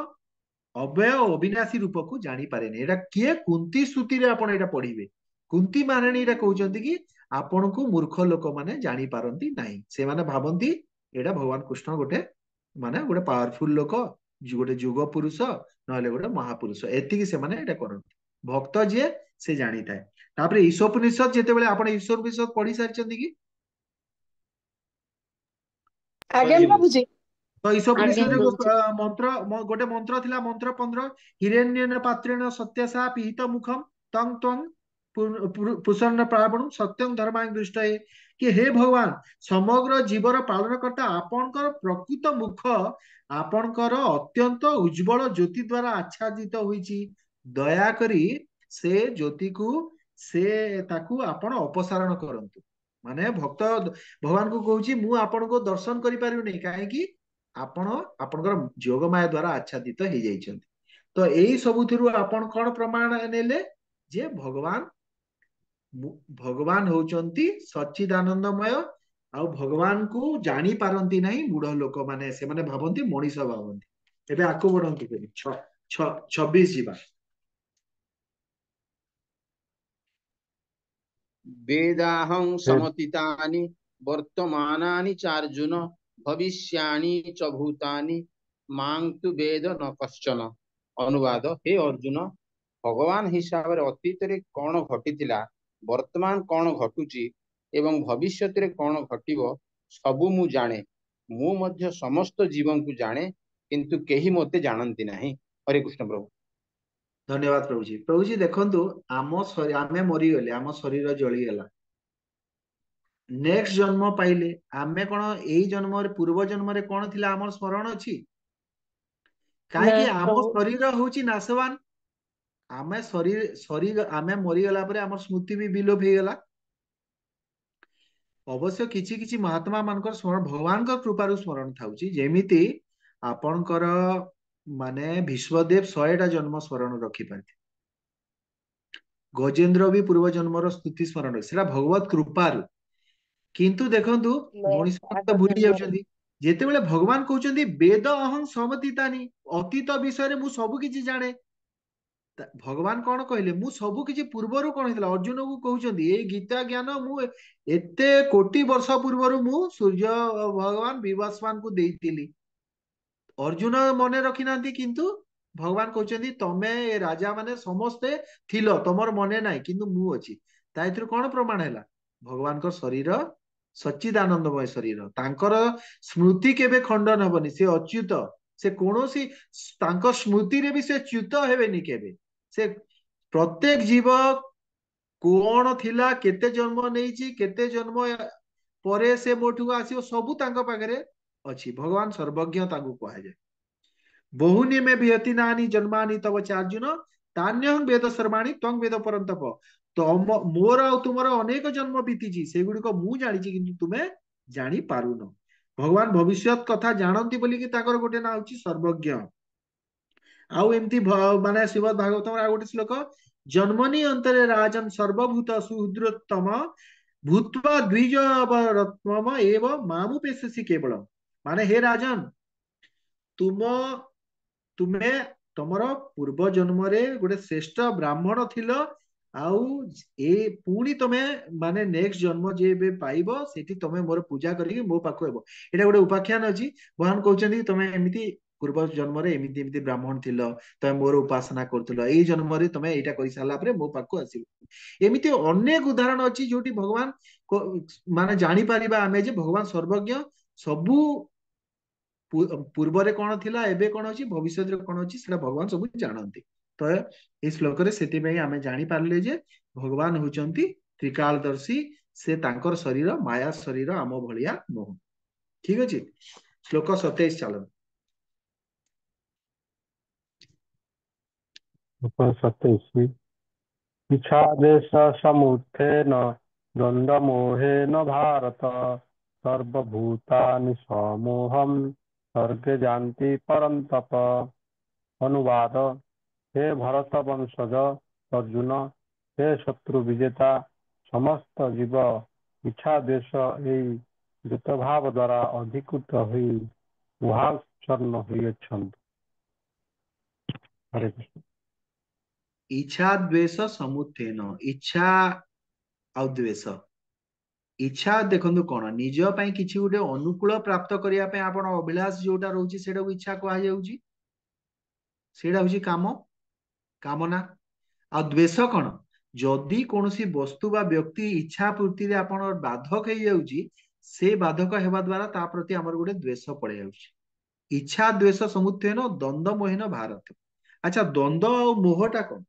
Speaker 1: ଅବ୍ୟୟ ଓ ଅବିନାଶୀ ରୂପକୁ ଜାଣିପାରେନି। ଏଇଟା କିଏ? କୁନ୍ତୀ ସ୍ତୁତିରେ ଆପଣ ଏଇଟା ପଢିବେ। କୁନ୍ତୀ ମହାରାଣୀ ଏଇଟା କହୁଛନ୍ତି କି ଆପଣଙ୍କୁ ମୂର୍ଖ ଲୋକମାନେ ଜାଣିପାରନ୍ତି ନାହିଁ। ସେମାନେ ଭାବନ୍ତି ଏଇଟା ଭଗବାନ କୃଷ୍ଣ ଗୋଟେ ଗୋଟେ ପାୱାରଫୁଲ ଲୋକ, ଗୋଟେ ଯୁଗ ପୁରୁଷ, ନହେଲେ ଗୋଟେ ମହାପୁରୁଷ, ଏତିକି ସେମାନେ ଏଇଟା କରନ୍ତି। ଭକ୍ତ ଯିଏ ସେ ଜାଣିଥାଏ। ତାପରେ ଈଶୋପନିଷଦ, ଯେତେବେଳେ ଆପଣ ଈଶୋପନିଷଦ ପଢି ସାରିଛନ୍ତି କି?
Speaker 3: ଆଜ୍ଞା ପ୍ରଭୁଜୀ।
Speaker 1: ତ
Speaker 4: ଆଜ୍ଞା
Speaker 1: ଈଶୋପନିଷଦରେ
Speaker 4: ପ୍ରଭୁଜୀ।
Speaker 1: ଗୋଟେ ମନ୍ତ୍ର ଥିଲା, ମନ୍ତ୍ର 15, ହିରଣ୍ୟନ ପାତ୍ରେଣ ସତ୍ୟସା ପିହିତ ମୁଖମ ତଂ ତ୍ୱଂ ପୁଷନ୍ନ ପ୍ରାବଣ ସତ୍ୟଂ ଧର୍ମାଂ ଦୃଷ୍ଟ। କି ହେ ଭଗବାନ, ସମଗ୍ର ଜୀବର ପାଳନକର୍ତ୍ତା, ଆପଣଙ୍କର ପ୍ରକୃତ ମୁଖ ଆପଣଙ୍କର ଅତ୍ୟନ୍ତ ଉଜ୍ଜଳ ଜ୍ୟୋତି ଦ୍ଵାରା ଆଚ୍ଛାଦିତ ହୋଇଛି। ଦୟାକରି ସେ ଜ୍ୟୋତିକୁ ତାକୁ ଆପଣ ଅପସାରଣ କରନ୍ତୁ। ମାନେ ଭକ୍ତ ଭଗବାନଙ୍କୁ କହୁଛି ମୁଁ ଆପଣଙ୍କୁ ଦର୍ଶନ କରିପାରିବିନି, କାହିଁକି? ଆପଣ ଆପଣଙ୍କର ଯୋଗମାୟା ଦ୍ଵାରା ଆଚ୍ଛାଦିତ ହେଇଯାଇଛନ୍ତି। ତ ଏଇ ସବୁଥିରୁ ଆପଣ କଣ ପ୍ରମାଣ ନେଲେ ଯେ ଭଗବାନ ହଉଛନ୍ତି ସଚ୍ଚିଦାନନ୍ଦମୟ, ଆଉ ଭଗବାନଙ୍କୁ ଜାଣି ପାରନ୍ତି ନାହିଁ ମୂଢ ଲୋକମାନେ। ସେମାନେ ଭାବନ୍ତି, ମଣିଷ ଭାବନ୍ତି। ଏବେ ଆକୁ ବଢନ୍ତୁ, 26 ଯିବା।
Speaker 10: वेदाहं समतीतानि वर्तमानानि चार्जुन भविष्याणि च भूतानि मां तु वेद न कश्चन। अनुवाद, हे अर्जुन, भगवान हिसाବରେ ଅତୀତରେ କଣ ଘଟିଥିଲା, ବର୍ତ୍ତମାନ କଣ ଘଟୁଛି ଏବଂ ଭବିଷ୍ୟତରେ କଣ ଘଟିବ ସବୁ ମୁଁ ଜାଣେ। ମୁଁ ମଧ୍ୟ ସମସ୍ତ ଜୀବଙ୍କୁ ଜାଣେ, କିନ୍ତୁ କେହି ମୋତେ ଜାଣନ୍ତି ନାହିଁ। ହରେ କୃଷ୍ଣ ପ୍ରଭୁ।
Speaker 1: ଧନ୍ୟବାଦ ପ୍ରଭୁଜୀ। ପ୍ରଭୁଜୀ ଦେଖନ୍ତୁ, ଆମେ ମରିଗଲେ, ଆମ ଶରୀର ଜଳିଗଲା, ନେକ୍ସଟ ଜନ୍ମ ପାଇଲେ ଆମେ କଣ ଏଇ ଜନ୍ମରେ ପୂର୍ବ ଜନ୍ମରେ କଣ ଥିଲା ଆମର ସ୍ମରଣ ଅଛି?
Speaker 3: ନା
Speaker 1: କାହିଁକି? ଆମ
Speaker 3: ପ୍ରଭୁ।
Speaker 1: ଶରୀର ହଉଛି ନାଶବାନ। ଆମେ ମରିଗଲା ପରେ ଆମର ସ୍ମୃତି ବି ବିଲୋପ ହେଇଗଲା। ଅବଶ୍ୟ କିଛି କିଛି ମହାତ୍ମା ମାନଙ୍କର ସ୍ମରଣ ଭଗବାନଙ୍କ କୃପାରୁ ସ୍ମରଣ ଥାଉଛି। ଯେମିତି ଆପଣଙ୍କର ମାନେ ଭୀଷ୍ମଦେବ 100ଟା ଜନ୍ମ ସ୍ମରଣ ରଖିପାରିବେ। ଗଜେନ୍ଦ୍ର ବି ପୂର୍ବ ଜନ୍ମର ସ୍ମୃତି ସ୍ମରଣ, ସେଟା ଭଗବତ କୃପାରୁ। କିନ୍ତୁ ଦେଖନ୍ତୁ, ମଣିଷ ତ
Speaker 3: ଆଗ
Speaker 1: ଭୁଲି
Speaker 3: ଜନ୍ମରେ।
Speaker 1: ଯାଉଛନ୍ତି। ଯେତେବେଳେ ଭଗବାନ କହୁଛନ୍ତି ବେଦ ଅହଂ ସମତୀତାନି, ଅତୀତ ବିଷୟରେ ମୁଁ ସବୁ କିଛି ଜାଣେ, ଭଗବାନ କଣ କହିଲେ? ମୁଁ ସବୁ କିଛି ପୂର୍ବରୁ କଣ ହେଇଥିଲା ଅର୍ଜୁନକୁ କହୁଛନ୍ତି, ଏଇ ଗୀତା ଜ୍ଞାନ ମୁଁ ଏତେ କୋଟି ବର୍ଷ ପୂର୍ବରୁ ମୁଁ ସୂର୍ଯ୍ୟ ଭଗବାନ ବିବସ୍ୱାନଙ୍କୁ ଦେଇଥିଲି। ଅର୍ଜୁନ ମନେ ରଖିନାହାନ୍ତି, କିନ୍ତୁ ଭଗବାନ କହୁଛନ୍ତି ତମେ ରାଜା ମାନେ ସମସ୍ତେ ଥିଲ, ତମର ମନେ ନାହିଁ, କିନ୍ତୁ ମୁଁ ଅଛି। ତା ଏଥିରୁ କଣ ପ୍ରମାଣ ହେଲା? ଭଗବାନଙ୍କ ଶରୀର ସଚ୍ଚିଦାନନ୍ଦମୟ ଶରୀର, ତାଙ୍କର ସ୍ମୃତି କେବେ ଖଣ୍ଡନ ହବନି, ସେ ଅଚ୍ୟୁତ। ସେ କୌଣସି ତାଙ୍କ ସ୍ମୃତିରେ ବି ସେ ଚ୍ୟୁତ ହେବେନି କେବେ। ସେ ପ୍ରତ୍ୟେକ ଜୀବ କଣ ଥିଲା, କେତେ ଜନ୍ମ ନେଇଛି, କେତେ ଜନ୍ମ ପରେ ସେ ମୋଠକୁ ଆସିବ, ସବୁ ତାଙ୍କ ପାଖରେ ଅଛି। ଭଗବାନ ସର୍ବଜ୍ଞ ତାଙ୍କୁ କୁହାଯାଏ। ବହୁନି ମେ ବିହତି ନାନି ଜନ୍ମାନି ତବ ଚାର୍ଜୁନ ତାନ୍ୟହଂ ବେଦ ସର୍ବାଣୀ ତ୍ୱଂ ବେଦ ପରନ୍ତପ। ତମ ମୋର ଆଉ ତୁମର ଅନେକ ଜନ୍ମ ବିତିଛି, ସେଗୁଡିକ ମୁଁ ଜାଣିଛି କିନ୍ତୁ ତୁମେ ଜାଣି ପାରୁନ। ଭଗବାନ ଭବିଷ୍ୟତ କଥା ଜାଣନ୍ତି ବୋଲିକି ତାଙ୍କର ଗୋଟେ ନାଁ ହଉଛି ସର୍ବଜ୍ଞ। ଆଉ ଏମିତି ମାନେ ଶ୍ରୀମଦ ଭାଗବତର ଆଉ ଗୋଟେ ଶ୍ଲୋକ, ଜନ୍ମନି ଅନ୍ତରେ ରାଜନ ସର୍ବଭୂତ ସୁହୃଦୋତ୍ତମ ଭୂତ୍ୱା ଦ୍ୱିଜରତ୍ନମ ଏବ ମାମୁପେଷସି କେବଳ। ମାନେ ହେ ରାଜନ, ତୁମ ତୁମେ ତମର ପୂର୍ବ ଜନ୍ମରେ ଗୋଟେ ଶ୍ରେଷ୍ଠ ବ୍ରାହ୍ମଣ ଥିଲ, ଆଉ ଏ ପୁଣି ତମେ ମାନେ ନେକ୍ସଟ ଜନ୍ମ ଯେବେ ପାଇବ ସେଠି ତମେ ମୋର ପୂଜା କରିକି ମୋ ପାଖକୁ ହେବ। ଏଇଟା ଗୋଟେ ଉପାଖ୍ୟାନ ଅଛି। ଭଗବାନ କହୁଛନ୍ତି ତମେ ଏମିତି ପୂର୍ବ ଜନ୍ମରେ ଏମିତି ଏମିତି ବ୍ରାହ୍ମଣ ଥିଲ, ତମେ ମୋର ଉପାସନା କରୁଥିଲ, ଏଇ ଜନ୍ମରେ ତମେ ଏଇଟା କରିସାରିଲା ପରେ ମୋ ପାଖକୁ ଆସିବ। ଏମିତି ଅନେକ ଉଦାହରଣ ଅଛି ଯୋଉଠି ଭଗବାନ ମାନେ ଜାଣିପାରିବା ଆମେ ଯେ ଭଗବାନ ସର୍ବଜ୍ଞ, ସବୁ ପୂର୍ବରେ କଣ ଥିଲା, ଏବେ କଣ ଅଛି, ଭବିଷ୍ୟତରେ କଣ ଅଛି, ସେଟା ଭଗବାନ ସବୁ ଜାଣନ୍ତି। ତ ଏଇ ଶ୍ଲୋକରେ ସେଥିପାଇଁ ଆମେ ଜାଣିପାରିଲେ ଯେ ଭଗବାନ ହଉଛନ୍ତି ତ୍ରିକାଳଦର୍ଶୀ, ସେ ତାଙ୍କର ଶରୀର ମାୟା ଶରୀର ଆମ ଭଳିଆ ନୁହଁ। ଠିକ ଅଛି, ଶ୍ଲୋକ 27 ଚାଲନ୍ତୁ।
Speaker 7: 27 इच्छादेश समुत्थेन द्वन्द्वमोहेन भारत सर्वभूतानि समूहं सर्गे जानति परन्तप। अनुवाद। हे भरत वंशज अर्जुन, हे शत्रु विजेता, समस्त जीव इच्छा देश এই দ্বৈতভাব দ্বারা অধিকৃত হই উহাচ্ছন্ন হইয়াছেন। হরে কৃষ্ণ।
Speaker 1: ଇଚ୍ଛା ଦ୍ୱେଷ ସମୁତ୍ଥେନ, ଇଚ୍ଛା ଆଉ ଦ୍ୱେଷ। ଇଚ୍ଛା ଦେଖନ୍ତୁ କଣ, ନିଜ ପାଇଁ କିଛି ଗୋଟେ ଅନୁକୂଳ ପ୍ରାପ୍ତ କରିବା ପାଇଁ ଆପଣ ଅଭିଳାଷ ଯୋଉଟା ରହୁଛି ସେଇଟାକୁ ଇଚ୍ଛା କୁହାଯାଉଛି। ସେଇଟା ହଉଛି କାମ, କାମନା। ଆଉ ଦ୍ୱେଷ କଣ, ଯଦି କୌଣସି ବସ୍ତୁ ବା ବ୍ୟକ୍ତି ଇଚ୍ଛା ପୂର୍ତ୍ତିରେ ଆପଣ ବାଧକ ହେଇଯାଉଛି, ସେ ବାଧକ ହେବା ଦ୍ଵାରା ତା ପ୍ରତି ଆମର ଗୋଟେ ଦ୍ୱେଷ ପଳେଇ ଯାଉଛି। ଇଚ୍ଛା ଦ୍ୱେଷ ସମୁତ୍ଥେନ ଦ୍ୱନ୍ଦ୍ୱ ମୋହେନ ଭାରତ। ଆଚ୍ଛା, ଦ୍ୱନ୍ଦ୍ୱ ଆଉ ମୋହଟା କଣ?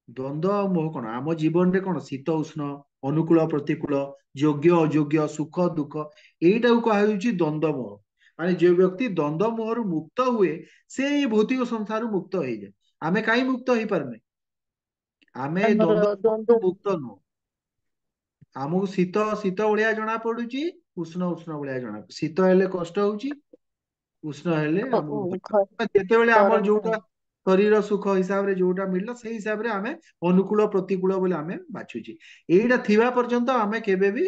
Speaker 1: ଦ୍ୱନ୍ଦ୍ୱ ଆଉ ମୋହ କଣ? ଆମ ଜୀବନରେ କଣ ଶୀତ ଉଷ୍ଣ, ଅନୁକୂଳ ପ୍ରତିକୂଳ, ଯୋଗ୍ୟ ଅଯୋଗ୍ୟ, ସୁଖ ଦୁଃଖ, ଏଇଟାକୁ କୁହାଯାଉଛି ଦ୍ୱନ୍ଦ୍ୱ ମୋହ। ମାନେ ଯୋଉ ବ୍ୟକ୍ତି ଦ୍ୱନ୍ଦ୍ୱ ମୋହରୁ ମୁକ୍ତ ହୁଏ ସେ ଏଇ ଭୌତିକ ସଂସାରରୁ ମୁକ୍ତ ହେଇଯାଏ। ଆମେ କାହିଁ ମୁକ୍ତ ହେଇପାରୁନେ? ଆମେ
Speaker 6: ଆମର
Speaker 1: ଦ୍ୱନ୍ଦ୍ୱ ମୋହରୁ
Speaker 6: ଦ୍ୱନ୍ଦ୍ୱ
Speaker 1: ମୁକ୍ତ ନୁହଁ। ଆମକୁ ଶୀତ ଶୀତ ଭଳିଆ ଜଣା ପଡୁଛି, ଉଷ୍ଣ ଉଷ୍ଣ ଭଳିଆ ଜଣା ପଡୁଛି। ଶୀତ ହେଲେ କଷ୍ଟ ହଉଛି, ଉଷ୍ଣ ହେଲେ ଆମକୁ ଭଲ ଲାଗୁଛି। ଯେତେବେଳେ ଆମର
Speaker 6: ଗରମ
Speaker 1: ଯୋଉଟା ଶରୀର ସୁଖ ହିସାବରେ ଯୋଉଟା ମିଳିଲା ସେଇ ହିସାବରେ ଆମେ ଅନୁକୂଳ ପ୍ରତିକୂଳ ବୋଲି ଆମେ ବାଛୁଛେ। ଏଇଟା ଥିବା ପର୍ଯ୍ୟନ୍ତ ଆମେ କେବେ ବି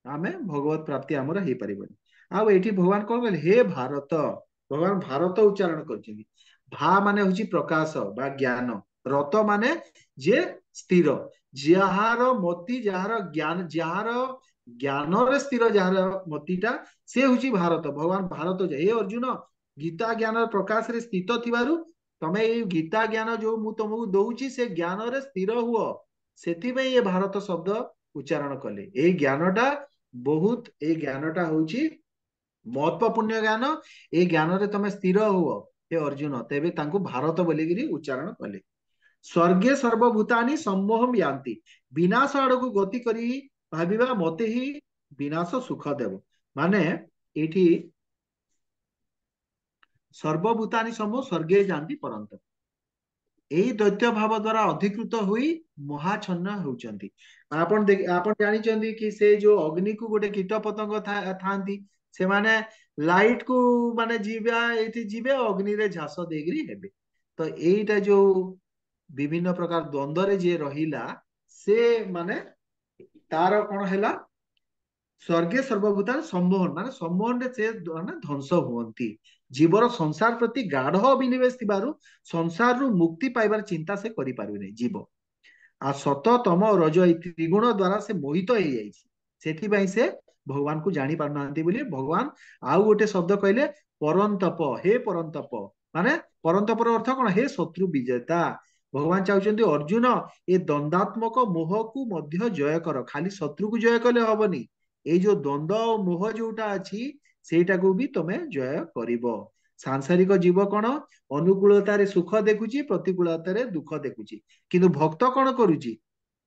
Speaker 1: ଆମେ ଭଗବତ ପ୍ରାପ୍ତି ଆମର ହେଇପାରିବନି। ଆଉ ଏଇଠି ଭଗବାନ କଣ କହିଲେ, ହେ ଭାରତ, ଭଗବାନ ଭାରତ ଉଚ୍ଚାରଣ କରିଛନ୍ତି। ଭା ମାନେ ହଉଛି ପ୍ରକାଶ ବା ଜ୍ଞାନ, ରତ ମାନେ ଯେ ସ୍ଥିର, ଯାହାର ମତି, ଯାହାର ଜ୍ଞାନ, ଯାହାର ଜ୍ଞାନରେ ସ୍ଥିର, ଯାହାର ମତିଟା, ସେ ହଉଛି ଭାରତ। ଭଗବାନ ଭାରତ, ହେ ଅର୍ଜୁନ, ଗୀତା ଜ୍ଞାନର ପ୍ରକାଶରେ ସ୍ଥିତ ଥିବାରୁ ତମେ ଏଇ ଗୀତା ଜ୍ଞାନ ଯୋଉ ମୁଁ ତମକୁ ଦଉଛି ସେ ଜ୍ଞାନରେ ସ୍ଥିର ହୁଅ। ସେଥିପାଇଁ ଏ ଭାରତ ଶବ୍ଦ ଉଚ୍ଚାରଣ କଲେ। ଏଇ ଜ୍ଞାନଟା ବହୁତ, ଏଇ ଜ୍ଞାନଟା ହଉଛି ମହତ୍ୱପୂର୍ଣ୍ଣ ଜ୍ଞାନ। ଏଇ ଜ୍ଞାନରେ ତମେ ସ୍ଥିର ହୁଅ ହେ ଅର୍ଜୁନ, ତେବେ ତାଙ୍କୁ ଭାରତ ବୋଲିକିରି ଉଚ୍ଚାରଣ କଲେ। ସ୍ୱର୍ଗେ ସର୍ବଭୂତାନି ସମ୍ମୋହମ ୟାନ୍ତି, ବିନାଶ ଆଡକୁ ଗତି କରି ଭାବିବା ମତେ ହିଁ ବିନାଶ ସୁଖ ଦେବ। ମାନେ ଏଇଠି ସର୍ବଭୂତାନି ସମୂହ ସ୍ୱର୍ଗେ ଯାଆନ୍ତି ପରନ୍ତ, ଏଇ ଦୈତ୍ୟ ଭାବ ଦ୍ଵାରା ଅଧିକୃତ ହୋଇ ମହାଚ୍ଛନ୍ନ ହେଉଛନ୍ତି। ଆପଣ ଜାଣିଛନ୍ତି କି ସେ ଯୋଉ ଅଗ୍ନିକୁ ଗୋଟେ କୀଟ ପତଙ୍ଗ ଥାଆନ୍ତି, ସେମାନେ ଲାଇଟ କୁ ମାନେ ଯିବା ଏଇଠି ଯିବେ, ଅଗ୍ନିରେ ଝାସ ଦେଇକିରି ହେବେ। ତ ଏଇଟା ଯୋଉ ବିଭିନ୍ନ ପ୍ରକାର ଦ୍ୱନ୍ଦ୍ୱରେ ଯିଏ ରହିଲା, ସେ ମାନେ ତାର କଣ ହେଲା, ସ୍ୱର୍ଗେ ସର୍ବଭୂତା ସମ୍ମୋହନ, ମାନେ ସମ୍ମୋହନରେ ସେ ମାନେ ଧ୍ୱଂସ ହୁଅନ୍ତି। ଜୀବର ସଂସାର ପ୍ରତି ଗାଢ ଅଭିନିବେଶ ଥିବାରୁ ସଂସାରରୁ ମୁକ୍ତି ପାଇବାର ଚିନ୍ତା ସେ କରିପାରିବେ ଜୀବ। ଆଉ ସତ ତମ ରଜ ଏଇ ତ୍ରିଗୁଣ ଦ୍ଵାରା ସେ ମୋହିତ ହେଇଯାଇଛି। ସେଥିପାଇଁ ସେ ଭଗବାନଙ୍କୁ ଜାଣି ପାରୁନାହାନ୍ତି ବୋଲି ଭଗବାନ ଆଉ ଗୋଟେ ଶବ୍ଦ କହିଲେ, ପରନ୍ତପ, ହେ ପରନ୍ତପ। ମାନେ ପରନ୍ତପର ଅର୍ଥ କଣ, ହେ ଶତ୍ରୁ ବିଜେତା। ଭଗବାନ ଚାହୁଁଛନ୍ତି ଅର୍ଜୁନ ଏ ଦ୍ୱନ୍ଦାତ୍ମକ ମୋହକୁ ମଧ୍ୟ ଜୟ କର, ଖାଲି ଶତ୍ରୁକୁ ଜୟ କଲେ ହବନି, ଏଇ ଯୋଉ ଦ୍ୱନ୍ଦ୍ୱ ଓ ମୋହ ଯୋଉଟା ଅଛି ସେଇଟାକୁ ବି ତମେ ଜୟ କରିବ। ସାଂସାରିକ ଜୀବ କଣ, ଅନୁକୂଳତାରେ ସୁଖ ଦେଖୁଛି, ପ୍ରତିକୂଳତାରେ ଦୁଃଖ ଦେଖୁଛି। କିନ୍ତୁ ଭକ୍ତ କଣ କରୁଛି,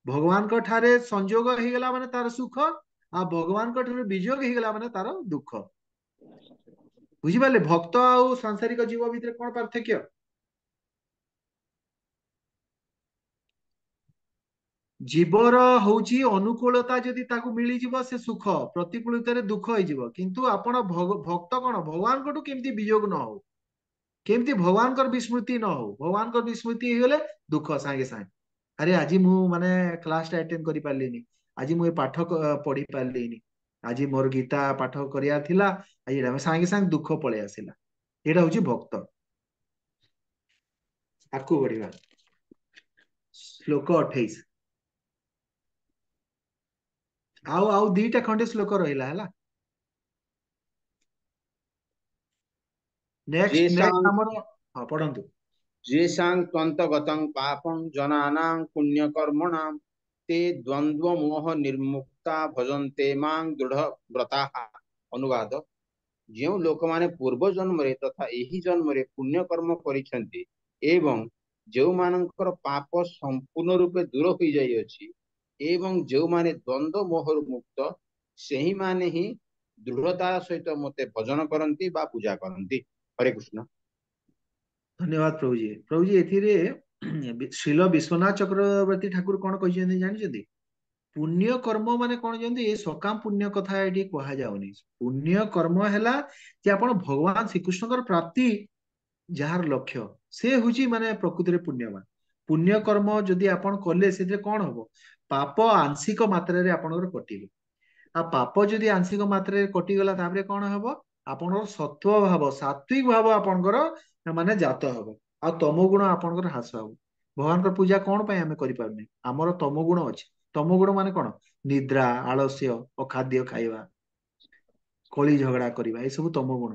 Speaker 1: ଭଗବାନଙ୍କ ଠାରେ ସଂଯୋଗ ହେଇଗଲା ମାନେ ତାର ସୁଖ, ଆଉ ଭଗବାନଙ୍କ ଠାରୁ ବିଯୋଗ ହେଇଗଲା ମାନେ ତାର ଦୁଃଖ। ବୁଝିପାରିଲେ, ଭକ୍ତ ଆଉ ସାଂସାରିକ ଜୀବ ଭିତରେ କଣ ପାର୍ଥକ୍ୟ? जीवर हଉଛି ଅନୁକୂଳତା ଯଦି ତାକୁ ମିଳିଯିବ ସେ ସୁଖ, ପ୍ରତିକୂଳତାରେ ଦୁଃଖ ହେଇଯିବ। କିନ୍ତୁ ଆପଣ ଭକ୍ତ କଣ ଭଗବାନଙ୍କଠୁ କେମିତି ବିଯୋଗ ନ ହଉ, କେମିତି ଭଗବାନଙ୍କର ବିସ୍ମୃତି ନ ହଉ। ଭଗବାନଙ୍କର ବିସ୍ମୃତି ହେଇଗଲେ ଦୁଃଖ ସାଙ୍ଗେ ସାଙ୍ଗେ। ଆରେ ଆଜି ମୁଁ ମାନେ କ୍ଲାସଟା ଆଟେଣ୍ଡ କରିପାରିଲିନି, ଆଜି ମୁଁ ଏ ପାଠ ପଢି ପାରିଲିନି, ଆଜି ମୋର ଗୀତା ପାଠ କରିବାର ଥିଲା, ଆଜି ସାଙ୍ଗେ ସାଙ୍ଗେ ଦୁଃଖ ପଳେଇ ଆସିଲା। ଏଇଟା ହଉଛି ଭକ୍ତ। ଆଗକୁ ବଢିବା। ଶ୍ଲୋକ 28। ଆଉ ଦିଟା ଖଣ୍ଡେ ଶ୍ଲୋକ ରହିଲା ହେଲା। ନେକ୍ସଟ ଆମର, ହଁ ପଢନ୍ତୁ।
Speaker 10: येषां त्वन्तगतं पापं जनानां पुण्यकर्मणां ते द्वन्द्वमोह निर्मुक्ता भजन्ते मां दृढव्रताः। ଅନୁବାଦ, ଯେଉଁ ଲୋକମାନେ ପୂର୍ବ ଜନ୍ମରେ ତଥା ଏହି ଜନ୍ମରେ ପୁଣ୍ୟ କର୍ମ କରିଛନ୍ତି ଏବଂ ଯେଉଁମାନଙ୍କର ପାପ ସମ୍ପୂର୍ଣ୍ଣ ରୂପେ ଦୂର ହୋଇଯାଇଅଛି ଏବଂ ଯେଉଁମାନେ ଦ୍ୱନ୍ଦ୍ୱ ମୋହରୁ ମୁକ୍ତ, ସେହିମାନେ ହିଁ ଦୃଢ଼ତାର ସହିତ ମୋତେ ଭଜନ କରନ୍ତି ବା ପୂଜା କରନ୍ତି। ହରେ କୃଷ୍ଣ।
Speaker 1: ଧନ୍ୟବାଦ ପ୍ରଭୁଜୀ। ପ୍ରଭୁଜୀ ଏଥିରେ ଶ୍ରୀଲ ବିଶ୍ୱନାଥ ଚକ୍ରବର୍ତ୍ତୀ ଠାକୁର କଣ କହିଛନ୍ତି ଜାଣିଛନ୍ତି? ପୁଣ୍ୟ କର୍ମ ମାନେ କଣ ଜାଣନ୍ତି? ଏ ସକାମ ପୁଣ୍ୟ କଥା ଏଠି କୁହାଯାଉନି। ପୁଣ୍ୟ କର୍ମ ହେଲା ଯେ ଆପଣ ଭଗବାନ ଶ୍ରୀକୃଷ୍ଣଙ୍କର ପ୍ରାପ୍ତି ଯାହାର ଲକ୍ଷ୍ୟ, ସେ ହଉଛି ମାନେ ପ୍ରକୃତିରେ ପୁଣ୍ୟବାନ। ପୁଣ୍ୟ କର୍ମ ଯଦି ଆପଣ କଲେ ସେଥିରେ କଣ ହବ? ପାପ ଆଂଶିକ ମାତ୍ରାରେ ଆପଣଙ୍କର କଟିବ। ଆଉ ପାପ ଯଦି ଆଂଶିକ ମାତ୍ରାରେ କଟିଗଲା ତାପରେ କଣ ହବ? ଆପଣଙ୍କର ସତ୍ୱ ଭାବ, ସାତ୍ଵିକ ଭାବ ଆପଣଙ୍କର ମାନେ ଜାତ ହବ, ଆଉ ତମ ଗୁଣ ଆପଣଙ୍କର ହ୍ରାସ ହବ। ଭଗବାନଙ୍କର ପୂଜା କଣ ପାଇଁ ଆମେ କରିପାରୁନେ? ଆମର ତମ ଗୁଣ ଅଛି। ତମ ଗୁଣ ମାନେ କଣ? ନିଦ୍ରା, ଆଳସ୍ୟ, ଅଖାଦ୍ୟ ଖାଇବା, କଳି ଝଗଡା କରିବା, ଏସବୁ ତମ ଗୁଣ।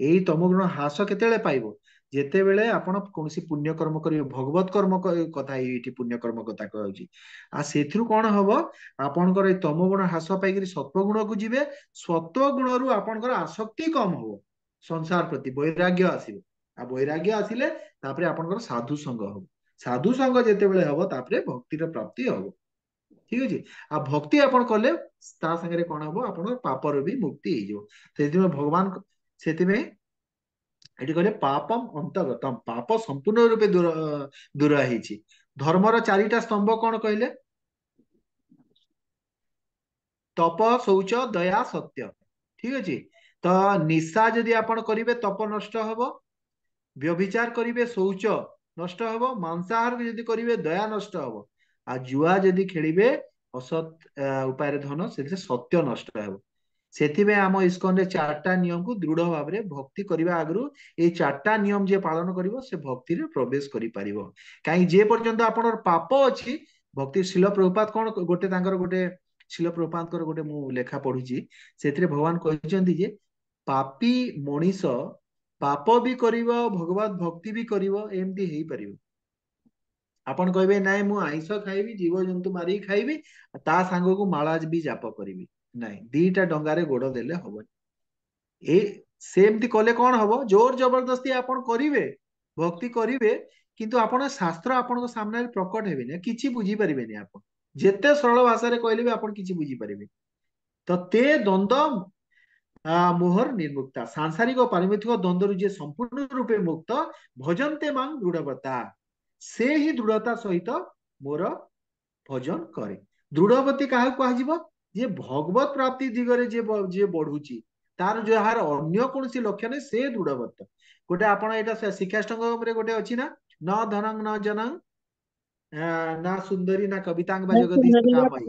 Speaker 1: ଏଇ ତମ ଗୁଣ ହ୍ରାସ କେତେବେଳେ ପାଇବ? ଯେତେବେଳେ ଆପଣ କୌଣସି ପୁଣ୍ୟ କର୍ମ କରିବେ। ଭଗବତ କର୍ମ କଥା ଏଇଠି ପୁଣ୍ୟ କର୍ମ କଥା କୁହାଯାଉଛି। ଆଉ ସେଥିରୁ କଣ ହବ? ଆପଣଙ୍କର ଏଇ ତମ ଗୁଣ ହ୍ରାସ ପାଇକିରି ସତ୍ୱ ଗୁଣକୁ ଯିବେ। ସତ୍ୱ ଗୁଣରୁ ଆପଣଙ୍କର ଆସକ୍ତି କମ ହବ, ସଂସାର ପ୍ରତି ବୈରାଗ୍ୟ ଆସିବ। ଆଉ ବୈରାଗ୍ୟ ଆସିଲେ ତାପରେ ଆପଣଙ୍କର ସାଧୁ ସଙ୍ଗ ହବ। ସାଧୁ ସଙ୍ଗ ଯେତେବେଳେ ହବ ତାପରେ ଭକ୍ତିର ପ୍ରାପ୍ତି ହବ। ଠିକ ଅଛି। ଆଉ ଭକ୍ତି ଆପଣ କଲେ ତା ସାଙ୍ଗରେ କଣ ହବ? ଆପଣଙ୍କ ପାପରୁ ବି ମୁକ୍ତି ହେଇଯିବ। ସେଥିପାଇଁ ଭଗବାନ, ସେଥିପାଇଁ ଏଠି କହିଲେ ପାପମ୍ ଅନ୍ତଗତମ୍, ପାପ ସମ୍ପୂର୍ଣ୍ଣ ରୂପେ ଦୂର ହେଇଛି। ଧର୍ମର ଚାରିଟା ସ୍ତମ୍ଭ କଣ କହିଲେ? ତପ, ଶୌଚ, ଦୟା, ସତ୍ୟ। ଠିକ ଅଛି। ତ ନିଶା ଯଦି ଆପଣ କରିବେ ତପ ନଷ୍ଟ ହବ, ବ୍ୟଭିଚାର କରିବେ ଶୌଚ ନଷ୍ଟ ହବ, ମାଂସାହାର ଯଦି କରିବେ ଦୟା ନଷ୍ଟ ହବ, ଆଉ ଜୁଆ ଯଦି ଖେଳିବେ ଅସତ୍ ଉପାୟରେ ଧନ, ସେଥିରେ ସତ୍ୟ ନଷ୍ଟ ହେବ। ସେଥିପାଇଁ ଆମ ଇସ୍କନରେ 4ଟା ନିୟମକୁ ଦୃଢ ଭାବରେ ଭକ୍ତି କରିବା ଆଗରୁ ଏଇ 4ଟା ନିୟମ ଯିଏ ପାଳନ କରିବ ସେ ଭକ୍ତିରେ ପ୍ରବେଶ କରିପାରିବ। କାହିଁକି? ଯେ ପର୍ଯ୍ୟନ୍ତ ଆପଣଙ୍କର ପାପ ଅଛି, ଭକ୍ତି ଶିଳ ପ୍ରଭୁପାଦ କଣ ଗୋଟେ ତାଙ୍କର ଗୋଟେ ଶିଳ ପ୍ରଭୁପାଦଙ୍କର ଗୋଟେ ମୁଁ ଲେଖା ପଢୁଛି, ସେଥିରେ ଭଗବାନ କହିଛନ୍ତି ଯେ ପାପୀ ମଣିଷ ପାପ ବି କରିବ, ଭଗବତ ଭକ୍ତି ବି କରିବ, ଏମିତି ହେଇପାରିବ। ଆପଣ କହିବେ ନାଇଁ ମୁଁ ଆଇଁଷ ଖାଇବି, ଜୀବଜନ୍ତୁ ମାରିକି ଖାଇବି, ତା ସାଙ୍ଗକୁ ମାଳା ବି ଜାପ କରିବି। ନାଇଁ, ଦିଟା ଡଙ୍ଗାରେ ଗୋଡ ଦେଲେ ହବନି। ଏ ସେମିତି କଲେ କଣ ହବ? ଜୋର ଜବରଦସ୍ତି ଆପଣ କରିବେ, ଭକ୍ତି କରିବେ, କିନ୍ତୁ ଆପଣ ଶାସ୍ତ୍ର ଆପଣଙ୍କ ସାମ୍ନାରେ ପ୍ରକଟ ହେବେନି, କିଛି ବୁଝିପାରିବେନି। ଆପଣ ଯେତେ ସରଳ ଭାଷାରେ କହିଲେ ବି ଆପଣ କିଛି ବୁଝିପାରିବେନି। ତ ତେ ଦ୍ୱନ୍ଦ୍ୱ ମୋହର ନିର୍ମୁକ୍ତା, ସାଂସାରିକ ଓ ପାରିମିତିକ ଦ୍ୱନ୍ଦ୍ୱରୁ ଯିଏ ସମ୍ପୂର୍ଣ୍ଣ ରୂପେ ମୁକ୍ତ, ଭଜନ୍ତେ ମାଂ ଦୃଢବ୍ରତା, ସେ ହିଁ ଦୃଢତା ସହିତ ମୋର ଭଜନ କରେ। ଦୃଢବତୀ କାହାକୁ କୁହାଯିବ? ଯିଏ ଭଗବତ ପ୍ରାପ୍ତି ଦିଗରେ ଯିଏ ବଢୁଛି, ତାର ଯାହାର ଅନ୍ୟ କୌଣସି ଲକ୍ଷ୍ୟ ନାହିଁ, ସେ ଦୃଢବତ। ଗୋଟେ ଆପଣ ଏଇଟା ଶିକ୍ଷାଷ୍ଟଙ୍ଗରେ ଗୋଟେ ଅଛି ନା, ନ ଧନଂ ନ ଜନଂ ନା ସୁନ୍ଦରୀ ନା କବିତାଙ୍ଗ ବା ଜଗଦୀଶ କାମଇ,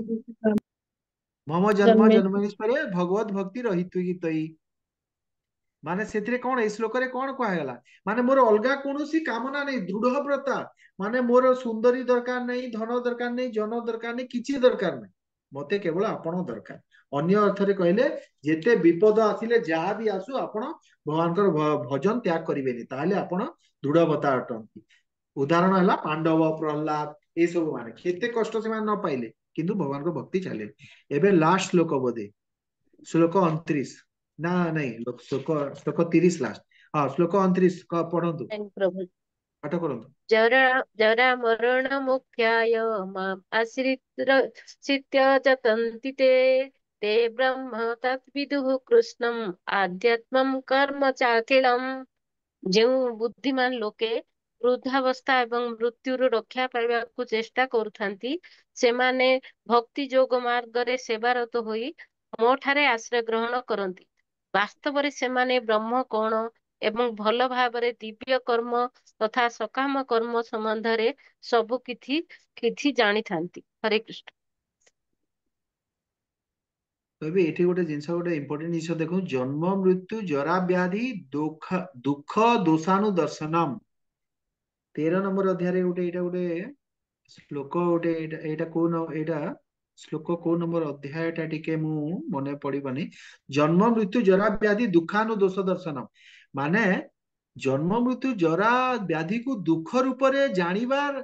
Speaker 1: ମମ ଜନ୍ମ ଜନ୍ମେଶ୍ୱରେ ଭଗବତ ଭକ୍ତି ରହିତ୍ୱ। ମାନେ ସେଥିରେ କଣ, ଏଇ ଶ୍ଲୋକରେ କଣ କୁହାଗଲା? ମାନେ ମୋର ଅଲଗା କୌଣସି କାମନା ନାହିଁ, ଦୃଢବ୍ରତା। ମାନେ ମୋର ସୁନ୍ଦରୀ ଦରକାର ନାହିଁ, ଧନ ଦରକାର ନାହିଁ, ଜନ ଦରକାର ନାହିଁ, କିଛି ଦରକାର ନାହିଁ, ମତେ କେବଳ ଆପଣ ଦରକାର। ଅନ୍ୟ ଅର୍ଥରେ କହିଲେ, ଯେତେ ବିପଦ ଆସିଲେ ଯାହା ବି ଆସୁ ଆପଣ ଭଗବାନଙ୍କର ଭଜନ ତ୍ୟାଗ କରିବେନି, ତାହେଲେ ଆପଣ ଦୃଢବ୍ରତା ଅଟନ୍ତି। ଉଦାହରଣ ହେଲା ପାଣ୍ଡବ, ପ୍ରହ୍ଲାଦ, ଏସବୁ ମାନେ କେତେ କଷ୍ଟ ସେମାନେ ନ ପାଇଲେ କିନ୍ତୁ ଭଗବାନଙ୍କ ଭକ୍ତି ଚାଲେ। ଏବେ ଲାଷ୍ଟ ଶ୍ଲୋକ ବୋଧେ, ଶ୍ଲୋକ 29 ନା ନାଇଁ, ଶ୍ଲୋକ 30 ଲାଷ୍ଟ। ହଁ, ଶ୍ଲୋକ 29 ପଢନ୍ତୁ,
Speaker 6: ପ୍ରଭୁ
Speaker 1: ପାଠ କରନ୍ତୁ।
Speaker 6: ଜରା ମରଣ ମୁଖ୍ୟାୟ ମାମ୍ ଆଶ୍ରିତ୍ୟ ଯତନ୍ତି ତେ ते ब्रह्म तद्विदुः कृष्णम् ଆଧ୍ୟାତ୍ମମ୍ କର୍ମ ଚାଖିଳମ୍। ଯେଉଁ ବୁଦ୍ଧିମାନ ଲୋକେ ବୃଦ୍ଧାବସ୍ଥା ଏବଂ ମୃତ୍ୟୁରୁ ରକ୍ଷା ପାଇବାକୁ ଚେଷ୍ଟା କରୁଥାନ୍ତି, ସେମାନେ ଭକ୍ତି ଯୋଗ ମାର୍ଗରେ ସେବାରତ ହୋଇ ମୋ ଠାରେ ଆଶ୍ରୟ ଗ୍ରହଣ କରନ୍ତି। ବାସ୍ତବରେ ସେମାନେ ବ୍ରହ୍ମ କଣ ଏବଂ ଭଲ ଭାବରେ ଦିବ୍ୟ କର୍ମ ତଥା ସକାମ କର୍ମ ସମ୍ବନ୍ଧରେ ସବୁ କିଛି କିଛି ଜାଣିଥାନ୍ତି। ହରେ କୃଷ୍ଣ।
Speaker 1: କହିବି ଏଠି ଗୋଟେ ଜିନିଷ, ଗୋଟେ ଇମ୍ପୋର୍ଟାଣ୍ଟ ଜିନିଷ ଦେଖୁ, ଜନ୍ମ ମୃତ୍ୟୁ ଜରା ବ୍ୟାଧି ଦୁଃଖ ଦୁଃଖ ଦୋଷାନୁ ଦର୍ଶନମ। 13 ନମ୍ବର ଅଧ୍ୟାୟରେ ଗୋଟେ ଏଇଟା ଗୋଟେ ଶ୍ଲୋକ, ଗୋଟେ ଏଇଟା ଏଇଟା ଏଇଟା ଶ୍ଲୋକ କୋଉ ନମ୍ବର ଅଧ୍ୟାୟ ଟା ଟିକେ ମୁଁ ମନେ ପଡିବନି। ଜନ୍ମ ମୃତ୍ୟୁ ଜରା ବ୍ୟାଧି ଦୁଃଖାନୁ ଦୋଷ ଦର୍ଶନମ, ମାନେ ଜନ୍ମ ମୃତ୍ୟୁ ଜରା ବ୍ୟାଧିକୁ ଦୁଃଖ ରୂପରେ ଜାଣିବାର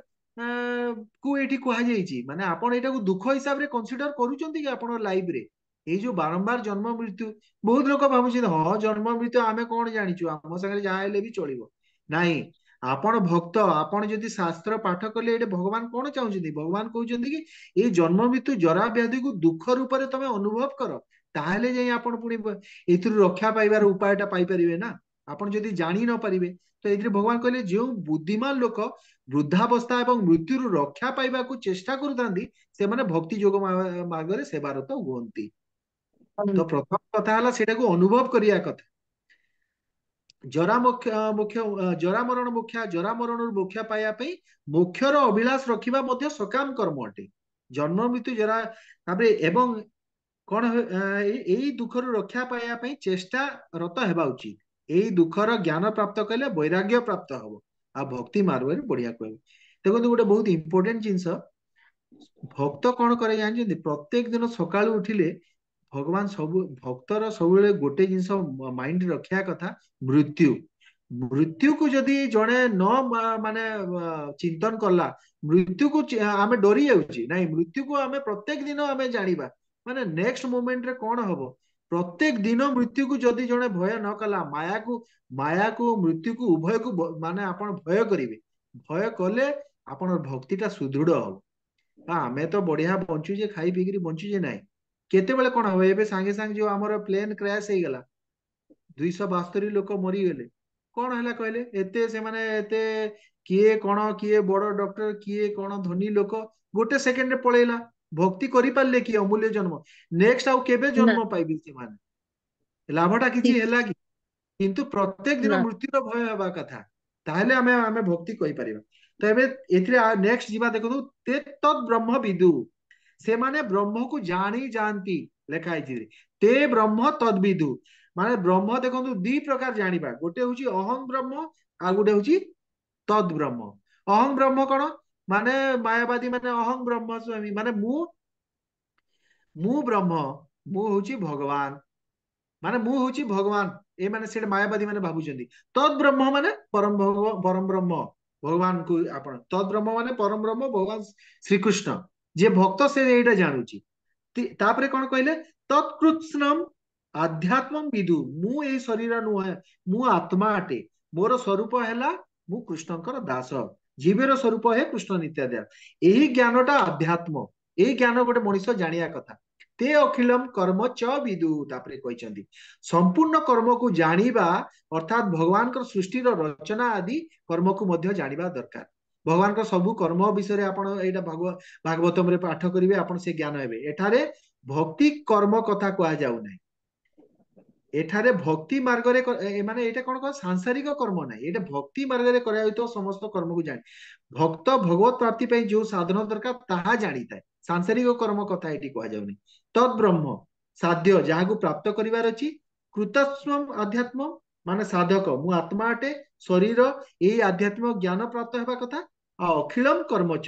Speaker 1: କୁ ଏଇଠି କୁହାଯାଇଛି। ମାନେ ଆପଣ ଏଇଟାକୁ ଦୁଃଖ ହିସାବରେ କନସିଡର କରୁଛନ୍ତି କି ଆପଣଙ୍କ ଲାଇଫରେ? ଏଇ ଯୋଉ ବାରମ୍ବାର ଜନ୍ମ ମୃତ୍ୟୁ, ବହୁତ ଲୋକ ଭାବୁଛନ୍ତି ହଁ ଜନ୍ମ ମୃତ୍ୟୁ ଆମେ କଣ ଜାଣିଛୁ, ଆମ ସାଙ୍ଗରେ ଯାହା ହେଲେ ବି ଚଳିବ। ନାଇଁ, ଆପଣ ଭକ୍ତ, ଆପଣ ଯଦି ଶାସ୍ତ୍ର ପାଠ କଲେ, ଏଇଟା ଭଗବାନ କଣ ଚାହୁଁଛନ୍ତି? ଭଗବାନ କହୁଛନ୍ତି କି ଏଇ ଜନ୍ମ ମୃତ୍ୟୁ ଜରା ବ୍ୟାଧିକୁ ଦୁଃଖ ରୂପରେ ତମେ ଅନୁଭବ କର, ତାହେଲେ ଯାଇ ଆପଣ ପୁଣି ଏଥିରୁ ରକ୍ଷା ପାଇବାର ଉପାୟଟା ପାଇପାରିବେ ନା। ଆପଣ ଯଦି ଜାଣି ନ ପାରିବେ, ତ ଏଥିରେ ଭଗବାନ କହିଲେ ଯେଉଁ ବୁଦ୍ଧିମାନ ଲୋକ ବୃଦ୍ଧାବସ୍ଥା ଏବଂ ମୃତ୍ୟୁରୁ ରକ୍ଷା ପାଇବାକୁ ଚେଷ୍ଟା କରୁଥାନ୍ତି, ସେମାନେ ଭକ୍ତି ଯୋଗ ମାର୍ଗରେ ସେବାରତ ହୁଅନ୍ତି। ତ ପ୍ରଥମ କଥା ହେଲା ସେଇଟାକୁ ଅନୁଭବ କରିବା କଥା। ଜରା ମରଣରୁ ମୋକ୍ଷ ପାଇବା ପାଇଁ ମୋକ୍ଷର ଅଭିଳାଷ ରଖିବା ମଧ୍ୟ ସକାମ କର୍ମ ଅଟେ। ଜନ୍ମ ମୃତ୍ୟୁ ଜରା, ତାପରେ ଏବଂ କଣ ଏଇ ଦୁଃଖରୁ ରକ୍ଷା ପାଇବା ପାଇଁ ଚେଷ୍ଟା ରତ ହେବା ଉଚିତ। ଏଇ ଦୁଃଖର ଜ୍ଞାନ ପ୍ରାପ୍ତ କଲେ ବୈରାଗ୍ୟ ପ୍ରାପ୍ତ ହବ, ଆଉ ଭକ୍ତି ମାର୍ଗରେ ବଢିବାକୁ ହେବ। ଦେଖନ୍ତୁ ଗୋଟେ ବହୁତ ଇମ୍ପୋର୍ଟାଣ୍ଟ ଜିନିଷ, ଭକ୍ତ କଣ କରେ ଜାଣିଛନ୍ତି? ପ୍ରତ୍ୟେକ ଦିନ ସକାଳୁ ଉଠିଲେ ଭଗବାନ ଭକ୍ତର ସବୁବେଳେ ଗୋଟେ ଜିନିଷ ମାଇଣ୍ଡ ରଖିବା କଥା, ମୃତ୍ୟୁ। ମୃତ୍ୟୁକୁ ଯଦି ଜଣେ ନ ମାନେ ଚିନ୍ତନ କଲା, ମୃତ୍ୟୁକୁ ଆମେ ଡରି ଯାଉଛି। ନାଇଁ, ମୃତ୍ୟୁକୁ ଆମେ ପ୍ରତ୍ୟେକ ଦିନ ଆମେ ଜାଣିବା, ମାନେ ନେକ୍ସଟ ମୋମେଣ୍ଟରେ କଣ ହବ। ପ୍ରତ୍ୟେକ ଦିନ ମୃତ୍ୟୁକୁ ଯଦି ଜଣେ ଭୟ ନ କଲା, ମାୟାକୁ ମୃତ୍ୟୁକୁ ଉଭୟକୁ ମାନେ ଆପଣ ଭୟ କରିବେ। ଭୟ କଲେ ଆପଣର ଭକ୍ତିଟା ସୁଦୃଢ ହବ। ଆମେ ତ ବଢିଆ ବଞ୍ଚୁଛେ, ଖାଇ ପିଇକିରି ବଞ୍ଚୁଛେ। ନାଇଁ, କେତେବେଳେ କଣ ହବ? ଏବେ ସାଙ୍ଗେ ସାଙ୍ଗେ ଯୋଉ ଆମର ପ୍ଲେନ କ୍ରାଶ ହେଇଗଲା, 272 ଲୋକ ମରିଗଲେ, କଣ ହେଲା କହିଲେ? ଏତେ ସେମାନେ ଏତେ କିଏ କଣ, କିଏ ବଡ ଡକ୍ଟର, କିଏ କଣ ଧନୀ ଲୋକ, ଗୋଟେ ସେକେଣ୍ଡରେ ପଳେଇଲା। ଭକ୍ତି କରିପାରିଲେ କି ଅମୂଲ୍ୟ ଜନ୍ମ? ନେକ୍ସଟ ଆଉ କେବେ
Speaker 6: ନା,
Speaker 1: ଜନ୍ମ ପାଇବେ ସେମାନେ? ଲାଭଟା କିଛି
Speaker 6: ଠିକ
Speaker 1: ହେଲା କି? କିନ୍ତୁ ପ୍ରତ୍ୟେକ ଦିନ
Speaker 6: ନା।
Speaker 1: ମୃତ୍ୟୁର ଭୟ ହେବା କଥା, ତାହେଲେ ଆମେ ଆମେ ଭକ୍ତି କରିପାରିବା। ତ ଏବେ ଏଥିରେ ନେକ୍ସଟ ଯିବା, ଦେଖନ୍ତୁ, ତେ ତତ୍ ବ୍ରହ୍ମ ବିଦୁ, ସେମାନେ ବ୍ରହ୍ମକୁ ଜାଣି ଯାଆନ୍ତି। ଲେଖା ହେଇଛି ତେ ବ୍ରହ୍ମ ତଦ୍ବିଦୁ, ମାନେ ବ୍ରହ୍ମ ଦେଖନ୍ତୁ ଦି ପ୍ରକାର ଜାଣିବା, ଗୋଟେ ହଉଛି ଅହଂ ବ୍ରହ୍ମ, ଆଉ ଗୋଟେ ହଉଛି ତଦ୍ ବ୍ରହ୍ମ। ଅହଂ ବ୍ରହ୍ମ କଣ? ମାନେ ମାୟାବାଦୀ ମାନେ ଅହଂ ବ୍ରହ୍ମ ସ୍ୱାମୀ, ମାନେ ମୁଁ ବ୍ରହ୍ମ, ମୁଁ ହଉଛି ଭଗବାନ, ମାନେ ମୁଁ ହଉଛି ଭଗବାନ, ଏ ମାନେ ସେଟା ମାୟାବାଦୀ ମାନେ ଭାବୁଛନ୍ତି। ତଦ୍ ବ୍ରହ୍ମ ମାନେ ପରମ ବ୍ରହ୍ମ ଭଗବାନଙ୍କୁ, ଆପଣ ତଦ୍ ବ୍ରହ୍ମ ମାନେ ପରମ ବ୍ରହ୍ମ ଭଗବାନ ଶ୍ରୀକୃଷ୍ଣ। ଯିଏ ଭକ୍ତ ସେ ଏଇଟା ଜାଣୁଛି। ତାପରେ କଣ କହିଲେ? ତତ୍କୃତ୍ସ୍ନମ୍ ଆଧ୍ୟାତ୍ମം ବିଦୁ, ମୁଁ ଏଇ ଶରୀର ନୁହେଁ, ମୁଁ ଆତ୍ମା ଅଟେ। ମୋର ସ୍ୱରୂପ ହେଲା ମୁଁ କୃଷ୍ଣଙ୍କର ଦାସ, ଜୀବର ସ୍ୱରୂପ ହେ କୃଷ୍ଣ ନିତ୍ୟାଦାୟ। ଏହି ଜ୍ଞାନଟା ଆଧ୍ୟାତ୍ମ, ଏଇ ଜ୍ଞାନ ଗୋଟେ ମଣିଷ ଜାଣିବା କଥା। ତେ ଅଖିଳମ୍ କର୍ମ ଚ ବିଦୁ, ତାପରେ କହିଛନ୍ତି ସମ୍ପୂର୍ଣ୍ଣ କର୍ମକୁ ଜାଣିବା, ଅର୍ଥାତ ଭଗବାନଙ୍କର ସୃଷ୍ଟିର ରଚନା ଆଦି କର୍ମକୁ ମଧ୍ୟ ଜାଣିବା ଦରକାର। ଭଗବାନଙ୍କର ସବୁ କର୍ମ ବିଷୟରେ ଆପଣ ଏଇଟା ଭାଗବତମରେ ପାଠ କରିବେ, ଆପଣ ସେ ଜ୍ଞାନ ହେବେ। ଏଠାରେ ଭକ୍ତି କର୍ମ କଥା କୁହାଯାଉ ନାହିଁ। ଏଠାରେ ଭକ୍ତି ମାର୍ଗରେ ମାନେ ଏଇଟା କଣ କହ, ସାଂସାରିକ କର୍ମ ନାହିଁ, ଏଇଟା ଭକ୍ତି ମାର୍ଗରେ କରାଯାଉଥିବା ସମସ୍ତ କର୍ମକୁ ଜାଣି ଭକ୍ତ ଭଗବତ ପ୍ରାପ୍ତି ପାଇଁ ଯୋଉ ସାଧନ ଦରକାର ତାହା ଜାଣିଥାଏ। ସାଂସାରିକ କର୍ମ କଥା ଏଠି କୁହାଯାଉନି। ତଦ୍ ବ୍ରହ୍ମ ସାଧ୍ୟ, ଯାହାକୁ ପ୍ରାପ୍ତ କରିବାର ଅଛି। କୃତସ୍ୱମ୍ ଆଧ୍ୟାତ୍ମ, ମାନେ ସାଧକ, ମୁଁ ଆତ୍ମା ଅଟେ, ଶରୀର, ଏଇ ଆଧ୍ୟାତ୍ମିକ ଜ୍ଞାନ ପ୍ରାପ୍ତ ହେବା କଥା। ଆଉ ଅଖିଳମ୍ କର୍ମଚ,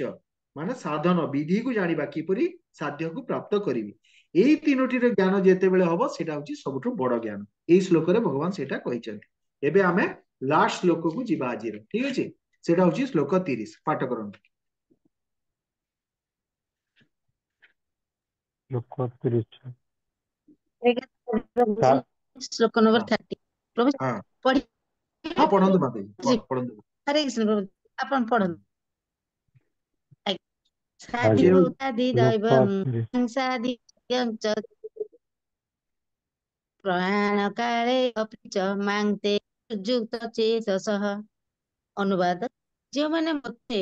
Speaker 1: ମାନେ ସାଧନ ବିଧିକୁ ଜାଣିବା, କିପରି ସାଧ୍ୟକୁ ପ୍ରାପ୍ତ କରିବି। ଏଇ ତିନୋଟିର ଜ୍ଞାନ ଯେତେବେଳେ ହବ, ସେଇଟା ହଉଛି ସବୁଠୁ ବଡ ଜ୍ଞାନ। ଏଇ ଶ୍ଲୋକରେ ଭଗବାନ ସେଇଟା କହିଛନ୍ତି। ଏବେ ଆମେ ଲାଷ୍ଟ ଶ୍ଲୋକକୁ ଯିବା ଆଜିର, ଠିକ ଅଛି? ସେଇଟା ହଉଛି ଶ୍ଲୋକ 30, ପାଠ କରନ୍ତୁ।
Speaker 7: ଲୋକ 30।
Speaker 4: ଶ୍ଲୋକ ନମ୍ବର
Speaker 1: ହଁ
Speaker 4: 30। ପ୍ରଭୁ
Speaker 1: ହଁ
Speaker 4: ପଢି
Speaker 1: ହଁ, ପଢନ୍ତୁ ମାତାଜୀ, ପଢନ୍ତୁ।
Speaker 4: ହରେ କୃଷ୍ଣ ପ୍ରଭୁ, ଆପଣ ପଢନ୍ତୁ।
Speaker 7: ଆଜ୍ଞା।
Speaker 4: ସାଧିଭୂତାଦି
Speaker 7: ଲୋକ
Speaker 4: ଦୈବଂ
Speaker 7: 30।
Speaker 4: ହିଂସାଦି ପ୍ରୟାଣ କାଳେ ଅପି ଚ ମାଂ ତେ ଯୁକ୍ତ ଚେତସଃ। ଅନୁବାଦ, ଯେଉଁମାନେ ମୋତେ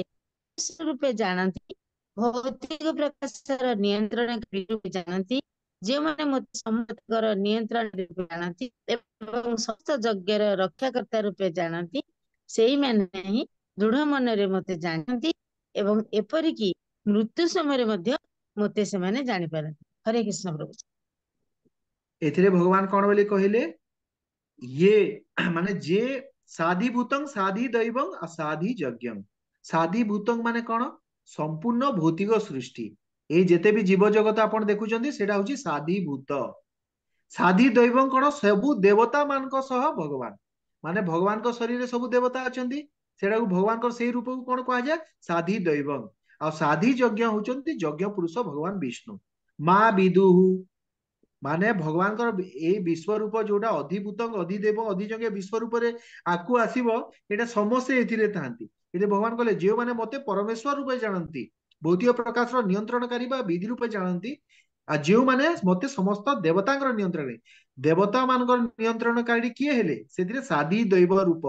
Speaker 4: ରୂପେ ଜାଣନ୍ତି, ଭୌତିକ ପ୍ରକାଶର ନିୟନ୍ତ୍ରଣକାରୀ ରୂପେ ଜାଣନ୍ତି, ଯେଉଁମାନେ ମୋତେ ସମସ୍ତଙ୍କର ନିୟନ୍ତ୍ରଣ ରୂପେ ଜାଣନ୍ତି ଏବଂ ସମସ୍ତ ଯଜ୍ଞର ରକ୍ଷାକର୍ତ୍ତା ରୂପେ ଜାଣନ୍ତି, ସେଇମାନେ ହିଁ ଦୃଢ ମନରେ ମୋତେ ଜାଣନ୍ତି ଏବଂ ଏପରିକି ମୃତ୍ୟୁ ସମୟରେ ମଧ୍ୟ ମୋତେ ସେମାନେ ଜାଣିପାରନ୍ତି। ହରେ କୃଷ୍ଣ ପ୍ରଭୁ।
Speaker 1: ଏଥିରେ ଭଗବାନ କଣ ବୋଲି କହିଲେ? ଇଏ ମାନେ ଯେ ସାଧିଭୂତଂ ସାଧି ଦୈବଂ ଅସାଧି ଯଜ୍ଞଂ। ସାଧିଭୂତଂ ମାନେ କଣ? ସମ୍ପୂର୍ଣ୍ଣ ଭୌତିକ ସୃଷ୍ଟି। ଏଇ ଯେତେ ବି ଜୀବ ଜଗତ ଆପଣ ଦେଖୁଛନ୍ତି ସେଇଟା ହଉଛି ସାଧିଭୂତ। ସାଧି ଦୈବଂ କଣ? ସବୁ ଦେବତା ମାନଙ୍କ ସହ ଭଗବାନ, ମାନେ ଭଗବାନଙ୍କ ଶରୀରରେ ସବୁ ଦେବତା ଅଛନ୍ତି, ସେଟାକୁ ଭଗବାନଙ୍କର ସେଇ ରୂପକୁ କଣ କୁହାଯାଏ? ସାଧି ଦୈବଂ। ଆଉ ସାଧି ଯଜ୍ଞ ହଉଛନ୍ତି ଯଜ୍ଞ ପୁରୁଷ ଭଗବାନ ବିଷ୍ଣୁ। ମା ବିଦୁହୁ ମାନେ ଭଗବାନଙ୍କର ଏଇ ବିଶ୍ୱରୂପ ଯୋଉଟା ଅଧିଭୂତ ଅଧିଦେବ ଅଧିଯଜ୍ଞ ବିଶ୍ୱରୂପରେ ଆକୁ ଆସିବ, ଏଇଟା ସମସ୍ତେ ଏଥିରେ ଥାନ୍ତି। ଏଠି ଭଗବାନ କହିଲେ ଯେଉଁମାନେ ମତେ ପରମେଶ୍ୱର ରୂପେ ଜାଣନ୍ତି, ଭୌତିକ ପ୍ରକାଶର ନିୟନ୍ତ୍ରଣକାରୀ ବା ବିଧି ରୂପେ ଜାଣନ୍ତି, ଆଉ ଯେଉଁମାନେ ମତେ ସମସ୍ତ ଦେବତାଙ୍କର ନିୟନ୍ତ୍ରଣ, ଦେବତା ମାନଙ୍କର ନିୟନ୍ତ୍ରଣକାରୀ କିଏ ହେଲେ? ସେଥିରେ ସାଧି ଦୈବ ରୂପ।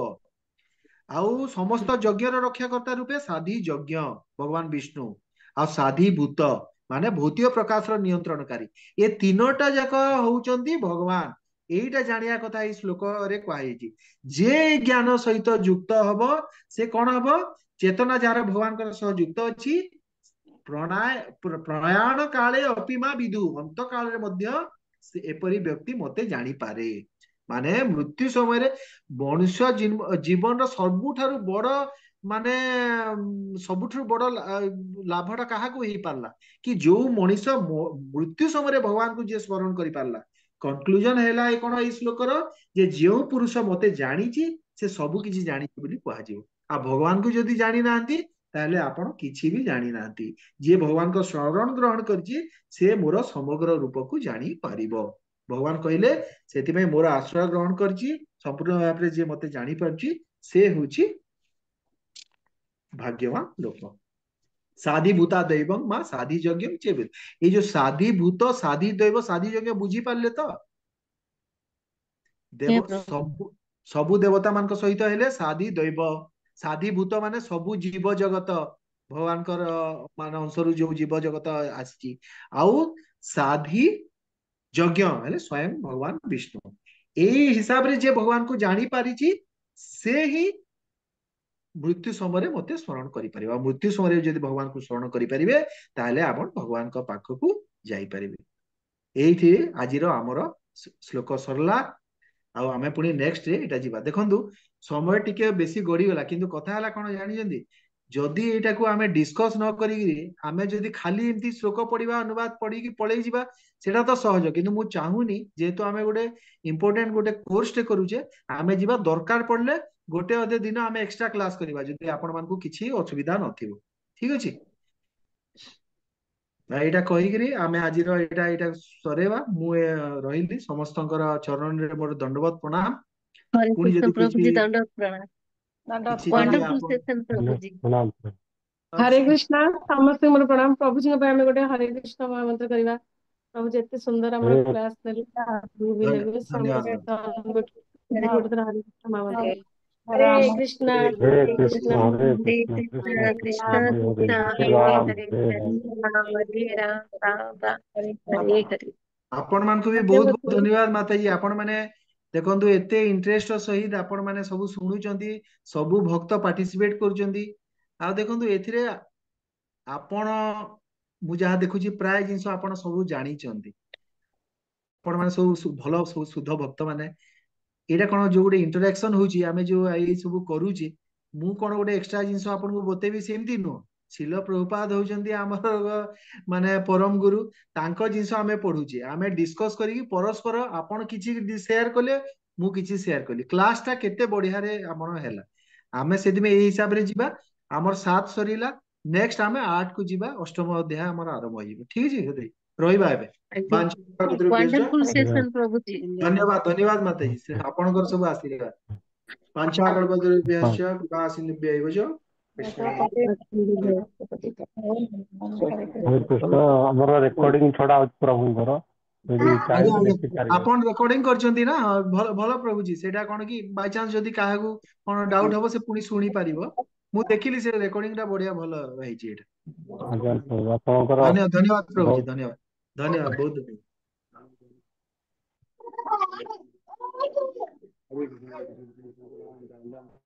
Speaker 1: ଆଉ ସମସ୍ତ ଯଜ୍ଞର ରକ୍ଷାକର୍ତ୍ତା ରୂପେ ସାଧି ଯଜ୍ଞ ଭଗବାନ ବିଷ୍ଣୁ। ଆଉ ସାଧିଭୂତ ମାନେ ଭୌତିକ ପ୍ରକାଶର ନିୟନ୍ତ୍ରଣକାରୀ। ଏ ତିନୋଟା ଯାକ ହଉଛନ୍ତି ଭଗବାନ। ଏଇଟା ଜାଣିବା କଥା ଏଇ ଶ୍ଲୋକରେ କୁହାଯାଇଛି। ଯେ ଜ୍ଞାନ ସହିତ ଯୁକ୍ତ ହବ ସେ କଣ ହବ? ଚେତନା ଯାହାର ଭଗବାନଙ୍କ ସହ ଯୁକ୍ତ ଅଛି, ପ୍ରୟାଣ କାଳେ ଅପିମା ବିଦୁ, ଅନ୍ତ କାଳରେ ମଧ୍ୟ ଏପରି ବ୍ୟକ୍ତି ମତେ ଜାଣିପାରେ। ମାନେ ମୃତ୍ୟୁ ସମୟରେ ମଣିଷ ଜୀବନର ସବୁଠାରୁ ବଡ ମାନେ ସବୁଠାରୁ ବଡ ଲାଭଟା କାହାକୁ ହେଇପାରିଲା? କି ଯୋଉ ମଣିଷ ମୃତ୍ୟୁ ସମୟରେ ଭଗବାନଙ୍କୁ ଯିଏ ସ୍ମରଣ କରିପାରିଲା। କନକ୍ଲୁଜନ ହେଲା ଏ କଣ ଏଇ ଶ୍ଲୋକର? ଯେ ଯେଉଁ ପୁରୁଷ ମତେ ଜାଣିଛି ସେ ସବୁ କିଛି ଜାଣିଛି ବୋଲି କୁହାଯିବ। ଆଉ ଭଗବାନଙ୍କୁ ଯଦି ଜାଣିନାହାନ୍ତି ତାହେଲେ ଆପଣ କିଛି ବି ଜାଣିନାହାନ୍ତି। ଯିଏ ଭଗବାନଙ୍କ ଶରଣ ଗ୍ରହଣ କରିଛି ସେ ମୋର ସମଗ୍ର ରୂପକୁ ଜାଣିପାରିବ। ଭଗବାନ କହିଲେ ସେଥିପାଇଁ ମୋର ଆଶ୍ରୟ ଗ୍ରହଣ କରିଛି ସମ୍ପୂର୍ଣ୍ଣ ଭାବରେ ଯିଏ ମତେ ଜାଣିପାରୁଛି ସେ ହଉଛି ଭାଗ୍ୟବାନ ଲୋକ। ସାଧିଭୂତା ଦୈବଂ ମା ସାଧି ଯଜ୍ଞ ଚେବେ। ଏଇ ଯୋଉ ସାଧିଭୂତ ସାଧି ଦୈବ ସାଧି ଯଜ୍ଞ ବୁଝିପାରିଲେ ତ? ଦେବ ସବୁ ଦେବତା ମାନଙ୍କ ସହିତ ହେଲେ ସାଧି ଦୈବ। ସାଧିଭୂତ ମାନେ ସବୁ ଜୀବ ଜଗତ, ଭଗବାନଙ୍କର ମାନେ ଅଂଶରୁ ଯୋଉ ଜୀବ ଜଗତ ଆସିଛି। ଆଉ ସାଧି ଯଜ୍ଞ ହେଲେ ସ୍ୱୟଂ ଭଗବାନ ବିଷ୍ଣୁ। ଏଇ ହିସାବରେ ଯିଏ ଭଗବାନଙ୍କୁ ଜାଣିପାରିଛି ସେ ହିଁ ମୃତ୍ୟୁ ସମୟରେ ମତେ ସ୍ମରଣ କରିପାରିବ। ଆଉ ମୃତ୍ୟୁ ସମୟରେ ଯଦି ଭଗବାନଙ୍କୁ ସ୍ମରଣ କରିପାରିବେ ତାହେଲେ ଆପଣ ଭଗବାନଙ୍କ ପାଖକୁ ଯାଇପାରିବେ। ଏଇଠି ଆଜିର ଆମର ଶ୍ଲୋକ ସରିଲା। ଆଉ ଆମେ ପୁଣି ନେକ୍ସଟ ଏଇଟା ଯିବା। ଦେଖନ୍ତୁ ସମୟ ଟିକେ ବେଶୀ ଗଡିଗଲା, କିନ୍ତୁ କଥା ହେଲା କଣ ଜାଣିଛନ୍ତି? ଯଦି ଏଇଟାକୁ ଆମେ ଡିସ୍କସ ନ କରିକି ଆମେ ଯଦି ଖାଲି ଏମିତି ଶ୍ଲୋକ ପଢିବା, ଅନୁବାଦ ପଢିକି ପଳେଇ ଯିବା, ସେଇଟା ତ ସହଜ। କିନ୍ତୁ ମୁଁ ଚାହୁଁନି, ଯେହେତୁ ଆମେ ଗୋଟେ ଇମ୍ପୋର୍ଟାଣ୍ଟ ଗୋଟେ କୋର୍ସଟେ କରୁଛେ, ଆମେ ଯିବା ଦରକାର ପଡିଲେ ଗୋଟେ ଅଧେ ଦିନ ଆମେ ଏକ୍ସଟ୍ରା କ୍ଲାସ କରିବା, ଯଦି ଆପଣ ମାନଙ୍କୁ କିଛି ଅସୁବିଧା ନଥିବ। ଠିକ ଅଛି? ଏଇଟା କହିକିରି ଆମେ ଆଜିର ଏଇଟା ଏଇଟା ସରେଇବା। ମୁଁ ରହିଲି। ସମସ୍ତଙ୍କର ଚରଣରେ ମୋର ଦଣ୍ଡବତ ପ୍ରଣାମ।
Speaker 6: हरे
Speaker 1: ପୁଣି
Speaker 6: कृष्ण
Speaker 1: ଯଦି
Speaker 6: प्रभु
Speaker 1: କିଛି
Speaker 6: जी दंडवत प्रणाम।
Speaker 1: କିଛି ଯଦି
Speaker 6: वंडरफुल
Speaker 1: ଆପଣ
Speaker 6: सेशन प्रभु जी।
Speaker 3: हरे कृष्णा समस्त मोर प्रणाम। प्रभु जी आम गोटे हरे कृष्ण महामंत्र करवा। प्रभु जी एते सुंदर आम क्लास नेले भी नेबे
Speaker 1: धन्यवाद।
Speaker 3: समस्त गोटे थर हरे कृष्ण महामंत्र। हरे
Speaker 2: राम
Speaker 3: कृष्णा
Speaker 7: हरे
Speaker 3: हरे
Speaker 7: कृष्ण
Speaker 3: कृष्णा
Speaker 7: हरे
Speaker 6: हरे
Speaker 7: कृष्ण
Speaker 6: कृष्ण
Speaker 7: कृष्ण
Speaker 6: कृष्ण
Speaker 7: कृष्ण हरे हरे,
Speaker 6: कृष्ण
Speaker 7: हरे
Speaker 6: हरे
Speaker 7: राम
Speaker 6: हरे
Speaker 7: हरे
Speaker 6: हरे
Speaker 7: राम।
Speaker 6: राम हरे राम राम राम हरे हरे।
Speaker 1: ଆପଣ ମାନଙ୍କୁ ବି ବହୁତ ବହୁତ ଧନ୍ୟବାଦ ମାତାଜୀ। ଆପଣ ମାନେ ଦେଖନ୍ତୁ ଏତେ ଇଣ୍ଟରେଷ୍ଟ ସହିତ ଆପଣ ମାନେ ସବୁ ଶୁଣୁଛନ୍ତି, ସବୁ ଭକ୍ତ ପାର୍ଟିସିପେଟ କରୁଛନ୍ତି। ଆଉ ଦେଖନ୍ତୁ ଏଥିରେ ଆପଣ, ମୁଁ ଯାହା ଦେଖୁଛି ପ୍ରାୟ ଜିନିଷ ଆପଣ ସବୁ ଜାଣିଛନ୍ତି। ଆପଣ ମାନେ ସବୁ ଭଲ ସବୁ ଶୁଦ୍ଧ ଭକ୍ତ ମାନେ। ଏଇଟା କଣ ଯୋଉ ଗୋଟେ ଇଣ୍ଟରାକ୍ସନ ହଉଛି, ଆମେ ଯୋଉ ଏଇ ସବୁ କରୁଛେ, ମୁଁ କଣ ଗୋଟେ ଏକ୍ସଟ୍ରା ଜିନିଷ ଆପଣଙ୍କୁ ବତେଇବି ସେମିତି ନୁହଁ। ଶିଲ ପ୍ରଭୁପାଦ ହଉଛନ୍ତି ଆମର ମାନେ ପରମ ଗୁରୁ। ତାଙ୍କ ଜିନିଷ ଆମେ ପଢୁଛେ, ଆମେ ଡିସ୍କସ କରିକି ପରସ୍ପର, ଆପଣ କିଛି ସେୟାର କଲେ ମୁଁ କିଛି ସେୟାର କଲି, କ୍ଲାସ ଟା କେତେ ବଢିଆରେ ଆମର ହେଲା। ଆମେ ସେଥିପାଇଁ ଏଇ ହିସାବରେ ଯିବା। ଆମର 7 ସରିଲା, ନେକ୍ସଟ ଆମେ 8 କୁ ଯିବା। ଅଷ୍ଟମ ଅଧ୍ୟାୟ ଆମର ଆରମ୍ଭ ହେଇଯିବ। ଠିକ ଅଛି? ରହିବା ଏବେ।
Speaker 6: वंडरफुल सेशन प्रभु जी।
Speaker 1: ଧନ୍ୟବାଦ ଧନ୍ୟବାଦ ମାତାଜୀ, ଆପଣଙ୍କର ସବୁ ଆଶୀର୍ବାଦ। ପାଞ୍ଚ କୃପା ସିନ୍ଧୁଭ୍ୟ ଏବ च
Speaker 7: हरे कृष्ण। ଆମର ରେକର୍ଡିଂ ଛଡା ହଉଛି ପ୍ରଭୁଙ୍କର, ଯଦି ଚାହିଁବେ
Speaker 1: ଆଜ୍ଞା
Speaker 7: ଦେଖିପାରିବେ।
Speaker 1: ଆପଣ ରେକର୍ଡିଂ କରିଛନ୍ତି ନା? ଭଲ ଭଲ ପ୍ରଭୁଜୀ। ସେଇଟା କଣ କି ବାଇଚାନ୍ସ ଯଦି କାହାକୁ କଣ ଡାଉଟ ହବ ସେ ପୁଣି ଶୁଣି ପାରିବ। ମୁଁ ଦେଖିଲି ସେ ରେକର୍ଡିଂ ଟା ବଢିଆ ଭଲ ହେଇଛି ଏଇଟା।
Speaker 7: ଆଜ୍ଞା ପ୍ରଭୁ ଆପଣଙ୍କର
Speaker 1: ଧନ୍ୟବାଦ ପ୍ରଭୁଜୀ,
Speaker 7: ବହୁତ
Speaker 1: ଧନ୍ୟବାଦ ଧନ୍ୟବାଦ ବହୁତ ବହୁତ।